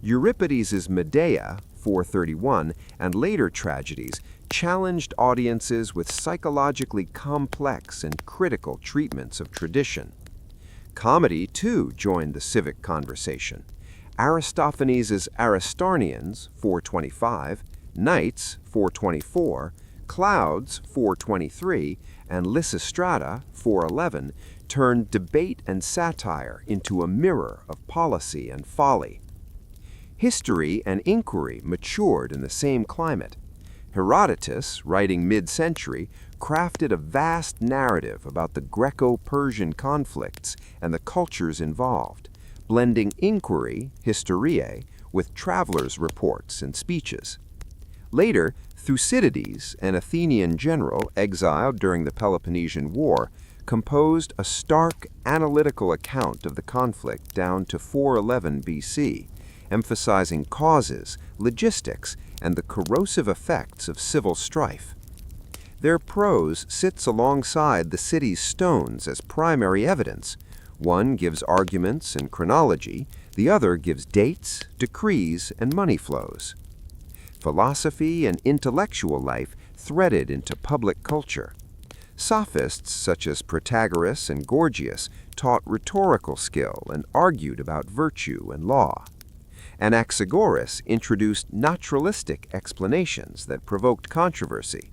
D: Euripides' Medea, 431, and later tragedies challenged audiences with psychologically complex and critical treatments of tradition. Comedy, too, joined the civic conversation. Aristophanes' Aristarnians, 425, Knights, 424, Clouds, 423, and Lysistrata, 411, turned debate and satire into a mirror of policy and folly. History and inquiry matured in the same climate. Herodotus, writing mid-century, crafted a vast narrative about the Greco-Persian conflicts and the cultures involved, blending inquiry, historiae, with travelers' reports and speeches. Later, Thucydides, an Athenian general exiled during the Peloponnesian War, composed a stark, analytical account of the conflict down to 411 BC, emphasizing causes, logistics, and the corrosive effects of civil strife. Their prose sits alongside the city's stones as primary evidence. One gives arguments and chronology, the other gives dates, decrees, and money flows. Philosophy and intellectual life threaded into public culture. Sophists such as Protagoras and Gorgias taught rhetorical skill and argued about virtue and law. Anaxagoras introduced naturalistic explanations that provoked controversy.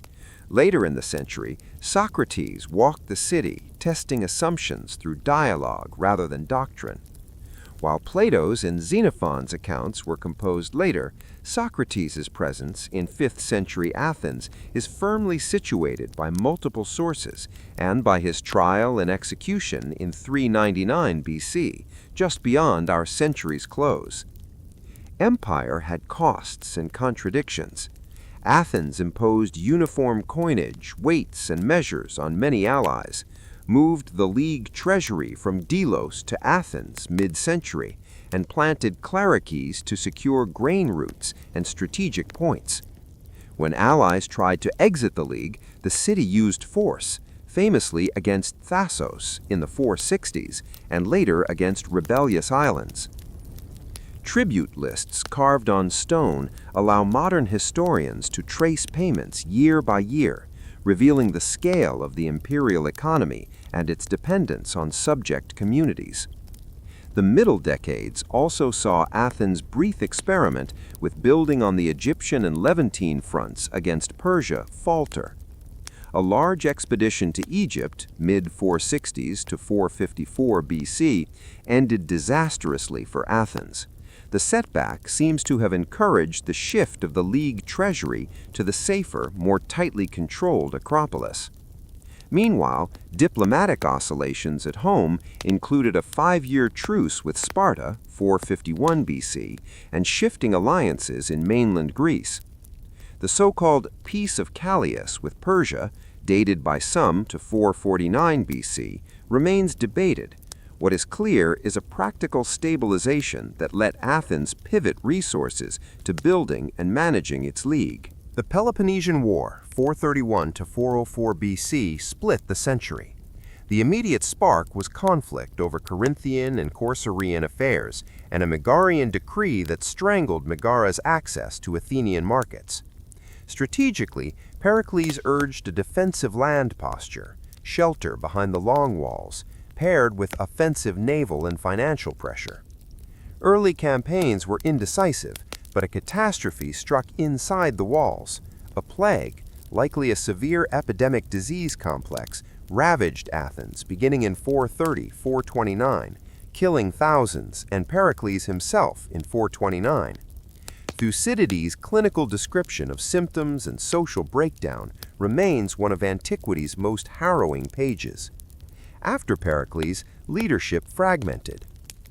D: Later in the century, Socrates walked the city, testing assumptions through dialogue rather than doctrine. While Plato's and Xenophon's accounts were composed later, Socrates' presence in 5th century Athens is firmly situated by multiple sources and by his trial and execution in 399 BC, just beyond our century's close. Empire had costs and contradictions. Athens imposed uniform coinage, weights, and measures on many allies, moved the League treasury from Delos to Athens mid-century, and planted clerices to secure grain routes and strategic points. When allies tried to exit the League, the city used force, famously against Thasos in the 460s, and later against rebellious islands. Tribute lists carved on stone allow modern historians to trace payments year by year, revealing the scale of the imperial economy and its dependence on subject communities. The Middle decades also saw Athens' brief experiment with building on the Egyptian and Levantine fronts against Persia falter. A large expedition to Egypt, mid-460s to 454 BC, ended disastrously for Athens. The setback seems to have encouraged the shift of the League treasury to the safer, more tightly controlled Acropolis. Meanwhile, diplomatic oscillations at home included a 5-year truce with Sparta, 451 BC, and shifting alliances in mainland Greece. The so-called Peace of Callias with Persia, dated by some to 449 BC, remains debated. What is clear is a practical stabilization that let Athens pivot resources to building and managing its league.
B: The Peloponnesian War, 431 to 404 BC, split the century. The immediate spark was conflict over Corinthian and Corcyraean affairs and a Megarian decree that strangled Megara's access to Athenian markets. Strategically, Pericles urged a defensive land posture, shelter behind the long walls, paired with offensive naval and financial pressure. Early campaigns were indecisive, but a catastrophe struck inside the walls. A plague, likely a severe epidemic disease complex, ravaged Athens beginning in 430-429, killing thousands, and Pericles himself in 429. Thucydides' clinical description of symptoms and social breakdown remains one of antiquity's most harrowing pages. After Pericles, leadership fragmented.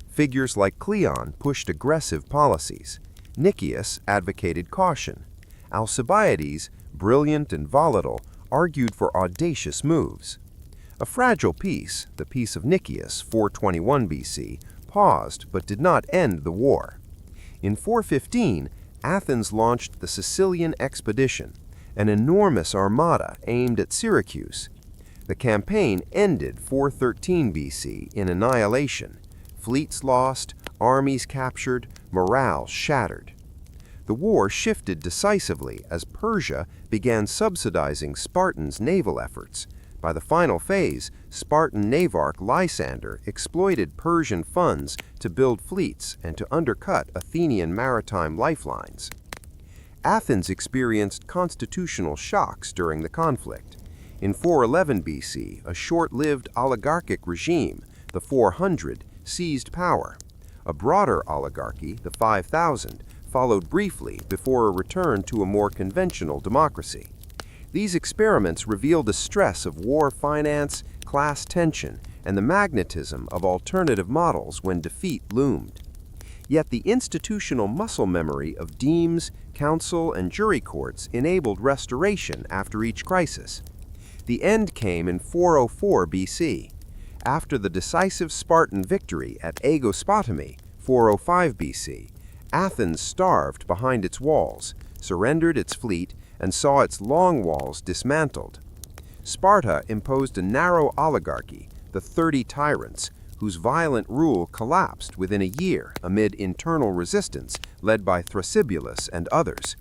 B: Figures like Cleon pushed aggressive policies. Nicias advocated caution. Alcibiades, brilliant and volatile, argued for audacious moves. A fragile peace, the Peace of Nicias, 421 BC, paused but did not end the war. In 415, Athens launched the Sicilian expedition, an enormous armada aimed at Syracuse. The campaign ended 413 BC in annihilation. Fleets lost, armies captured, morale shattered. The war shifted decisively as Persia began subsidizing Spartans' naval efforts. By the final phase, Spartan navarch Lysander exploited Persian funds to build fleets and to undercut Athenian maritime lifelines. Athens experienced constitutional shocks during the conflict. In 411 BC, a short-lived oligarchic regime, the 400, seized power. A broader oligarchy, the 5000, followed briefly before a return to a more conventional democracy. These experiments revealed the stress of war finance, class tension, and the magnetism of alternative models when defeat loomed. Yet the institutional muscle memory of demes, council, and jury courts enabled restoration after each crisis. The end came in 404 BC. After the decisive Spartan victory at Aegospotami, 405 BC, Athens starved behind its walls, surrendered its fleet, and saw its long walls dismantled. Sparta imposed a narrow oligarchy, the 30 tyrants, whose violent rule collapsed within a year amid internal resistance led by Thrasybulus and others.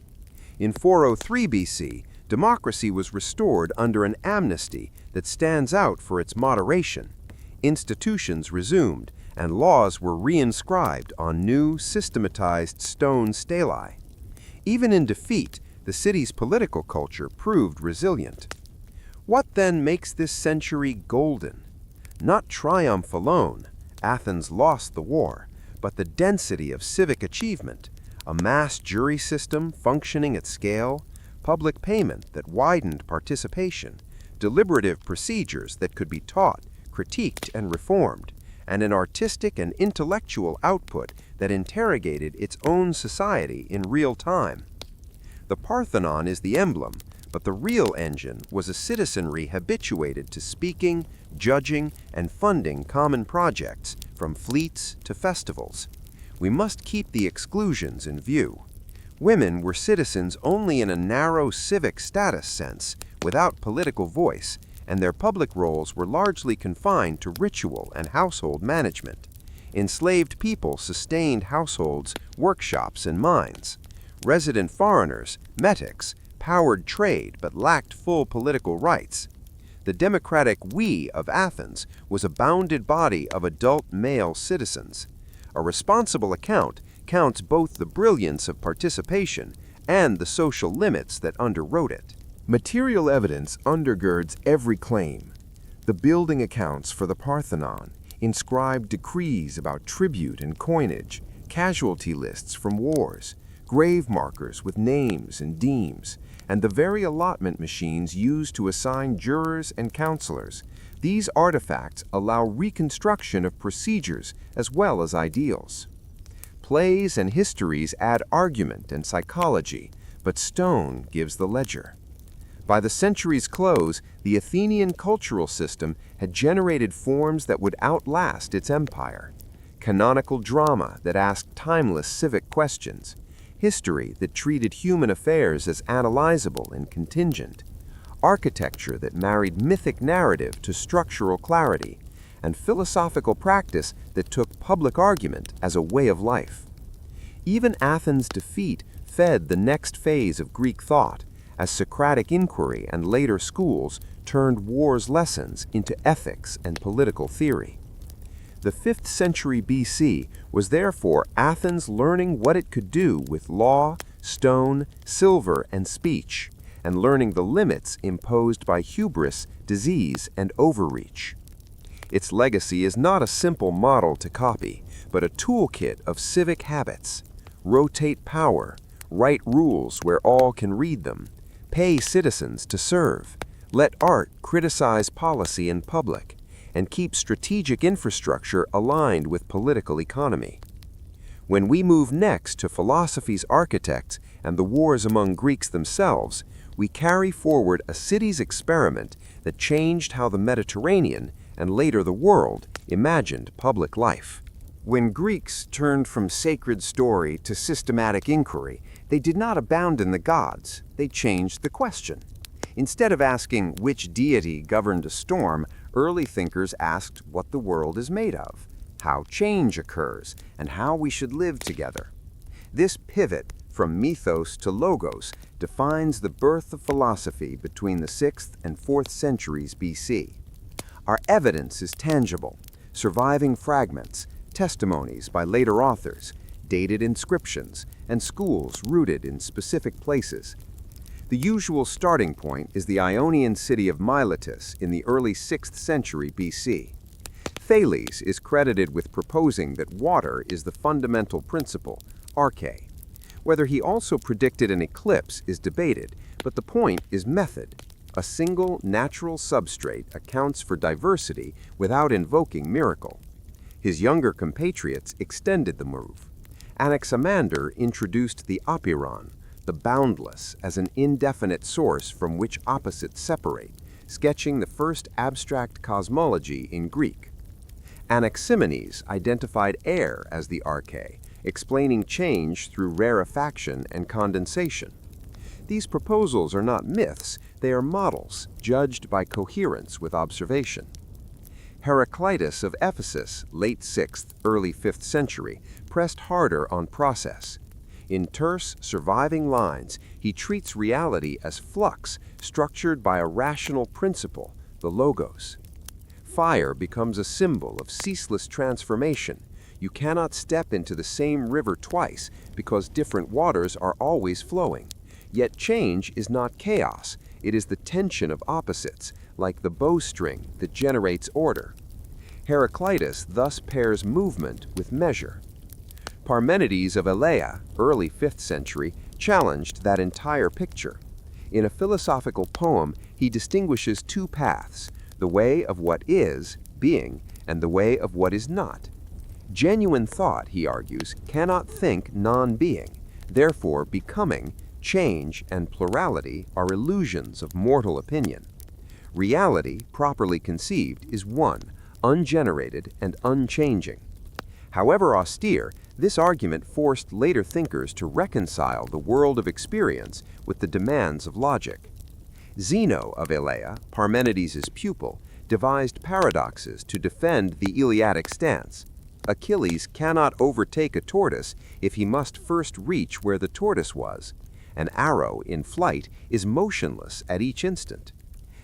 B: In 403 BC, democracy was restored under an amnesty that stands out for its moderation. Institutions resumed, and laws were reinscribed on new, systematized stone stelae. Even in defeat, the city's political culture proved resilient. What then makes this century golden? Not triumph alone, Athens lost the war, but the density of civic achievement, a mass jury system functioning at scale, public payment that widened participation, deliberative procedures that could be taught, critiqued, and reformed, and an artistic and intellectual output that interrogated its own society in real time. The Parthenon is the emblem, but the real engine was a citizenry habituated to speaking, judging, and funding common projects, from fleets to festivals. We must keep the exclusions in view. Women were citizens only in a narrow civic status sense, without political voice, and their public roles were largely confined to ritual and household management. Enslaved people sustained households, workshops, and mines. Resident foreigners, metics, powered trade but lacked full political rights. The democratic we of Athens was a bounded body of adult male citizens. A responsible account counts both the brilliance of participation and the social limits that underwrote it.
A: Material evidence undergirds every claim. The building accounts for the Parthenon, inscribed decrees about tribute and coinage, casualty lists from wars, grave markers with names and demes, and the very allotment machines used to assign jurors and counselors. These artifacts allow reconstruction of procedures as well as ideals. Plays and histories add argument and psychology, but stone gives the ledger. By the century's close, the Athenian cultural system had generated forms that would outlast its empire. Canonical drama that asked timeless civic questions,
B: history that treated human affairs as analyzable and contingent, architecture that married mythic narrative to structural clarity, and philosophical practice that took public argument as a way of life. Even Athens' defeat fed the next phase of Greek thought, as Socratic inquiry and later schools turned war's lessons into ethics and political theory. The 5th century BC was therefore Athens learning what it could do with law, stone, silver, and speech, and learning the limits imposed by hubris, disease, and overreach. Its legacy is not a simple model to copy, but a toolkit of civic habits. Rotate power, write rules where all can read them, pay citizens to serve, let art criticize policy in public, and keep strategic infrastructure aligned with political economy. When we move next to philosophy's architects and the wars among Greeks themselves, we carry forward a city's experiment that changed how the Mediterranean, and later the world, imagined public life.
D: When Greeks turned from sacred story to systematic inquiry, they did not abandon the gods, they changed the question. Instead of asking which deity governed a storm, early thinkers asked what the world is made of, how change occurs, and how we should live together. This pivot from mythos to logos defines the birth of philosophy between the 6th and 4th centuries BC. Our evidence is tangible, surviving fragments, testimonies by later authors, dated inscriptions, and schools rooted in specific places. The usual starting point is the Ionian city of Miletus in the early 6th century BC. Thales is credited with proposing that water is the fundamental principle, arche. Whether he also predicted an eclipse is debated, but the point is method. A single natural substrate accounts for diversity without invoking miracle. His younger compatriots extended the move. Anaximander introduced the apeiron, the boundless, as an indefinite source from which opposites separate, sketching the first abstract cosmology in Greek. Anaximenes identified air as the arche, explaining change through rarefaction and condensation. These proposals are not myths, they are models, judged by coherence with observation. Heraclitus of Ephesus, late 6th, early 5th century, pressed harder on process. In terse, surviving lines, he treats reality as flux, structured by a rational principle, the logos. Fire becomes a symbol of ceaseless transformation. You cannot step into the same river twice because different waters are always flowing. Yet change is not chaos, it is the tension of opposites, like the bowstring that generates order. Heraclitus thus pairs movement with measure. Parmenides of Elea, early 5th century, challenged that entire picture. In a philosophical poem, he distinguishes two paths, the way of what is, being, and the way of what is not. Genuine thought, he argues, cannot think non-being. Therefore, becoming, change, and plurality are illusions of mortal opinion. Reality, properly conceived, is one, ungenerated and unchanging. However austere, this argument forced later thinkers to reconcile the world of experience with the demands of logic. Zeno of Elea, Parmenides' pupil, devised paradoxes to defend the Iliadic stance. Achilles cannot overtake a tortoise if he must first reach where the tortoise was. An arrow in flight is motionless at each instant.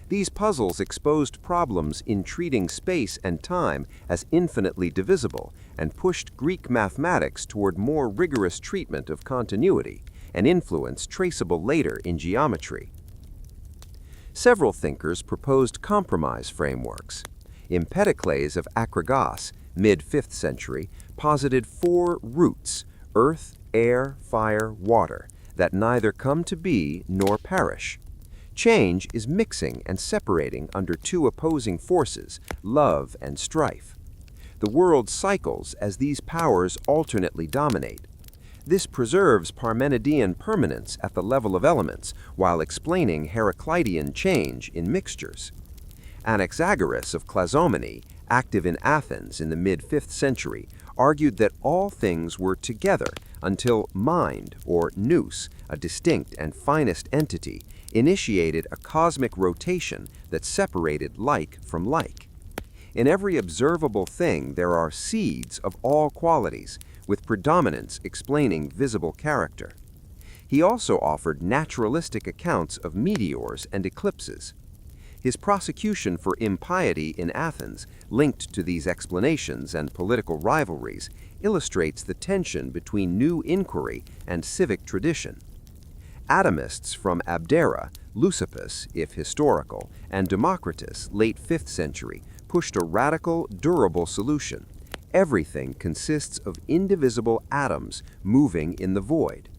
D: These puzzles exposed problems in treating space and time as infinitely divisible and pushed Greek mathematics toward more rigorous treatment of continuity, an influence traceable later in geometry. Several thinkers proposed compromise frameworks. Empedocles of Acragas, mid-5th century, posited 4 roots, earth, air, fire, water, that neither come to be nor perish. Change is mixing and separating under 2 opposing forces, love and strife. The world cycles as these powers alternately dominate. This preserves Parmenidean permanence at the level of elements, while explaining Heraclitean change in mixtures. Anaxagoras of Clazomenae, active in Athens in the mid-5th century,
B: argued that all things were together until mind, or nous, a distinct and finest entity, initiated a cosmic rotation that separated like from like. In every observable thing there are seeds of all qualities, with predominance explaining visible character. He also offered naturalistic accounts of meteors and eclipses. His prosecution for impiety in Athens, linked to these explanations and political rivalries, illustrates the tension between new inquiry and civic tradition. Atomists from Abdera, Leucippus, if historical, and Democritus, late 5th century, pushed a radical, durable solution. Everything consists of indivisible atoms moving in the void.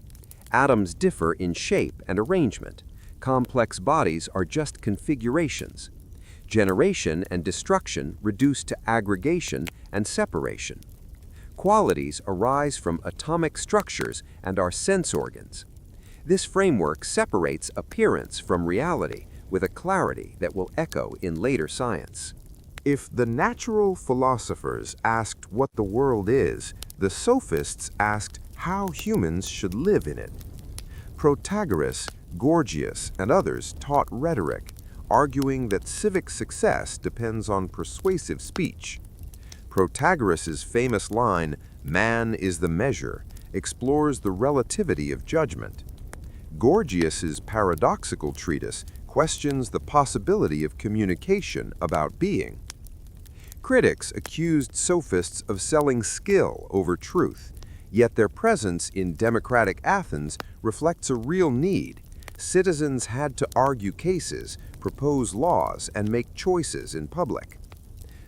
B: Atoms differ in shape and arrangement. Complex bodies are just configurations. Generation and destruction reduce to aggregation and separation. Qualities arise from atomic structures and are sense organs. This framework separates appearance from reality with a clarity that will echo in later science.
C: If the natural philosophers asked what the world is, the sophists asked how humans should live in it. Protagoras, Gorgias, and others taught rhetoric, arguing that civic success depends on persuasive speech. Protagoras' famous line, "Man is the measure," explores the relativity of judgment. Gorgias' paradoxical treatise questions the possibility of communication about being. Critics accused sophists of selling skill over truth, yet their presence in democratic Athens reflects a real need. Citizens had to argue cases, propose laws, and make choices in public.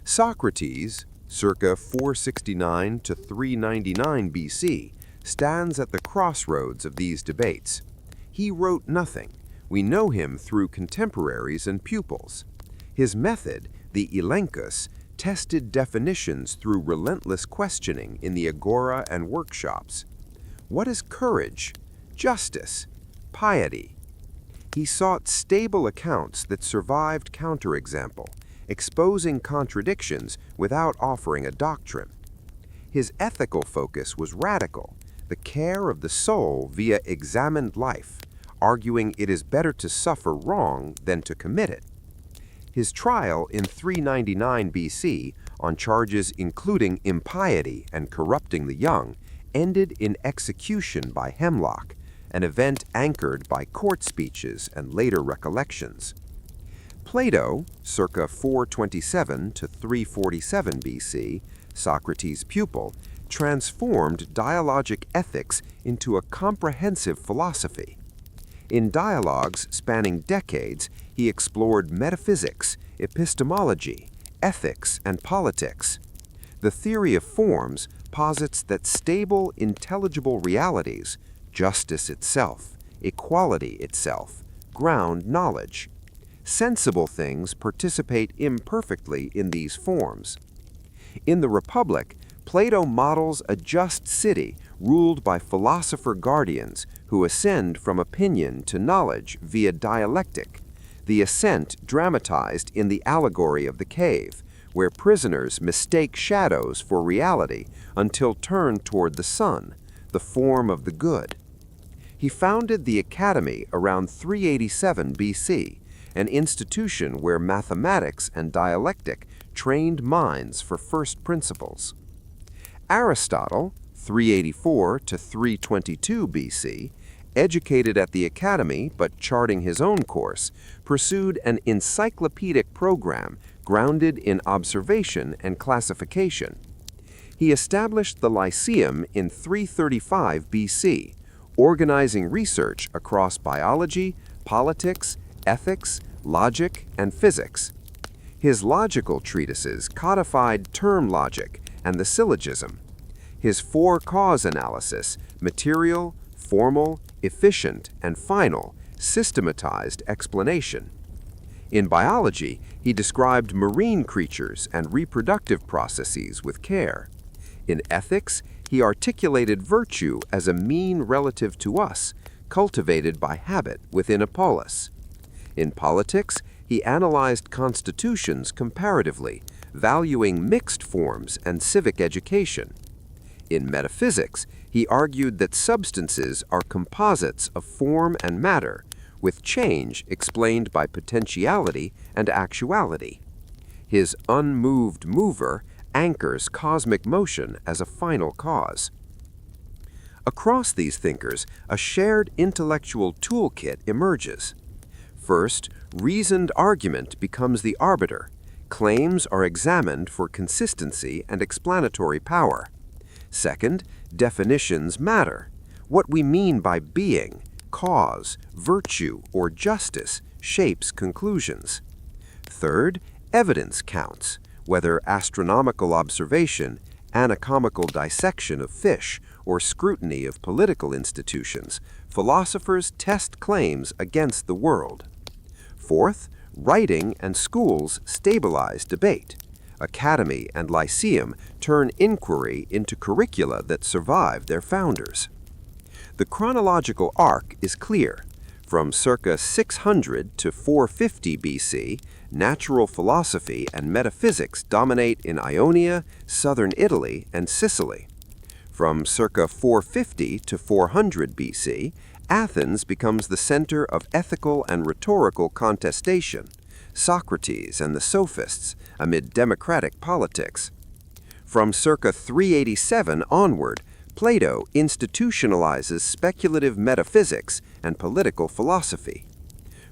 C: Socrates, circa 469 to 399 BC, stands at the crossroads of these debates. He wrote nothing. We know him through contemporaries and pupils. His method, the elenchus, tested definitions through relentless questioning in the agora and workshops. What is courage, justice, piety? He sought stable accounts that survived counterexample, exposing contradictions without offering a doctrine. His ethical focus was radical, the care of the soul via examined life, arguing it is better to suffer wrong than to commit it. His trial in 399 BC, on charges including impiety and corrupting the young, ended in execution by hemlock, an event anchored by court speeches and later recollections. Plato, circa 427 to 347 BC, Socrates' pupil, transformed dialogic ethics into a comprehensive philosophy. In dialogues spanning decades, he explored metaphysics, epistemology, ethics, and politics. The theory of forms posits that stable, intelligible realities, justice itself, equality itself, ground knowledge. Sensible things participate imperfectly in these forms. In the Republic, Plato models a just city ruled by philosopher guardians who ascend from opinion to knowledge via dialectic, the ascent dramatized in the allegory of the cave, where prisoners mistake shadows for reality until turned toward the sun, the form of the good. He founded the Academy around 387 BC, an institution where mathematics and dialectic trained minds for first principles. Aristotle, 384 to 322 BC, educated at the Academy but charting his own course, pursued an encyclopedic program grounded in observation and classification. He established the Lyceum in 335 BC, organizing research across biology, politics, ethics, logic, and physics. His logical treatises codified term logic and the syllogism. His four-cause analysis, material, formal, efficient, and final, systematized explanation. In biology, he described marine creatures and reproductive processes with care. In ethics, he articulated virtue as a mean relative to us, cultivated by habit within a polis. In politics, he analyzed constitutions comparatively, valuing mixed forms and civic education.
B: In metaphysics, he argued that substances are composites of form and matter, with change explained by potentiality and actuality. His unmoved mover anchors cosmic motion as a final cause. Across these thinkers, a shared intellectual toolkit emerges. First, reasoned argument becomes the arbiter. Claims are examined for consistency and explanatory power. Second, definitions matter. What we mean by being, cause, virtue, or justice shapes conclusions. Third, evidence counts, whether astronomical observation, anatomical dissection of fish, or scrutiny of political institutions. Philosophers test claims against the world. Fourth, writing and schools stabilize debate. Academy and lyceum turn inquiry into curricula that survive their founders. The chronological arc is clear. From circa 600 to 450 BC, natural philosophy and metaphysics dominate in Ionia, southern Italy, and Sicily. From circa 450 to 400 BC, Athens becomes the center of ethical and rhetorical contestation, Socrates and the sophists amid democratic politics. From circa 387 onward, Plato institutionalizes speculative metaphysics and political philosophy.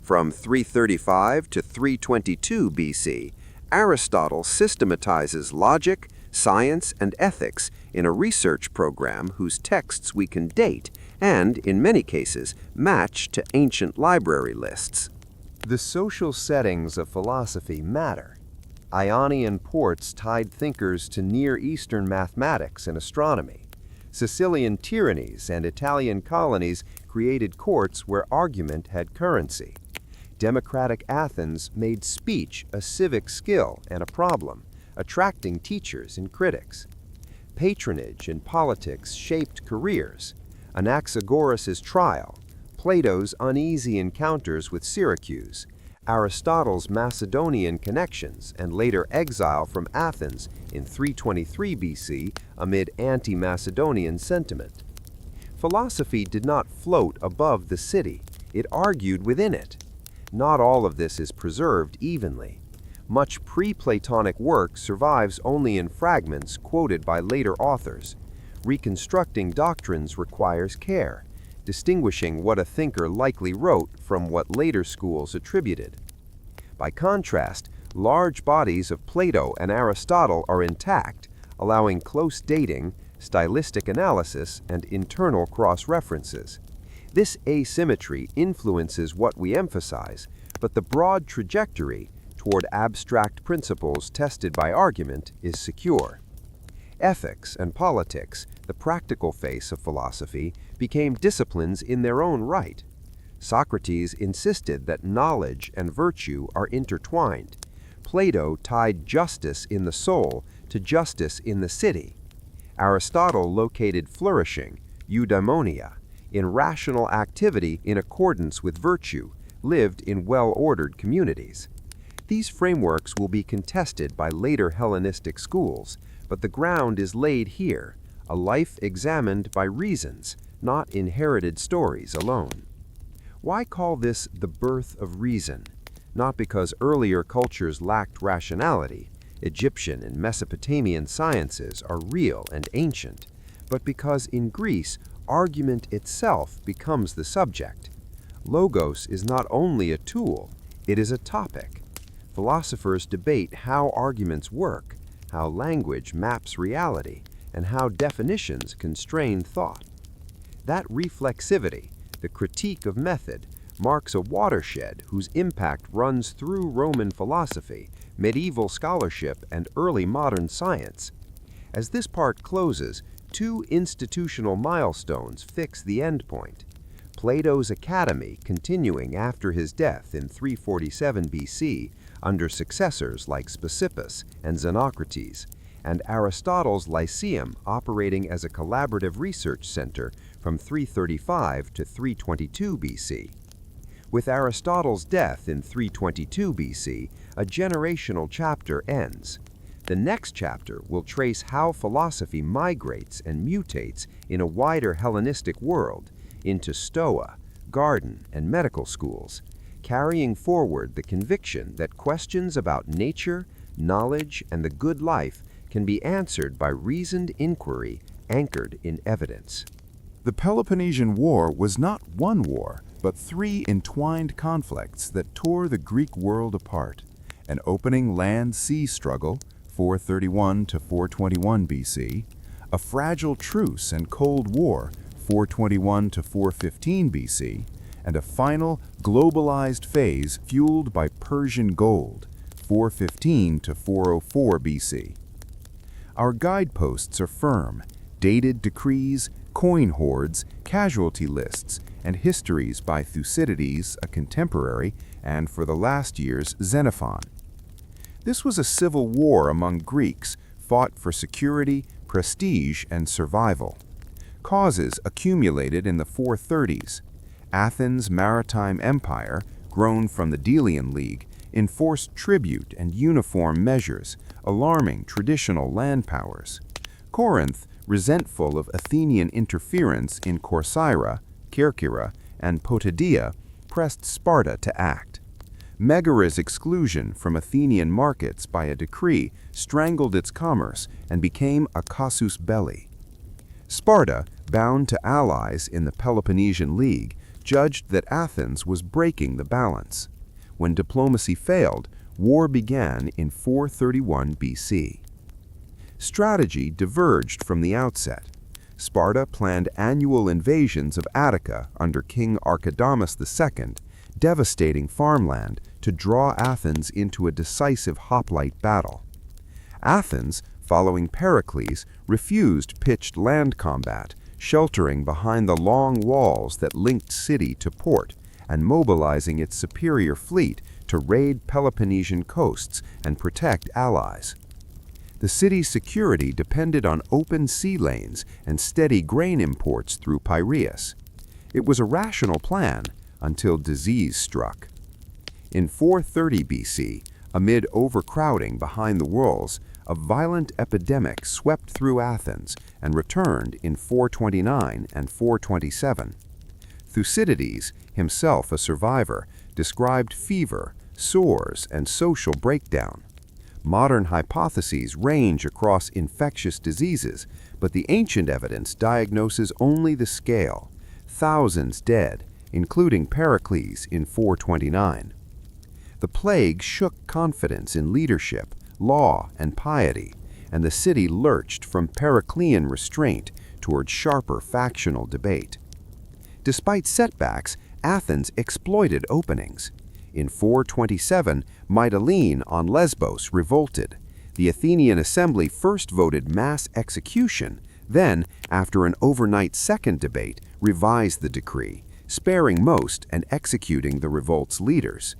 B: From 335 to 322 BC, Aristotle systematizes logic, science, and ethics in a research program whose texts we can date and, in many cases, match to ancient library lists.
C: The social settings of philosophy matter. Ionian ports tied thinkers to Near Eastern mathematics and astronomy. Sicilian tyrannies and Italian colonies created courts where argument had currency. Democratic Athens made speech a civic skill and a problem, attracting teachers and critics. Patronage in politics shaped careers. Anaxagoras' trial, Plato's uneasy encounters with Syracuse, Aristotle's Macedonian connections and later exile from Athens in 323 BC amid anti-Macedonian sentiment. Philosophy did not float above the city, it argued within it. Not all of this is preserved evenly. Much pre-Platonic work survives only in fragments quoted by later authors. Reconstructing doctrines requires care, distinguishing what a thinker likely wrote from what later schools attributed. By contrast, large bodies of Plato and Aristotle are intact, allowing close dating, stylistic analysis, and internal cross-references. This asymmetry influences what we emphasize, but the broad trajectory toward abstract principles tested by argument is secure. Ethics and politics, the practical face of philosophy, became disciplines in their own right. Socrates insisted that knowledge and virtue are intertwined. Plato tied justice in the soul to justice in the city. Aristotle located flourishing, eudaimonia, in rational activity in accordance with virtue, lived in well-ordered communities. These frameworks will be contested by later Hellenistic schools, but the ground is laid here, a life examined by reasons, not inherited stories alone. Why call this the birth of reason? Not because earlier cultures lacked rationality. Egyptian and Mesopotamian sciences are real and ancient, but because in Greece, argument itself becomes the subject. Logos is not only a tool, it is a topic. Philosophers debate how arguments work, how language maps reality, and how definitions constrain thought. That reflexivity, the critique of method, marks a watershed whose impact runs through Roman philosophy, medieval scholarship, and early modern science. As this part closes, two institutional milestones fix the endpoint. Plato's Academy continuing after his death in 347 BC under successors like Speusippus and Xenocrates, and Aristotle's Lyceum operating as a collaborative research center from 335 to 322 BC. With Aristotle's death in 322 BC, a generational chapter ends.
B: The next chapter will trace how philosophy migrates and mutates in a wider Hellenistic world into Stoa, garden, and medical schools, carrying forward the conviction that questions about nature, knowledge, and the good life can be answered by reasoned inquiry anchored in evidence.
A: The Peloponnesian War was not one war, but three entwined conflicts that tore the Greek world apart. An opening land-sea struggle, 431 to 421 BC, a fragile truce and Cold War, 421 to 415 BC, and a final globalized phase fueled by Persian gold, 415 to 404 BC. Our guideposts are firm: dated decrees, coin hoards, casualty lists, and histories by Thucydides, a contemporary, and for the last years, Xenophon. This was a civil war among Greeks, fought for security, prestige, and survival. Causes accumulated in the 430s. Athens' maritime empire, grown from the Delian League, enforced tribute and uniform measures, alarming traditional land powers. Corinth, resentful of Athenian interference in Corcyra, Kerkyra, and Potidaea, pressed Sparta to act. Megara's exclusion from Athenian markets by a decree strangled its commerce and became a casus belli. Sparta, bound to allies in the Peloponnesian League, judged that Athens was breaking the balance. When diplomacy failed, war began in 431 BC. Strategy diverged from the outset. Sparta planned annual invasions of Attica under King Archidamus II, devastating farmland to draw Athens into a decisive hoplite battle. Athens, following Pericles, refused pitched land combat, sheltering behind the long walls that linked city to port and mobilizing its superior fleet to raid Peloponnesian coasts and protect allies. The city's security depended on open sea lanes and steady grain imports through Piraeus. It was a rational plan until disease struck. In 430 BC, amid overcrowding behind the walls, a violent epidemic swept through Athens and returned in 429 and 427. Thucydides, himself a survivor, described fever, sores, and social breakdown. Modern hypotheses range across infectious diseases, but the ancient evidence diagnoses only the scale: thousands dead, including Pericles in 429. The plague shook confidence in leadership, law, and piety, and the city lurched from Periclean restraint toward sharper factional debate. Despite setbacks, Athens exploited openings. In 427, Mytilene on Lesbos revolted. The Athenian assembly first voted mass execution, then, after an overnight second debate, revised the decree, sparing most and executing the revolt's leaders.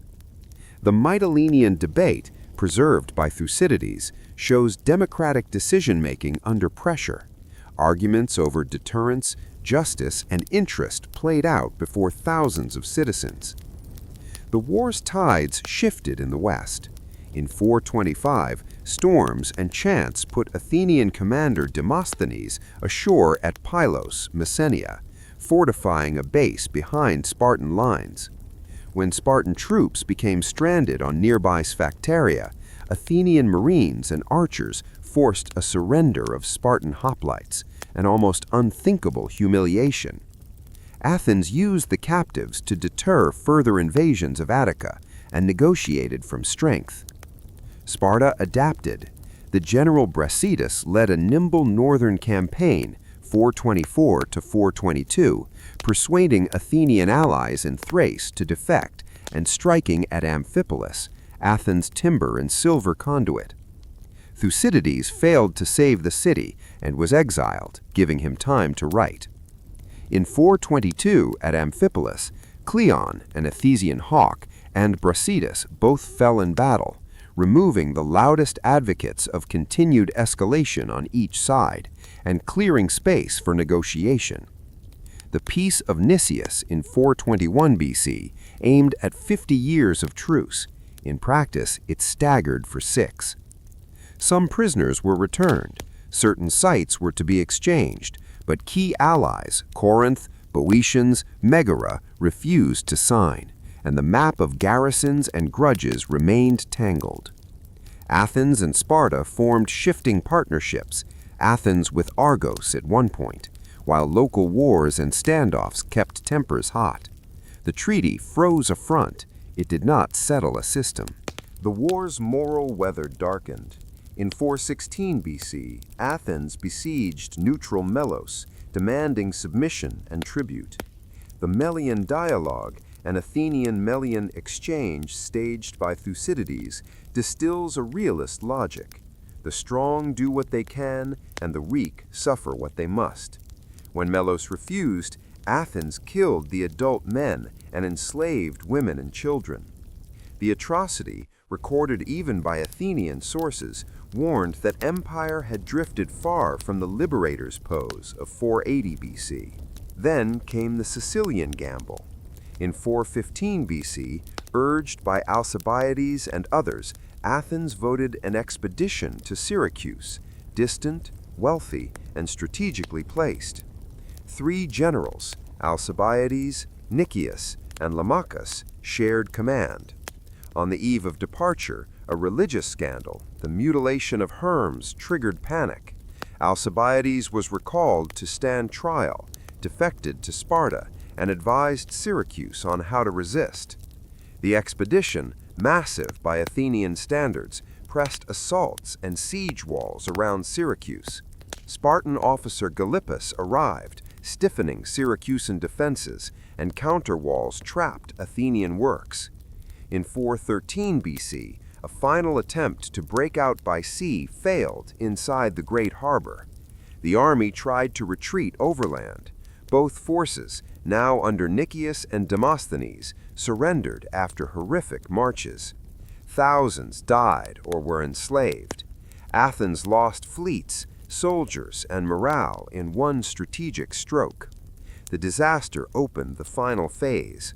A: The Mytilenean debate, preserved by Thucydides, shows democratic decision-making under pressure. Arguments over deterrence, justice, and interest played out before thousands of citizens. The war's tides shifted in the west. In 425, storms and chance put Athenian commander Demosthenes ashore at Pylos, Messenia, fortifying a base behind Spartan lines. When Spartan troops became stranded on nearby Sphacteria, Athenian marines and archers forced a surrender of Spartan hoplites, an almost unthinkable humiliation. Athens used the captives to deter further invasions of Attica and negotiated from strength. Sparta adapted. The general Brasidas led a nimble northern campaign, 424 to 422, persuading Athenian allies in Thrace to defect and striking at Amphipolis, Athens' timber and silver conduit. Thucydides failed to save the city and was exiled, giving him time to write. In 422 at Amphipolis, Cleon, an Ephesian hawk, and Brasidas both fell in battle, removing the loudest advocates of continued escalation on each side and clearing space for negotiation. The Peace of Nicias in 421 BC aimed at 50 years of truce. In practice, it staggered for 6.
B: Some prisoners were returned. Certain sites were to be exchanged, but key allies, Corinth, Boeotians, Megara, refused to sign, and the map of garrisons and grudges remained tangled. Athens and Sparta formed shifting partnerships, Athens with Argos at one point, while local wars and standoffs kept tempers hot. The treaty froze a front. It did not settle a system. The war's moral weather darkened. In 416 BC, Athens besieged neutral Melos, demanding submission and tribute. The Melian dialogue, an Athenian-Melian exchange staged by Thucydides, distills a realist logic. The strong do what they can, and the weak suffer what they must. When Melos refused, Athens killed the adult men and enslaved women and children. The atrocity, recorded even by Athenian sources, warned that empire had drifted far from the liberator's pose of 480 BC. Then came the Sicilian gamble. In 415 BC, urged by Alcibiades and others, Athens voted an expedition to Syracuse, distant, wealthy, and strategically placed. 3 generals, Alcibiades, Nicias, and Lamachus, shared command. On the eve of departure, a religious scandal, the mutilation of Hermes, triggered panic. Alcibiades was recalled to stand trial, defected to Sparta, and advised Syracuse on how to resist. The expedition, massive by Athenian standards, pressed assaults and siege walls around Syracuse. Spartan officer Gylippus arrived, stiffening Syracusan defenses, and counter walls trapped Athenian works. In 413 BC, a final attempt to break out by sea failed inside the great harbor. The army tried to retreat overland. Both forces, now under Nicias and Demosthenes, surrendered after horrific marches. Thousands died or were enslaved. Athens lost fleets, soldiers, and morale in one strategic stroke. The disaster opened the final phase.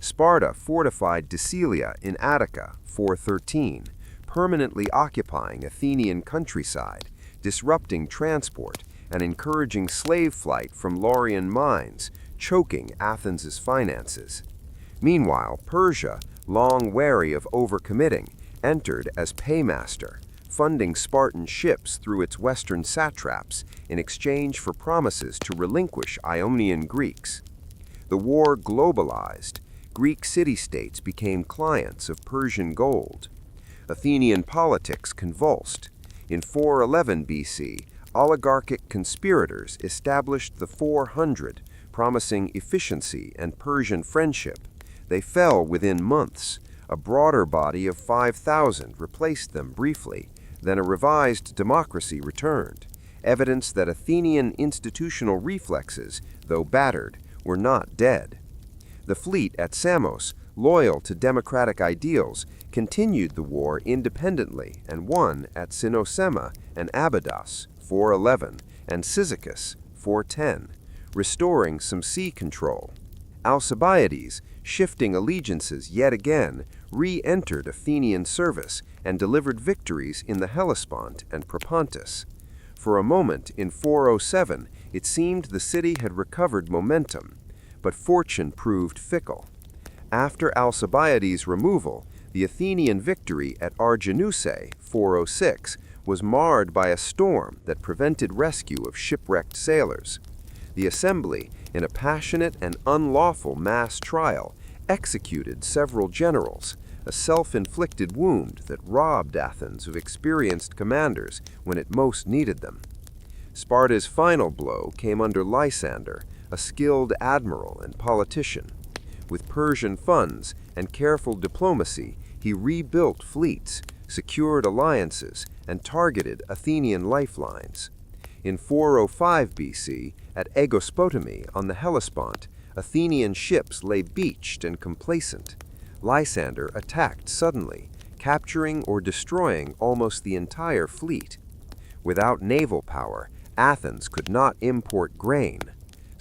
B: Sparta fortified Decelia in Attica, 413, permanently occupying Athenian countryside, disrupting transport, and encouraging slave flight from Laurian mines, choking Athens' finances. Meanwhile, Persia, long wary of overcommitting, entered as paymaster, funding Spartan ships through its western satraps in exchange for promises to relinquish Ionian Greeks. The war globalized. Greek city-states became clients of Persian gold. Athenian politics convulsed. In 411 BC, oligarchic conspirators established the 400, promising efficiency and Persian friendship. They fell within months. A broader body of 5,000 replaced them briefly. Then a revised democracy returned, evidence that Athenian institutional reflexes, though battered, were not dead. The fleet at Samos, loyal to democratic ideals, continued the war independently and won at Cynossema and Abydos, 411, and Cyzicus, 410, restoring some sea control. Alcibiades, shifting allegiances yet again, re-entered Athenian service and delivered victories in the Hellespont and Propontis. For a moment, in 407, it seemed the city had recovered momentum, but fortune proved fickle. After Alcibiades' removal, the Athenian victory at Arginusae, 406, was marred by a storm that prevented rescue of shipwrecked sailors. The assembly, in a passionate and unlawful mass trial, executed several generals, a self-inflicted wound that robbed Athens of experienced commanders when it most needed them. Sparta's final blow came under Lysander, a skilled admiral and politician. With Persian funds and careful diplomacy, he rebuilt fleets, secured alliances, and targeted Athenian lifelines. In 405 BC, at Aegospotami on the Hellespont, Athenian ships lay beached and complacent. Lysander attacked suddenly, capturing or destroying almost the entire fleet. Without naval power, Athens could not import grain.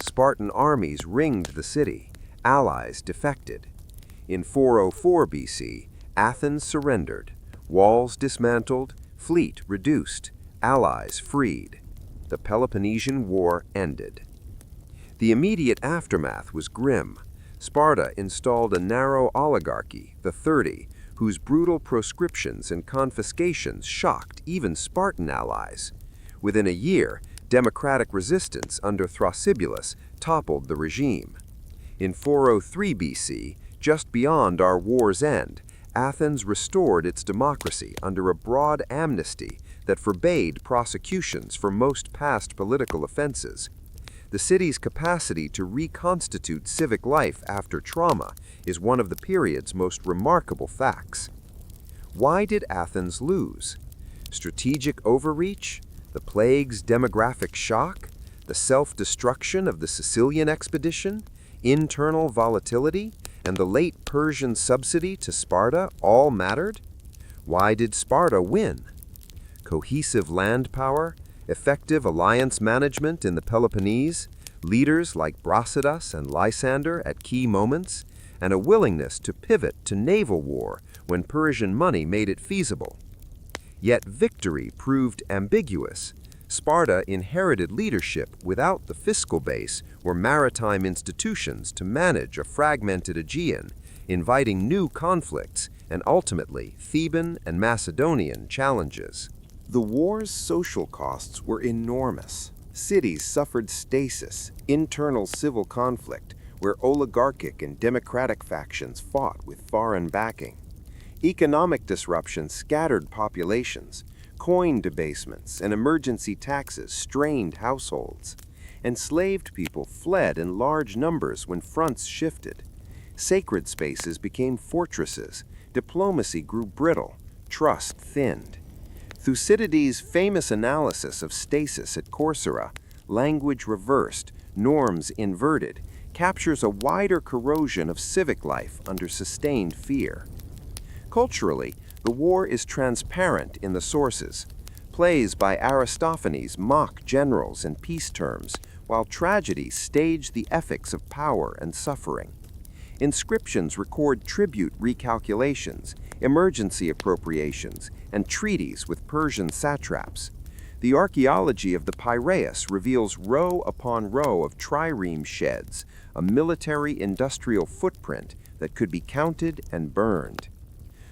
B: Spartan armies ringed the city. Allies defected. In 404 BC, Athens surrendered, walls dismantled, Fleet reduced, allies freed. The Peloponnesian War ended. The immediate aftermath was grim. Sparta installed a narrow oligarchy, the 30, whose brutal proscriptions and confiscations shocked even Spartan allies. Within a year, democratic resistance under Thrasybulus toppled the regime. In 403 BC, just beyond our war's end, Athens restored its democracy under a broad amnesty that forbade prosecutions for most past political offenses. The city's capacity to reconstitute civic life after trauma is one of the period's most remarkable facts. Why did Athens lose? Strategic overreach? The plague's demographic shock? The self-destruction of the Sicilian expedition? Internal volatility? And the late Persian subsidy to Sparta all mattered? Why did Sparta win? Cohesive land power? Effective alliance management in the Peloponnese, leaders like Brasidas and Lysander at key moments, and a willingness to pivot to naval war when Persian money made it feasible. Yet victory proved ambiguous. Sparta inherited leadership without the fiscal base or maritime institutions to manage a fragmented Aegean, inviting new conflicts and ultimately Theban and Macedonian challenges.
D: The war's social costs were enormous. Cities suffered stasis, internal civil conflict, where oligarchic and democratic factions fought with foreign backing. Economic disruption scattered populations. Coin debasement and emergency taxes strained households. Enslaved people fled in large numbers when fronts shifted. Sacred spaces became fortresses. Diplomacy grew brittle. Trust thinned. Thucydides' famous analysis of stasis at Corcyra, language reversed, norms inverted, captures a wider corrosion of civic life under sustained fear. Culturally, the war is transparent in the sources. Plays by Aristophanes mock generals and peace terms, while tragedies stage the ethics of power and suffering. Inscriptions record tribute recalculations, emergency appropriations, and treaties with Persian satraps. The archaeology of the Piraeus reveals row upon row of trireme sheds, a military-industrial footprint that could be counted and burned.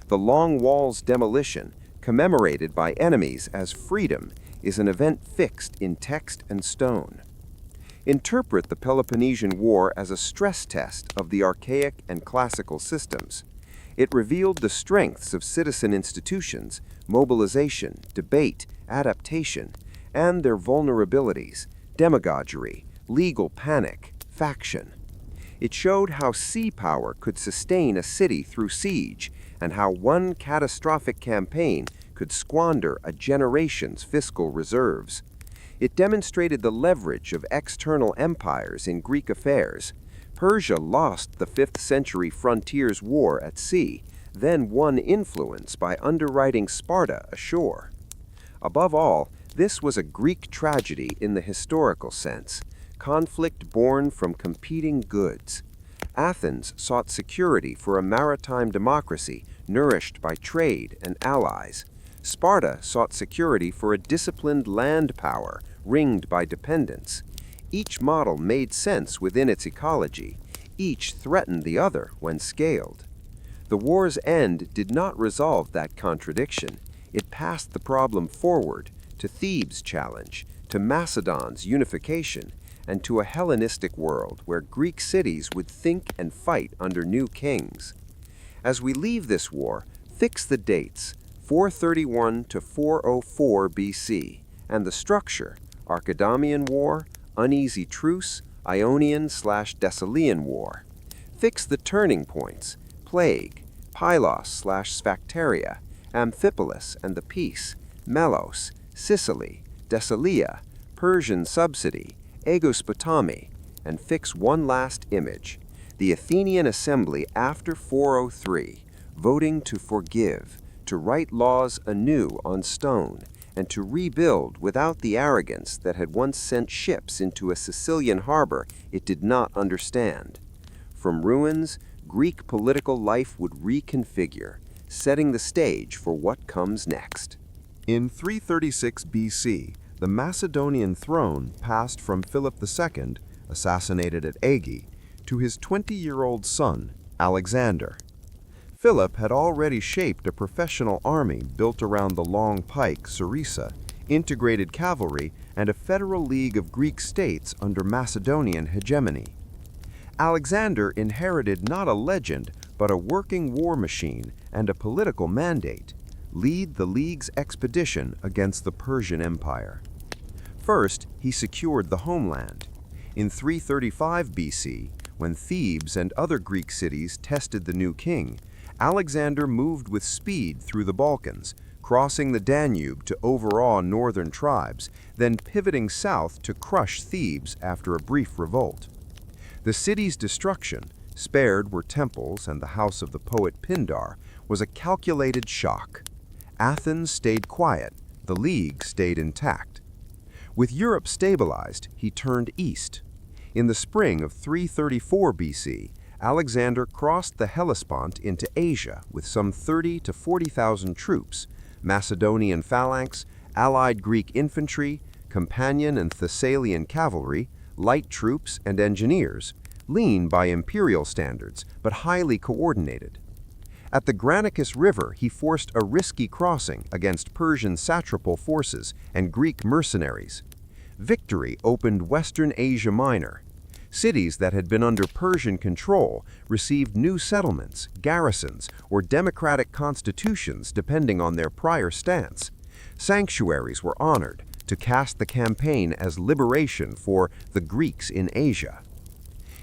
D: The Long Wall's demolition, commemorated by enemies as freedom, is an event fixed in text and stone. Interpret the Peloponnesian War as a stress test of the archaic and classical systems. It revealed the strengths of citizen institutions, mobilization, debate, adaptation, and their vulnerabilities, demagoguery, legal panic, faction. It showed how sea power could sustain a city through siege, and how one catastrophic campaign could squander a generation's fiscal reserves. It demonstrated the leverage of external empires in Greek affairs. Persia lost the 5th century frontiers war at sea, then won influence by underwriting Sparta ashore. Above all, this was a Greek tragedy in the historical sense, conflict born from competing goods. Athens sought security for a maritime democracy nourished by trade and allies. Sparta sought security for a disciplined land power ringed by dependence. Each model made sense within its ecology. Each threatened the other when scaled. The war's end did not resolve that contradiction. It passed the problem forward to Thebes' challenge, to Macedon's unification, and to a Hellenistic world where Greek cities would think and fight under new kings. As we leave this war, fix the dates, 431 to 404 BC, and the structure, Archidamian War, Uneasy Truce, Ionian/Thessalian War. Fix the turning points, Plague, Pylos/Sphacteria, Amphipolis and the Peace, Melos, Sicily, Thessalia, Persian subsidy, Aegospotami, and fix one last image, the Athenian assembly after 403, voting to forgive, to write laws anew on stone, and to rebuild without the arrogance that had once sent ships into a Sicilian harbor it did not understand. From ruins, Greek political life would reconfigure, setting the stage for what comes next.
C: In 336 BC, the Macedonian throne passed from Philip II, assassinated at Aegi, to his 20-year-old son, Alexander. Philip had already shaped a professional army built around the long pike, Sarissa, integrated cavalry, and a federal league of Greek states under Macedonian hegemony. Alexander inherited not a legend, but a working war machine and a political mandate: lead the league's expedition against the Persian Empire. First, he secured the homeland. In 335 BC, when Thebes and other Greek cities tested the new king, Alexander moved with speed through the Balkans, crossing the Danube to overawe northern tribes, then pivoting south to crush Thebes after a brief revolt. The city's destruction, spared were temples and the house of the poet Pindar, was a calculated shock. Athens stayed quiet, the League stayed intact. With Europe stabilized, he turned east. In the spring of 334 BC, Alexander crossed the Hellespont into Asia with some 30,000 to 40,000 troops, Macedonian phalanx, allied Greek infantry, Campanian and Thessalian cavalry, light troops and engineers, lean by imperial standards, but highly coordinated. At the Granicus River, he forced a risky crossing against Persian satrapal forces and Greek mercenaries. Victory opened Western Asia Minor. Cities that had been under Persian control received new settlements, garrisons, or democratic constitutions depending on their prior stance. Sanctuaries were honored to cast the campaign as liberation for the Greeks in Asia.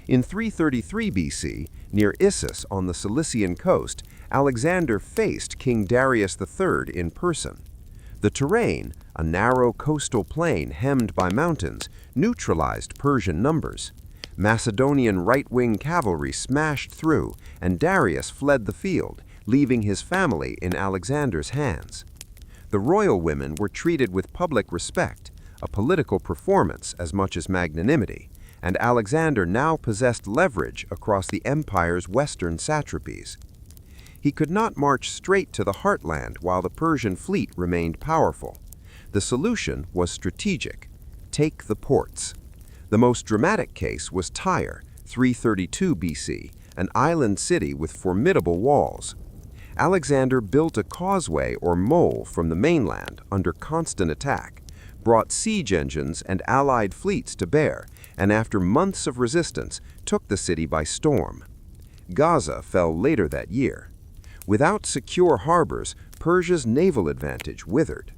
C: In 333 BC, near Issus on the Cilician coast, Alexander faced King Darius III in person. The terrain, a narrow coastal plain hemmed by mountains, neutralized Persian numbers. Macedonian right-wing cavalry smashed through, and Darius fled the field, leaving his family in Alexander's hands. The royal women were treated with public respect, a political performance as much as magnanimity, and Alexander now possessed leverage across the empire's western satrapies. He could not march straight to the heartland while the Persian fleet remained powerful. The solution was strategic: take the ports. The most dramatic case was Tyre, 332 BC, an island city with formidable walls. Alexander built a causeway or mole from the mainland under constant attack, brought siege engines and allied fleets to bear, and after months of resistance, took the city by storm. Gaza fell later that year. Without secure harbors, Persia's naval advantage withered.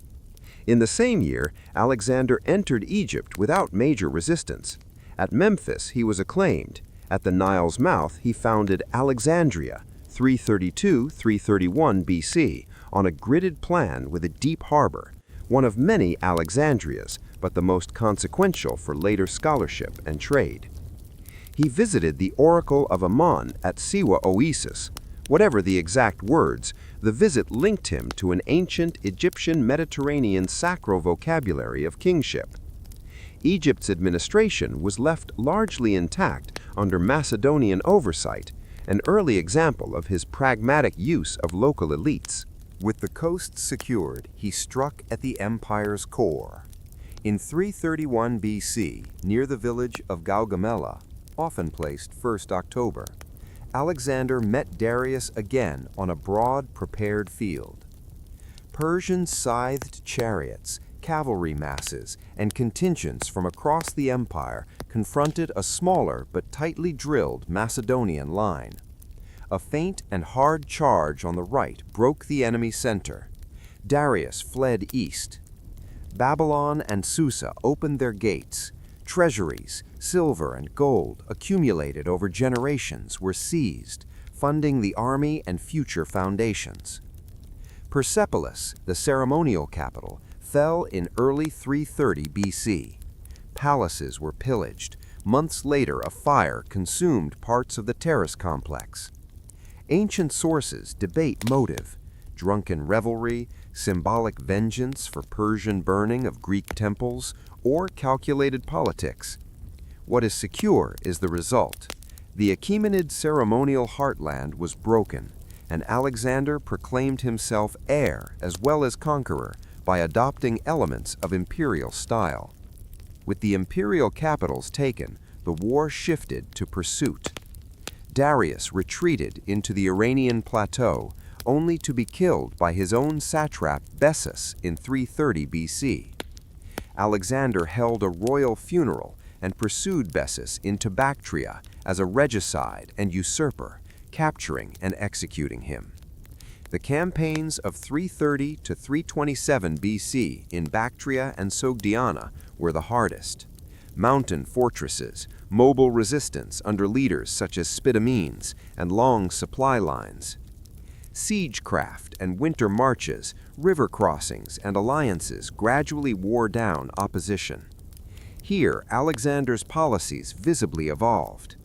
C: In the same year, Alexander entered Egypt without major resistance. At Memphis, he was acclaimed. At the Nile's mouth, he founded Alexandria, 332-331 BC, on a gridded plan with a deep harbor, one of many Alexandrias, but the most consequential for later scholarship and trade. He visited the Oracle of Ammon at Siwa Oasis. Whatever the exact words, the visit linked him to an ancient Egyptian Mediterranean sacral vocabulary of kingship. Egypt's administration was left largely intact under Macedonian oversight, an early example of his pragmatic use of local elites.
D: With the coast secured, he struck at the empire's core. In 331 BC, near the village of Gaugamela, often placed 1st October, Alexander met Darius again on a broad, prepared field. Persian scythed chariots, cavalry masses, and contingents from across the empire confronted a smaller but tightly drilled Macedonian line. A faint and hard charge on the right broke the enemy's center. Darius fled east. Babylon and Susa opened their gates. Treasuries, silver and gold, accumulated over generations, were seized, funding the army and future foundations. Persepolis, the ceremonial capital, fell in early 330 BC. Palaces were pillaged. Months later, a fire consumed parts of the terrace complex. Ancient sources debate motive: drunken revelry, symbolic vengeance for Persian burning of Greek temples, or calculated politics. What is secure is the result. The Achaemenid ceremonial heartland was broken, and Alexander proclaimed himself heir as well as conqueror,
B: by adopting elements of imperial style. With the imperial capitals taken, the war shifted to pursuit. Darius retreated into the Iranian plateau, only to be killed by his own satrap Bessus in 330 BC. Alexander held a royal funeral and pursued Bessus into Bactria as a regicide and usurper, capturing and executing him. The campaigns of 330 to 327 BC in Bactria and Sogdiana were the hardest. Mountain fortresses, mobile resistance under leaders such as Spidamenes, and long supply lines. Siegecraft and winter marches, river crossings, and alliances gradually wore down opposition. Here, Alexander's policies visibly evolved.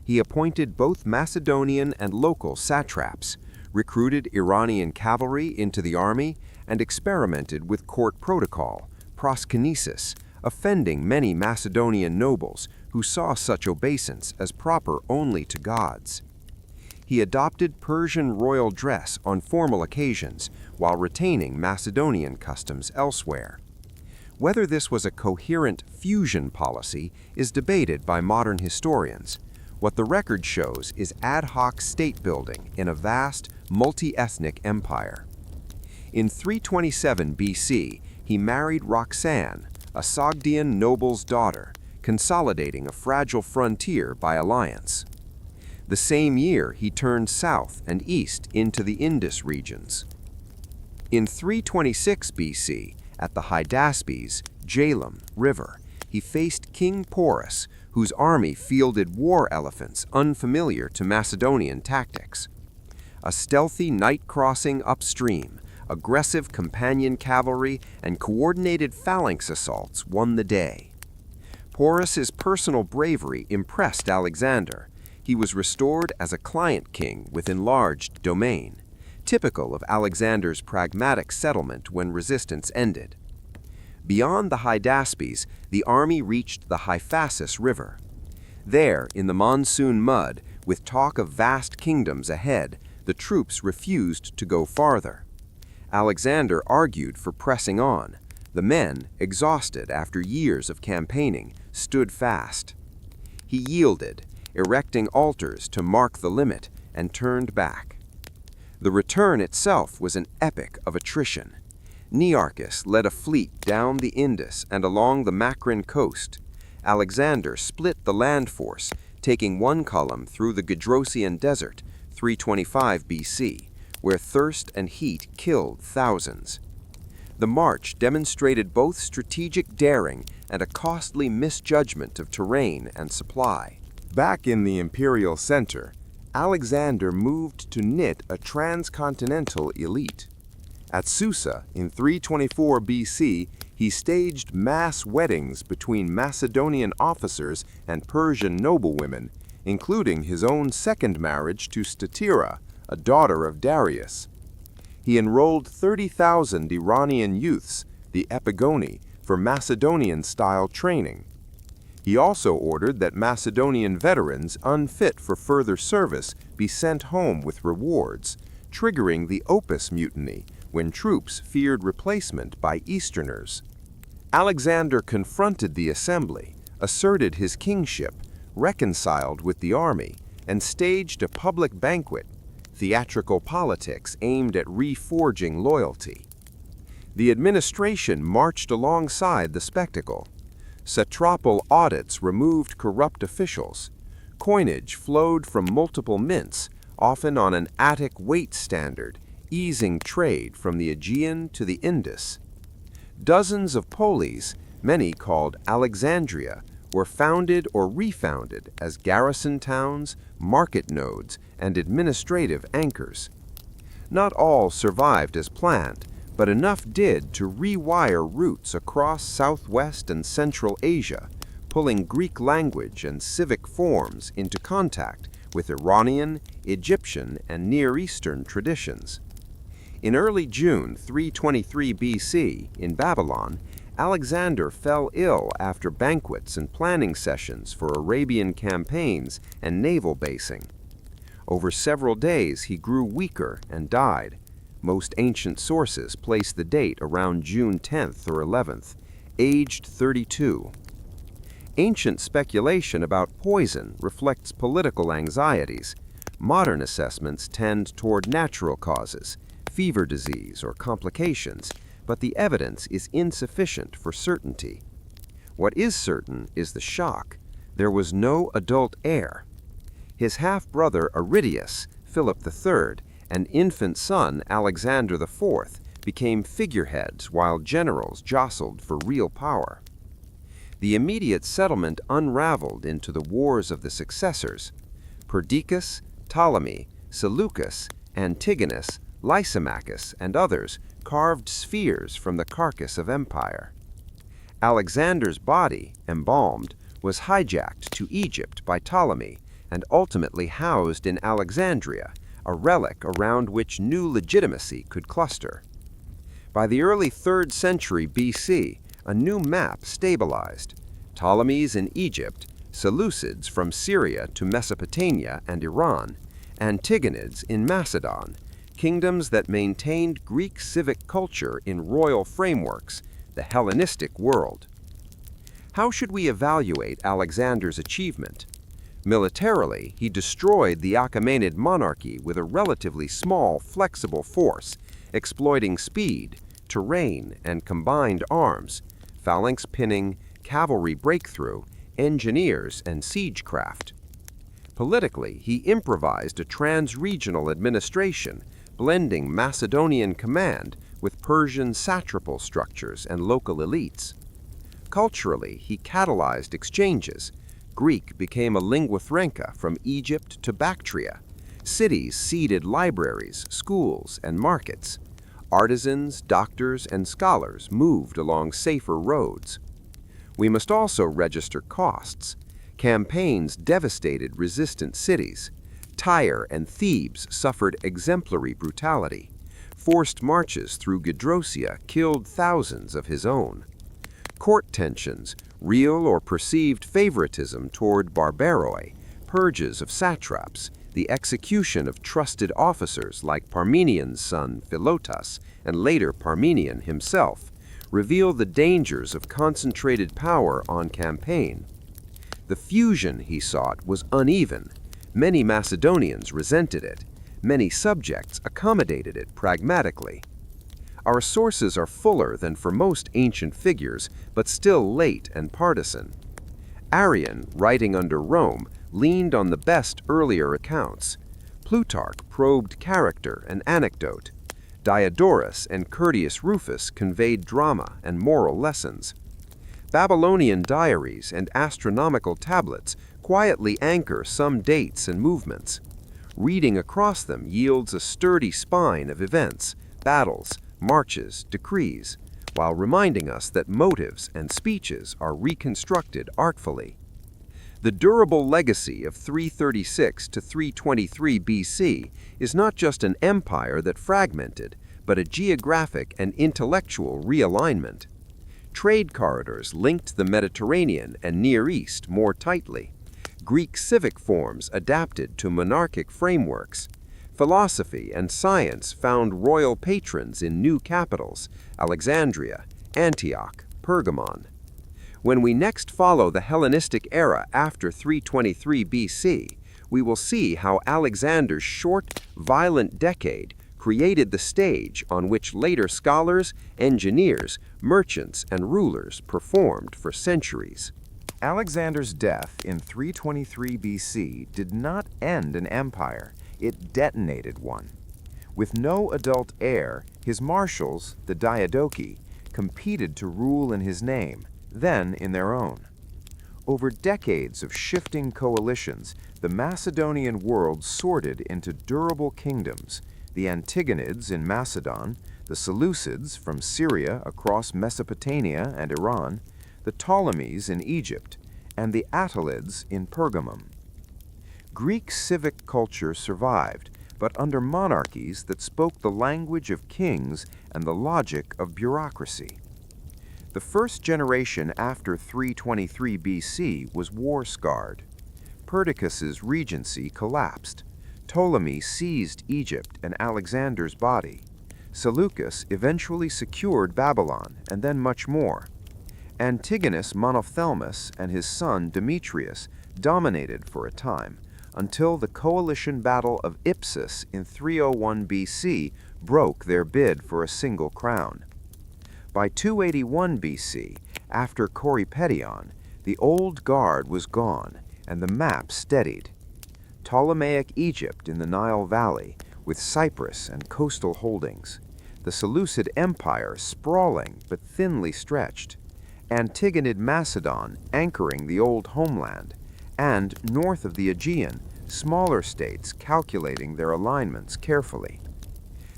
B: He appointed both Macedonian and local satraps, recruited Iranian cavalry into the army, and experimented with court protocol, proskynesis, offending many Macedonian nobles who saw such obeisance as proper only to gods. He adopted Persian royal dress on formal occasions while retaining Macedonian customs elsewhere. Whether this was a coherent fusion policy is debated by modern historians. What the record shows is ad hoc state building in a vast, multi-ethnic empire. In 327 BC, he married Roxanne, a Sogdian noble's daughter, consolidating a fragile frontier by alliance. The same year, he turned south and east into the Indus regions. In 326 BC, at the Hydaspes, Jalem River, he faced King Porus, whose army fielded war elephants unfamiliar to Macedonian tactics. A stealthy night crossing upstream, aggressive companion cavalry, and coordinated phalanx assaults won the day. Porus's personal bravery impressed Alexander. He was restored as a client king with enlarged domain, typical of Alexander's pragmatic settlement when resistance ended. Beyond the Hydaspes, the army reached the Hyphasis River. There, in the monsoon mud, with talk of vast kingdoms ahead, the troops refused to go farther. Alexander argued for pressing on. The men, exhausted after years of campaigning, stood fast. He yielded, erecting altars to mark the limit, and turned back. The return itself was an epic of attrition. Nearchus led a fleet down the Indus and along the Macrin coast. Alexander split the land force, taking one column through the Gedrosian Desert, 325 BC, where thirst and heat killed thousands. The march demonstrated both strategic daring and a costly misjudgment of terrain and supply.
A: Back in the imperial center, Alexander moved to knit a transcontinental elite. At Susa in 324 BC, he staged mass weddings between Macedonian officers and Persian noblewomen, including his own second marriage to Statira, a daughter of Darius. He enrolled 30,000 Iranian youths, the Epigoni, for Macedonian-style training. He also ordered that Macedonian veterans unfit for further service be sent home with rewards, triggering the Opus Mutiny when troops feared replacement by Easterners. Alexander confronted the assembly, asserted his kingship, reconciled with the army, and staged a public banquet, theatrical politics aimed at reforging loyalty. The administration marched alongside the spectacle. Satrapal audits removed corrupt officials. Coinage flowed from multiple mints, often on an Attic weight standard, easing trade from the Aegean to the Indus. Dozens of polis, many called Alexandria, were founded or refounded as garrison towns, market nodes, and administrative anchors. Not all survived as planned, but enough did to rewire routes across Southwest and Central Asia, pulling Greek language and civic forms into contact with Iranian, Egyptian, and Near Eastern traditions. In early June 323 BC, in Babylon, Alexander fell ill after banquets and planning sessions for Arabian campaigns and naval basing. Over several days he grew weaker and died.
B: Most ancient sources place the date around June 10th or 11th, aged 32. Ancient speculation about poison reflects political anxieties. Modern assessments tend toward natural causes, fever disease or complications, but the evidence is insufficient for certainty. What is certain is the shock. There was no adult heir. His half-brother Aristides, Philip III, and infant son Alexander IV became figureheads while generals jostled for real power. The immediate settlement unraveled into the wars of the successors. Perdiccas, Ptolemy, Seleucus, Antigonus, Lysimachus, and others carved spheres from the carcass of empire. Alexander's body, embalmed, was hijacked to Egypt by Ptolemy and ultimately housed in Alexandria, a relic around which new legitimacy could cluster. By the early 3rd century BC, a new map stabilized. Ptolemies in Egypt, Seleucids from Syria to Mesopotamia and Iran, Antigonids in Macedon, kingdoms that maintained Greek civic culture in royal frameworks, the Hellenistic world. How should we evaluate Alexander's achievement? Militarily, he destroyed the Achaemenid monarchy with a relatively small, flexible force, exploiting speed, terrain, and combined arms, phalanx pinning, cavalry breakthrough, engineers, and siegecraft. Politically, he improvised a trans-regional administration, blending Macedonian command with Persian satrapal structures and local elites. Culturally, he catalyzed exchanges. Greek became a lingua franca from Egypt to Bactria. Cities seeded libraries, schools, and markets. Artisans, doctors, and scholars moved along safer roads. We must also register costs. Campaigns devastated resistant cities. Tyre and Thebes suffered exemplary brutality. Forced marches through Gedrosia killed thousands of his own. Court tensions, real or perceived favoritism toward barbaroi, purges of satraps, the execution of trusted officers like Parmenian's son Philotas and later Parmenian himself, reveal the dangers of concentrated power on campaign. The fusion he sought was uneven. Many Macedonians resented it. Many subjects accommodated it pragmatically. Our sources are fuller than for most ancient figures, but still late and partisan. Arrian, writing under Rome, leaned on the best earlier accounts. Plutarch probed character and anecdote. Diodorus and Curtius Rufus conveyed drama and moral lessons. Babylonian diaries and astronomical tablets quietly anchor some dates and movements. Reading across them yields a sturdy spine of events, battles, marches, decrees, while reminding us that motives and speeches are reconstructed artfully. The durable legacy of 336 to 323 BC is not just an empire that fragmented, but a geographic and intellectual realignment. Trade corridors linked the Mediterranean and Near East more tightly. Greek civic forms adapted to monarchic frameworks. Philosophy and science found royal patrons in new capitals, Alexandria, Antioch, Pergamon. When we next follow the Hellenistic era after 323 BC, we will see how Alexander's short, violent decade created the stage on which later scholars, engineers, merchants, and rulers performed for centuries.
A: Alexander's death in 323 BC did not end an empire, it detonated one. With no adult heir, his marshals, the Diadochi, competed to rule in his name, then in their own. Over decades of shifting coalitions, the Macedonian world sorted into durable kingdoms, the Antigonids in Macedon, the Seleucids from Syria across Mesopotamia and Iran, the Ptolemies in Egypt, and the Attalids in Pergamum. Greek civic culture survived, but under monarchies that spoke the language of kings and the logic of bureaucracy. The first generation after 323 BC was war-scarred. Perdiccas's regency collapsed. Ptolemy seized Egypt and Alexander's body.
B: Seleucus eventually secured Babylon, and then much more. Antigonus Monophthalmus and his son Demetrius dominated for a time, until the coalition battle of Ipsus in 301 BC broke their bid for a single crown. By 281 BC, after Coripedion, the old guard was gone and the map steadied. Ptolemaic Egypt in the Nile Valley, with Cyprus and coastal holdings. The Seleucid Empire sprawling but thinly stretched. Antigonid Macedon anchoring the old homeland, and north of the Aegean, smaller states calculating their alignments carefully.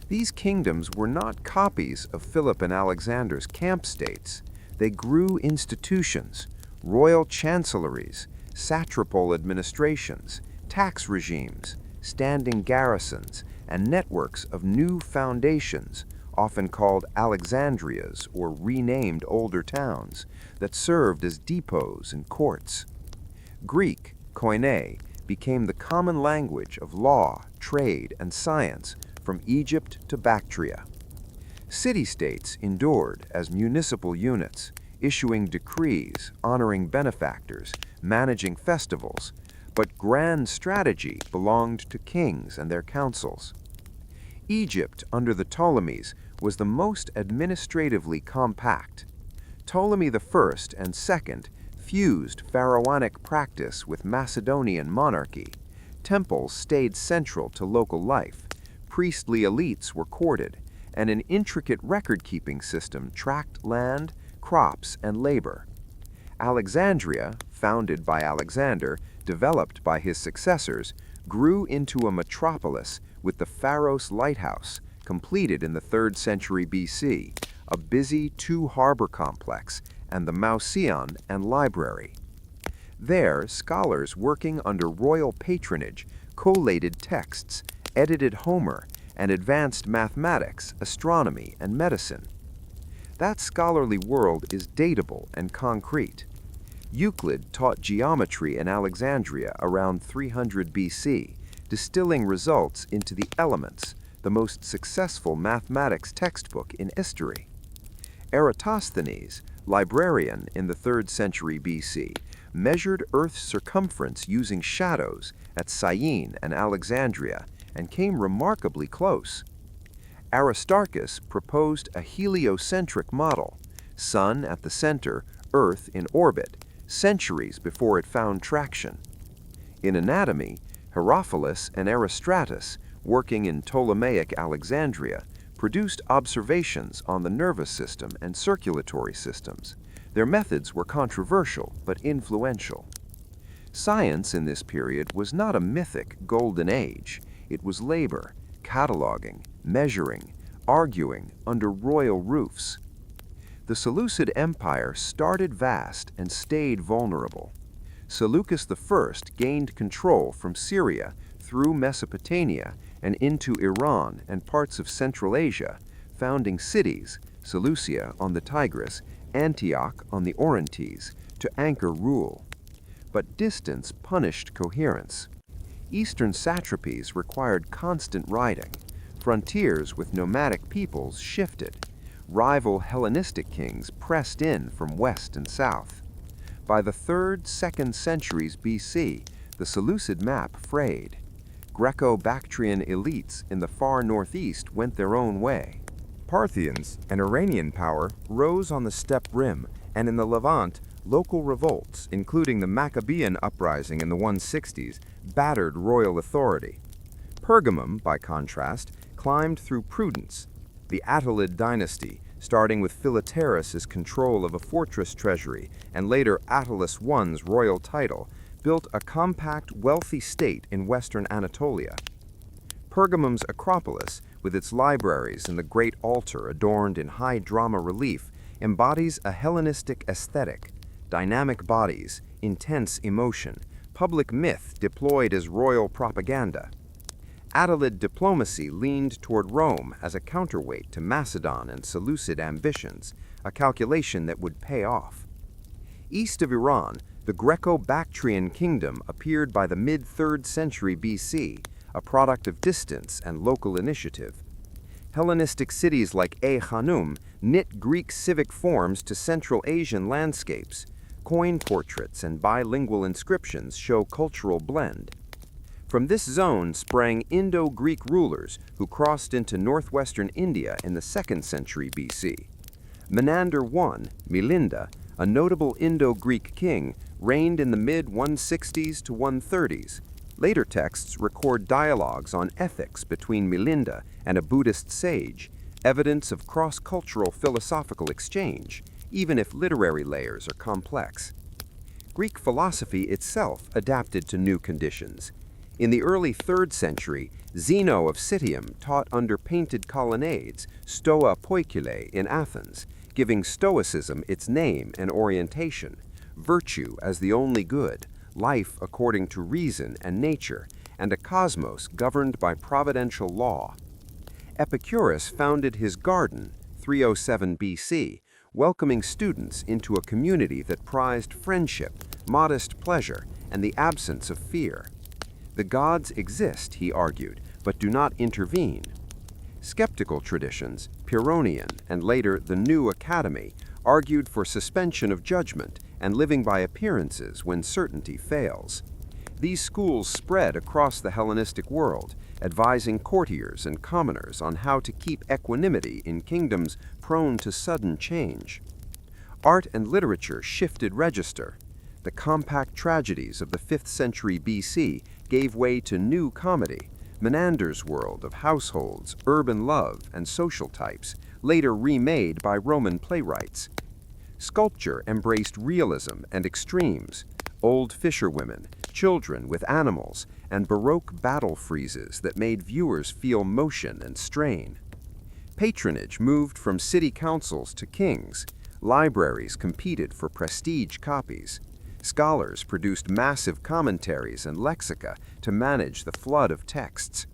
B: These kingdoms were not copies of Philip and Alexander's camp states. They grew institutions, royal chancelleries, satrapal administrations, tax regimes, standing garrisons, and networks of new foundations, often called Alexandrias or renamed older towns, that served as depots and courts. Greek, koine, became the common language of law, trade, and science from Egypt to Bactria. City-states endured as municipal units, issuing decrees, honoring benefactors, managing festivals, but grand strategy belonged to kings and their councils. Egypt under the Ptolemies was the most administratively compact. Ptolemy I and II fused pharaonic practice with Macedonian monarchy. Temples stayed central to local life, priestly elites were courted, and an intricate record-keeping system tracked land, crops, and labor. Alexandria, founded by Alexander, developed by his successors, grew into a metropolis with the Pharos Lighthouse, completed in the 3rd century BC, a busy two-harbor complex, and the Mycenaeans and library. There, scholars working under royal patronage collated texts, edited Homer, and advanced mathematics, astronomy, and medicine. That scholarly world is datable and concrete. Euclid taught geometry in Alexandria around 300 BC, distilling results into the Elements, the most successful mathematics textbook in history. Eratosthenes, librarian in the 3rd century BC, measured Earth's circumference using shadows at Syene and Alexandria and came remarkably close. Aristarchus proposed a heliocentric model, Sun at the center, Earth in orbit, centuries before it found traction. In anatomy, Herophilus and Erostratus, working in Ptolemaic Alexandria, produced observations on the nervous system and circulatory systems. Their methods were controversial but influential. Science in this period was not a mythic golden age. It was labor, cataloging, measuring, arguing under royal roofs. The Seleucid Empire started vast and stayed vulnerable. Seleucus I gained control from Syria through Mesopotamia and into Iran and parts of Central Asia, founding cities, Seleucia on the Tigris, Antioch on the Orontes, to anchor rule. But distance punished coherence. Eastern satrapies required constant riding. Frontiers with nomadic peoples shifted. Rival Hellenistic kings pressed in from west and south. By the 3rd, 2nd centuries BC, the Seleucid map frayed. Greco-Bactrian elites in the far northeast went their own way.
A: Parthians, an Iranian power, rose on the steppe rim, and in the Levant, local revolts, including the Maccabean uprising in the 160s, battered royal authority. Pergamum, by contrast, climbed through prudence. The Attalid dynasty, starting with Philetaerus' control of a fortress treasury and later Attalus I's royal title, built a compact, wealthy state in western Anatolia. Pergamum's Acropolis, with its libraries and the great altar adorned in high drama relief, embodies a Hellenistic aesthetic: dynamic bodies, intense emotion, public myth deployed as royal propaganda. Attalid diplomacy leaned toward Rome as a counterweight to Macedon and Seleucid ambitions, a calculation that would pay off. East of Iran, the Greco-Bactrian kingdom appeared by the mid-3rd century BC, a product of distance and local initiative.
B: Hellenistic cities like Hanum knit Greek civic forms to Central Asian landscapes. Coin portraits and bilingual inscriptions show cultural blend. From this zone sprang Indo-Greek rulers who crossed into northwestern India in the 2nd century BC. Menander I, Milinda, a notable Indo-Greek king, reigned in the mid-160s to 130s. Later texts record dialogues on ethics between Milinda and a Buddhist sage, evidence of cross-cultural philosophical exchange, even if literary layers are complex. Greek philosophy itself adapted to new conditions. In the early 3rd century, Zeno of Citium taught under painted colonnades, Stoa Poikile in Athens, giving Stoicism its name and orientation, virtue as the only good, life according to reason and nature, and a cosmos governed by providential law. Epicurus founded his garden, 307 BC, welcoming students into a community that prized friendship, modest pleasure, and the absence of fear. The gods exist, he argued, but do not intervene. Skeptical traditions, Pyrrhonian and later the New Academy, argued for suspension of judgment and living by appearances when certainty fails. These schools spread across the Hellenistic world, advising courtiers and commoners on how to keep equanimity in kingdoms prone to sudden change. Art and literature shifted register. The compact tragedies of the 5th century BC gave way to new comedy, Menander's world of households, urban love, and social types, later remade by Roman playwrights. Sculpture embraced realism and extremes, old fisherwomen, children with animals, and Baroque battle friezes that made viewers feel motion and strain. Patronage moved from city councils to kings. Libraries competed for prestige copies. Scholars produced massive commentaries and lexica to manage the flood of texts.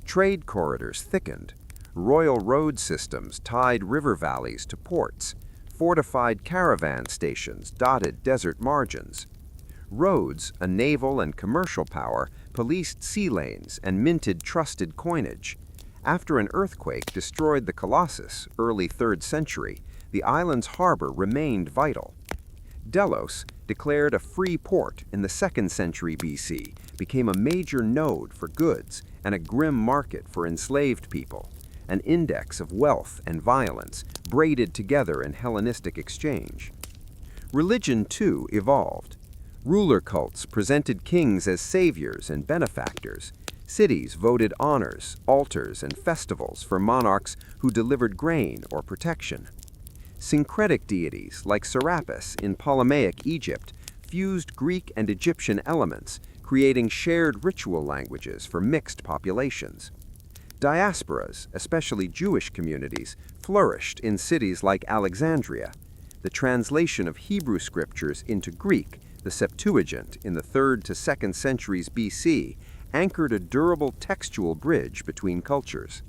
B: Trade corridors thickened. Royal road systems tied river valleys to ports. Fortified caravan stations dotted desert margins. Rhodes, a naval and commercial power, policed sea lanes and minted trusted coinage. After an earthquake destroyed the Colossus, early 3rd century, the island's harbor remained vital. Delos, declared a free port in the 2nd century BC, became a major node for goods and a grim market for enslaved people, an index of wealth and violence braided together in Hellenistic exchange. Religion, too, evolved. Ruler cults presented kings as saviors and benefactors. Cities voted honors, altars, and festivals for monarchs who delivered grain or protection. Syncretic deities like Serapis in Ptolemaic Egypt fused Greek and Egyptian elements, creating shared ritual languages for mixed populations. Diasporas, especially Jewish communities, flourished in cities like Alexandria. The translation of Hebrew scriptures into Greek, the Septuagint in the 3rd to 2nd centuries BC, anchored a durable textual bridge between cultures.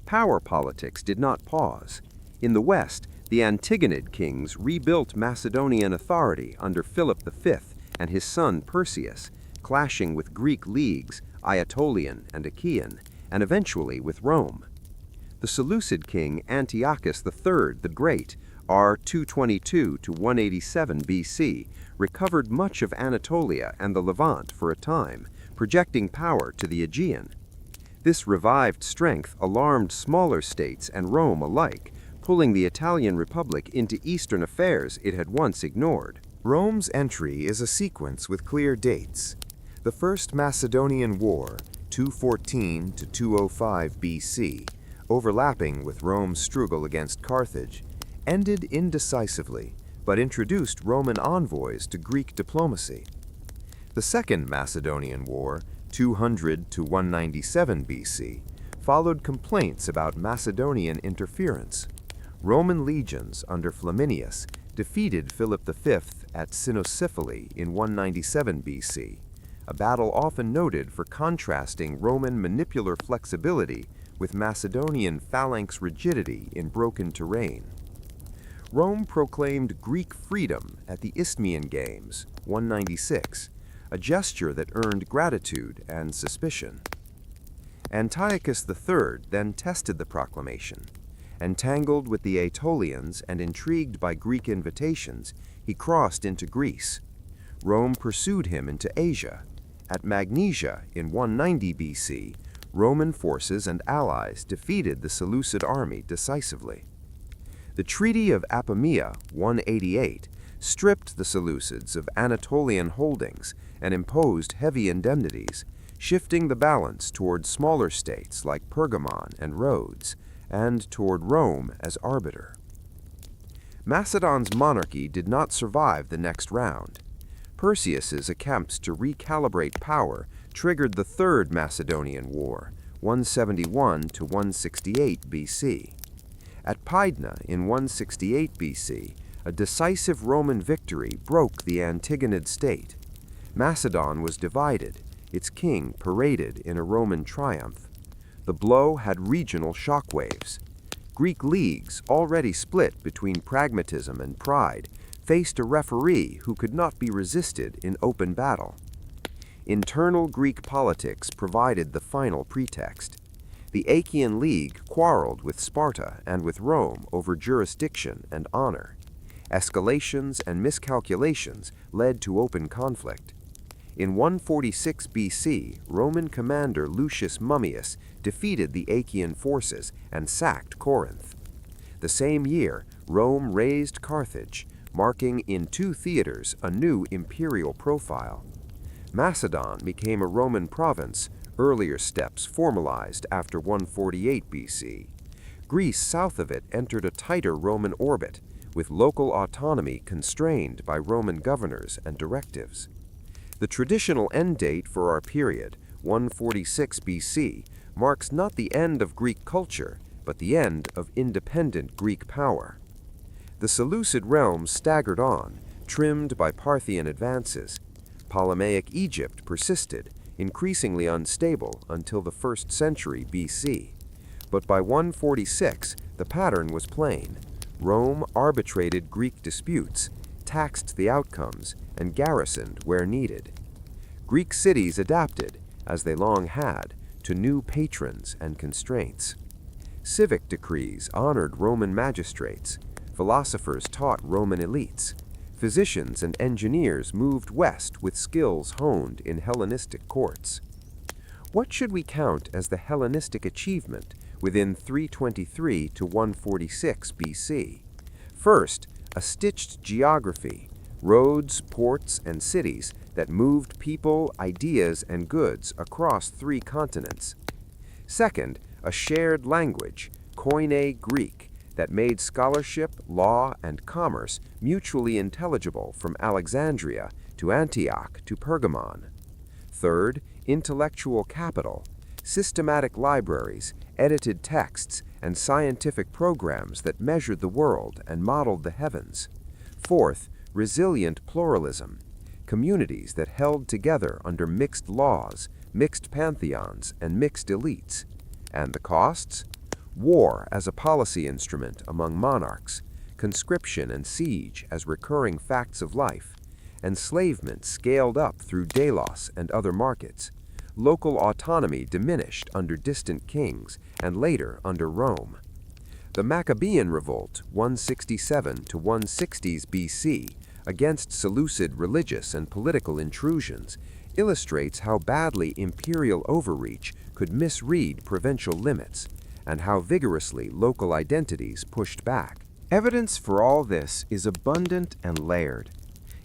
B: Power politics did not pause. In the West, the Antigonid kings rebuilt Macedonian authority under Philip V and his son Perseus, clashing with Greek leagues, Aetolian and Achaean, and eventually with Rome. The Seleucid king Antiochus III the Great, r. 222 to 187 BC, recovered much of Anatolia and the Levant for a time, projecting power to the Aegean. This revived strength alarmed smaller states and Rome alike, pulling the Italian Republic into eastern affairs it had once ignored.
A: Rome's entry is a sequence with clear dates. The First Macedonian War, 214 to 205 BC, overlapping with Rome's struggle against Carthage, ended indecisively, but introduced Roman envoys to Greek diplomacy. The Second Macedonian War, 200 to 197 BC, followed complaints about Macedonian interference. Roman legions under Flaminius defeated Philip V at Cynosiphyli in 197 BC, a battle often noted for contrasting Roman manipular flexibility with Macedonian phalanx rigidity in broken terrain. Rome proclaimed Greek freedom at the Isthmian Games, 196, a gesture that earned gratitude and suspicion.
D: Antiochus III then tested the proclamation. Entangled with the Aetolians and intrigued by Greek invitations, he crossed into Greece. Rome pursued him into Asia. At Magnesia in 190 BC, Roman forces and allies defeated the Seleucid army decisively. The Treaty of Apamea, 188, stripped the Seleucids of Anatolian holdings and imposed heavy indemnities, shifting the balance toward smaller states like Pergamon and Rhodes, and toward Rome as arbiter. Macedon's monarchy did not survive the next round. Perseus's attempts to recalibrate power triggered the Third Macedonian War, 171 to 168 BC. At Pydna in 168 BC, a decisive Roman victory broke the Antigonid state. Macedon was divided, its king paraded in a Roman triumph. The blow had regional shockwaves. Greek leagues, already split between pragmatism and pride, faced a referee who could not be resisted in open battle. Internal Greek politics provided the final pretext. The Achaean League quarreled with Sparta and with Rome over jurisdiction and honor. Escalations and miscalculations led to open conflict. In 146 BC, Roman commander Lucius Mummius defeated the Achaean forces and sacked Corinth. The same year, Rome razed Carthage, marking in two theaters a new imperial profile. Macedon became a Roman province, earlier steps formalized after 148 BC. Greece south of it entered a tighter Roman orbit, with local autonomy constrained by Roman governors and directives. The traditional end date for our period, 146 BC, marks not the end of Greek culture, but the end of independent Greek power. The Seleucid realm staggered on, trimmed by Parthian advances. Ptolemaic Egypt persisted, increasingly unstable until the 1st century BC. But by 146, the pattern was plain. Rome arbitrated Greek disputes, taxed the outcomes, and garrisoned where needed. Greek cities adapted, as they long had, to new patrons and constraints. Civic decrees honored Roman magistrates. Philosophers taught Roman elites. Physicians and engineers moved west with skills honed in Hellenistic courts. What should we count as the Hellenistic achievement within 323 to 146 BC? First, a stitched geography, roads, ports, and cities that moved people, ideas, and goods across 3 continents. Second, a shared language, Koine Greek, that made scholarship, law, and commerce mutually intelligible from Alexandria to Antioch to Pergamon. Third, intellectual capital, systematic libraries, edited texts, and scientific programs that measured the world and modeled the heavens. Fourth, resilient pluralism, communities that held together under mixed laws, mixed pantheons, and mixed elites. And the costs? War as a policy instrument among monarchs, conscription and siege as recurring facts of life, enslavement scaled up through Delos and other markets, local autonomy diminished under distant kings and later under Rome. The Maccabean Revolt, 167 to 160s BC, against Seleucid religious and political intrusions, illustrates how badly imperial overreach could misread provincial limits, and how vigorously local identities pushed back. Evidence for all this is abundant and layered.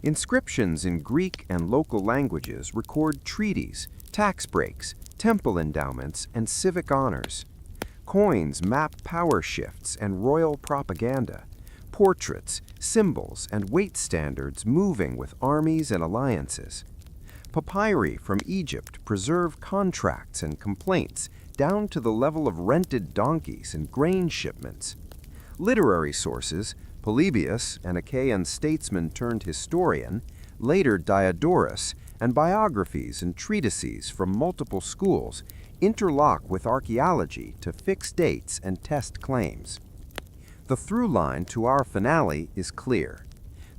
D: Inscriptions in Greek and local languages record treaties, tax breaks, temple endowments, and civic honors. Coins map power shifts and royal propaganda. Portraits, symbols, and weight standards moving with armies and alliances. Papyri from Egypt preserve contracts and complaints down to the level of rented donkeys and grain shipments. Literary sources, Polybius, an Achaean statesman turned historian, later Diodorus, and biographies and treatises from multiple schools interlock with archaeology to fix dates and test claims. The through line to our finale is clear.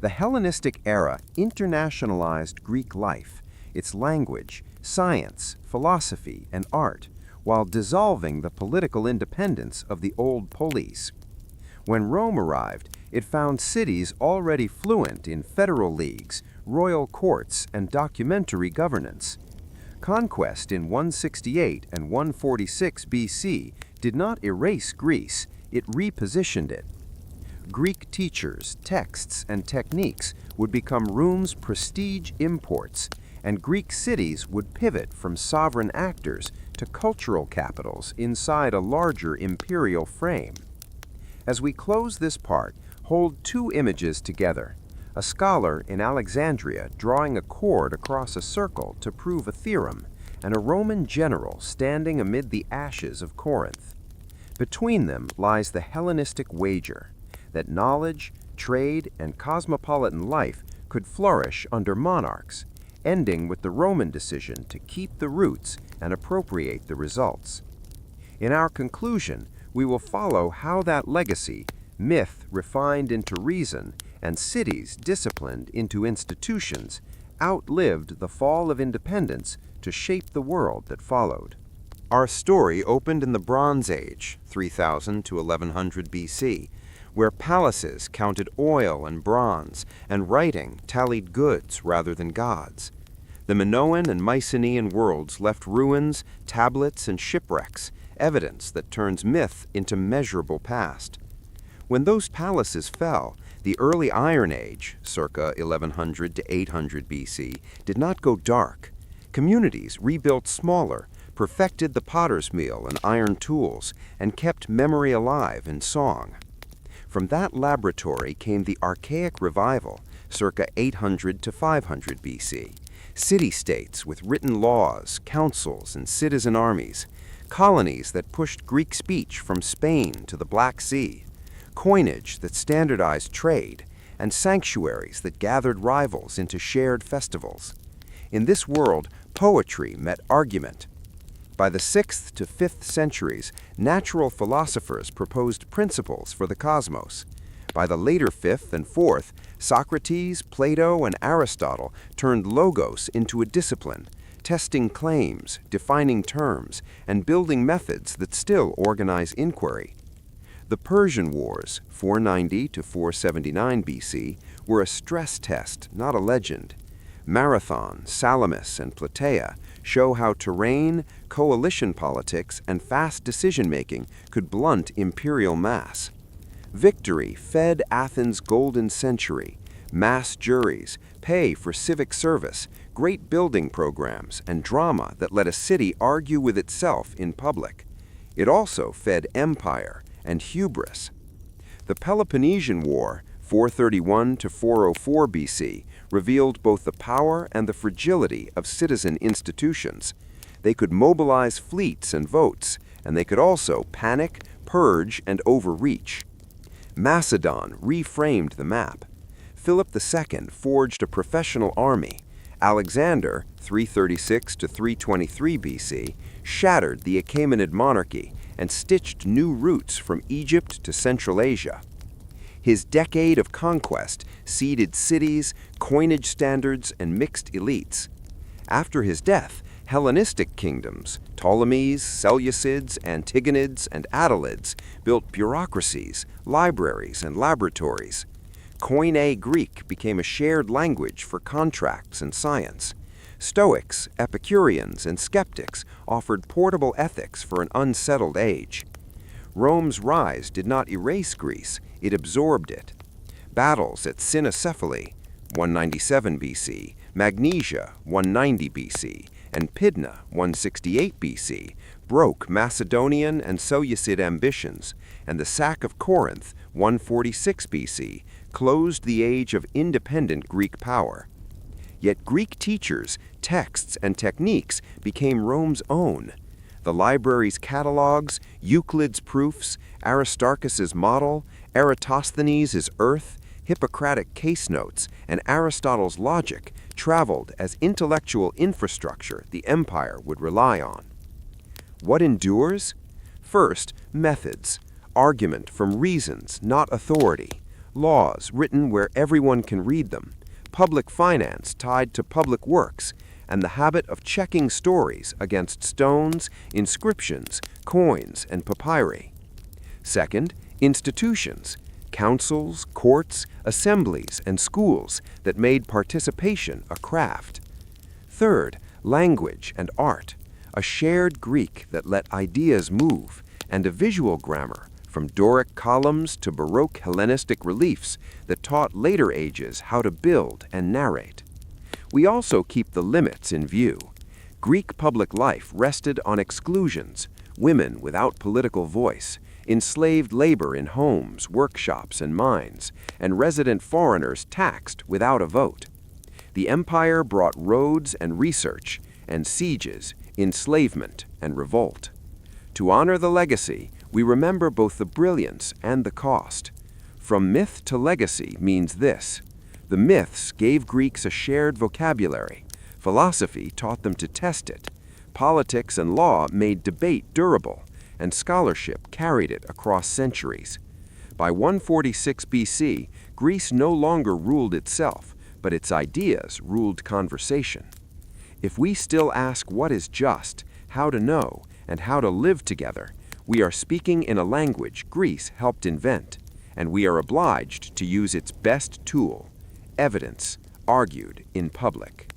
D: The Hellenistic era internationalized Greek life, its language, science, philosophy, and art,
B: while dissolving the political independence of the old polis. When Rome arrived, it found cities already fluent in federal leagues, royal courts, and documentary governance. Conquest in 168 and 146 BC did not erase Greece, it repositioned it. Greek teachers, texts, and techniques would become Rome's prestige imports, and Greek cities would pivot from sovereign actors to cultural capitals inside a larger imperial frame. As we close this part, hold two images together. A scholar in Alexandria drawing a chord across a circle to prove a theorem, and a Roman general standing amid the ashes of Corinth. Between them lies the Hellenistic wager that knowledge, trade, and cosmopolitan life could flourish under monarchs, ending with the Roman decision to keep the roots and appropriate the results. In our conclusion, we will follow how that legacy, myth refined into reason, and cities disciplined into institutions, outlived the fall of independence to shape the world that followed.
D: Our story opened in the Bronze Age, 3000 to 1100 BC, where palaces counted oil and bronze, and writing tallied goods rather than gods. The Minoan and Mycenaean worlds left ruins, tablets, and shipwrecks, evidence that turns myth into measurable past. When those palaces fell, the early Iron Age, circa 1100 to 800 BC, did not go dark. Communities rebuilt smaller, perfected the potter's mill and iron tools, and kept memory alive in song. From that laboratory came the Archaic Revival, circa 800 to 500 BC. City-states with written laws, councils, and citizen armies. Colonies that pushed Greek speech from Spain to the Black Sea. Coinage that standardized trade, and sanctuaries that gathered rivals into shared festivals. In this world, poetry met argument. By the 6th to 5th centuries, natural philosophers proposed principles for the cosmos. By the later 5th and 4th, Socrates, Plato, and Aristotle turned logos into a discipline, testing claims, defining terms, and building methods that still organize inquiry. The Persian Wars, 490 to 479 BC, were a stress test, not a legend. Marathon, Salamis, and Plataea show how terrain, coalition politics, and fast decision-making could blunt imperial mass. Victory fed Athens' golden century, mass juries, pay for civic service, great building programs, and drama that let a city argue with itself in public. It also fed empire and hubris. The Peloponnesian War, 431 to 404 BC, revealed both the power and the fragility of citizen institutions. They could mobilize fleets and votes, and they could also panic, purge, and overreach. Macedon reframed the map. Philip II forged a professional army. Alexander, 336 to 323 BC, shattered the Achaemenid monarchy and stitched new routes from Egypt to Central Asia. His decade of conquest seeded cities, coinage standards, and mixed elites. After his death, Hellenistic kingdoms, Ptolemies, Seleucids, Antigonids, and Attalids, built bureaucracies, libraries, and laboratories. Koine Greek became a shared language for contracts and science. Stoics, Epicureans, and skeptics offered portable ethics for an unsettled age. Rome's rise did not erase Greece, it absorbed it. Battles at Cynocephaly, 197 BC, Magnesia, 190 BC, and Pydna, 168 BC, broke Macedonian and Seleucid ambitions, and the sack of Corinth, 146 BC, closed the age of independent Greek power. Yet Greek teachers, texts, and techniques became Rome's own. The library's catalogs, Euclid's proofs, Aristarchus's model, Eratosthenes' earth, Hippocratic case notes, and Aristotle's logic traveled as intellectual infrastructure the empire would rely on. What endures? First, methods, argument from reasons, not authority, laws written where everyone can read them, public finance tied to public works,
B: and the habit of checking stories against stones, inscriptions, coins, and papyri. Second, institutions, councils, courts, assemblies, and schools that made participation a craft. Third, language and art, a shared Greek that let ideas move, and a visual grammar, from Doric columns to Baroque Hellenistic reliefs that taught later ages how to build and narrate. We also keep the limits in view. Greek public life rested on exclusions, women without political voice, enslaved labor in homes, workshops, and mines, and resident foreigners taxed without a vote. The empire brought roads and research, and sieges, enslavement, and revolt. To honor the legacy, we remember both the brilliance and the cost. From myth to legacy means this: the myths gave Greeks a shared vocabulary, philosophy taught them to test it, politics and law made debate durable, and scholarship carried it across centuries. By 146 BC, Greece no longer ruled itself, but its ideas ruled conversation. If we still ask what is just, how to know, and how to live together, we are speaking in a language Greece helped invent, and we are obliged to use its best tool, evidence, argued in public.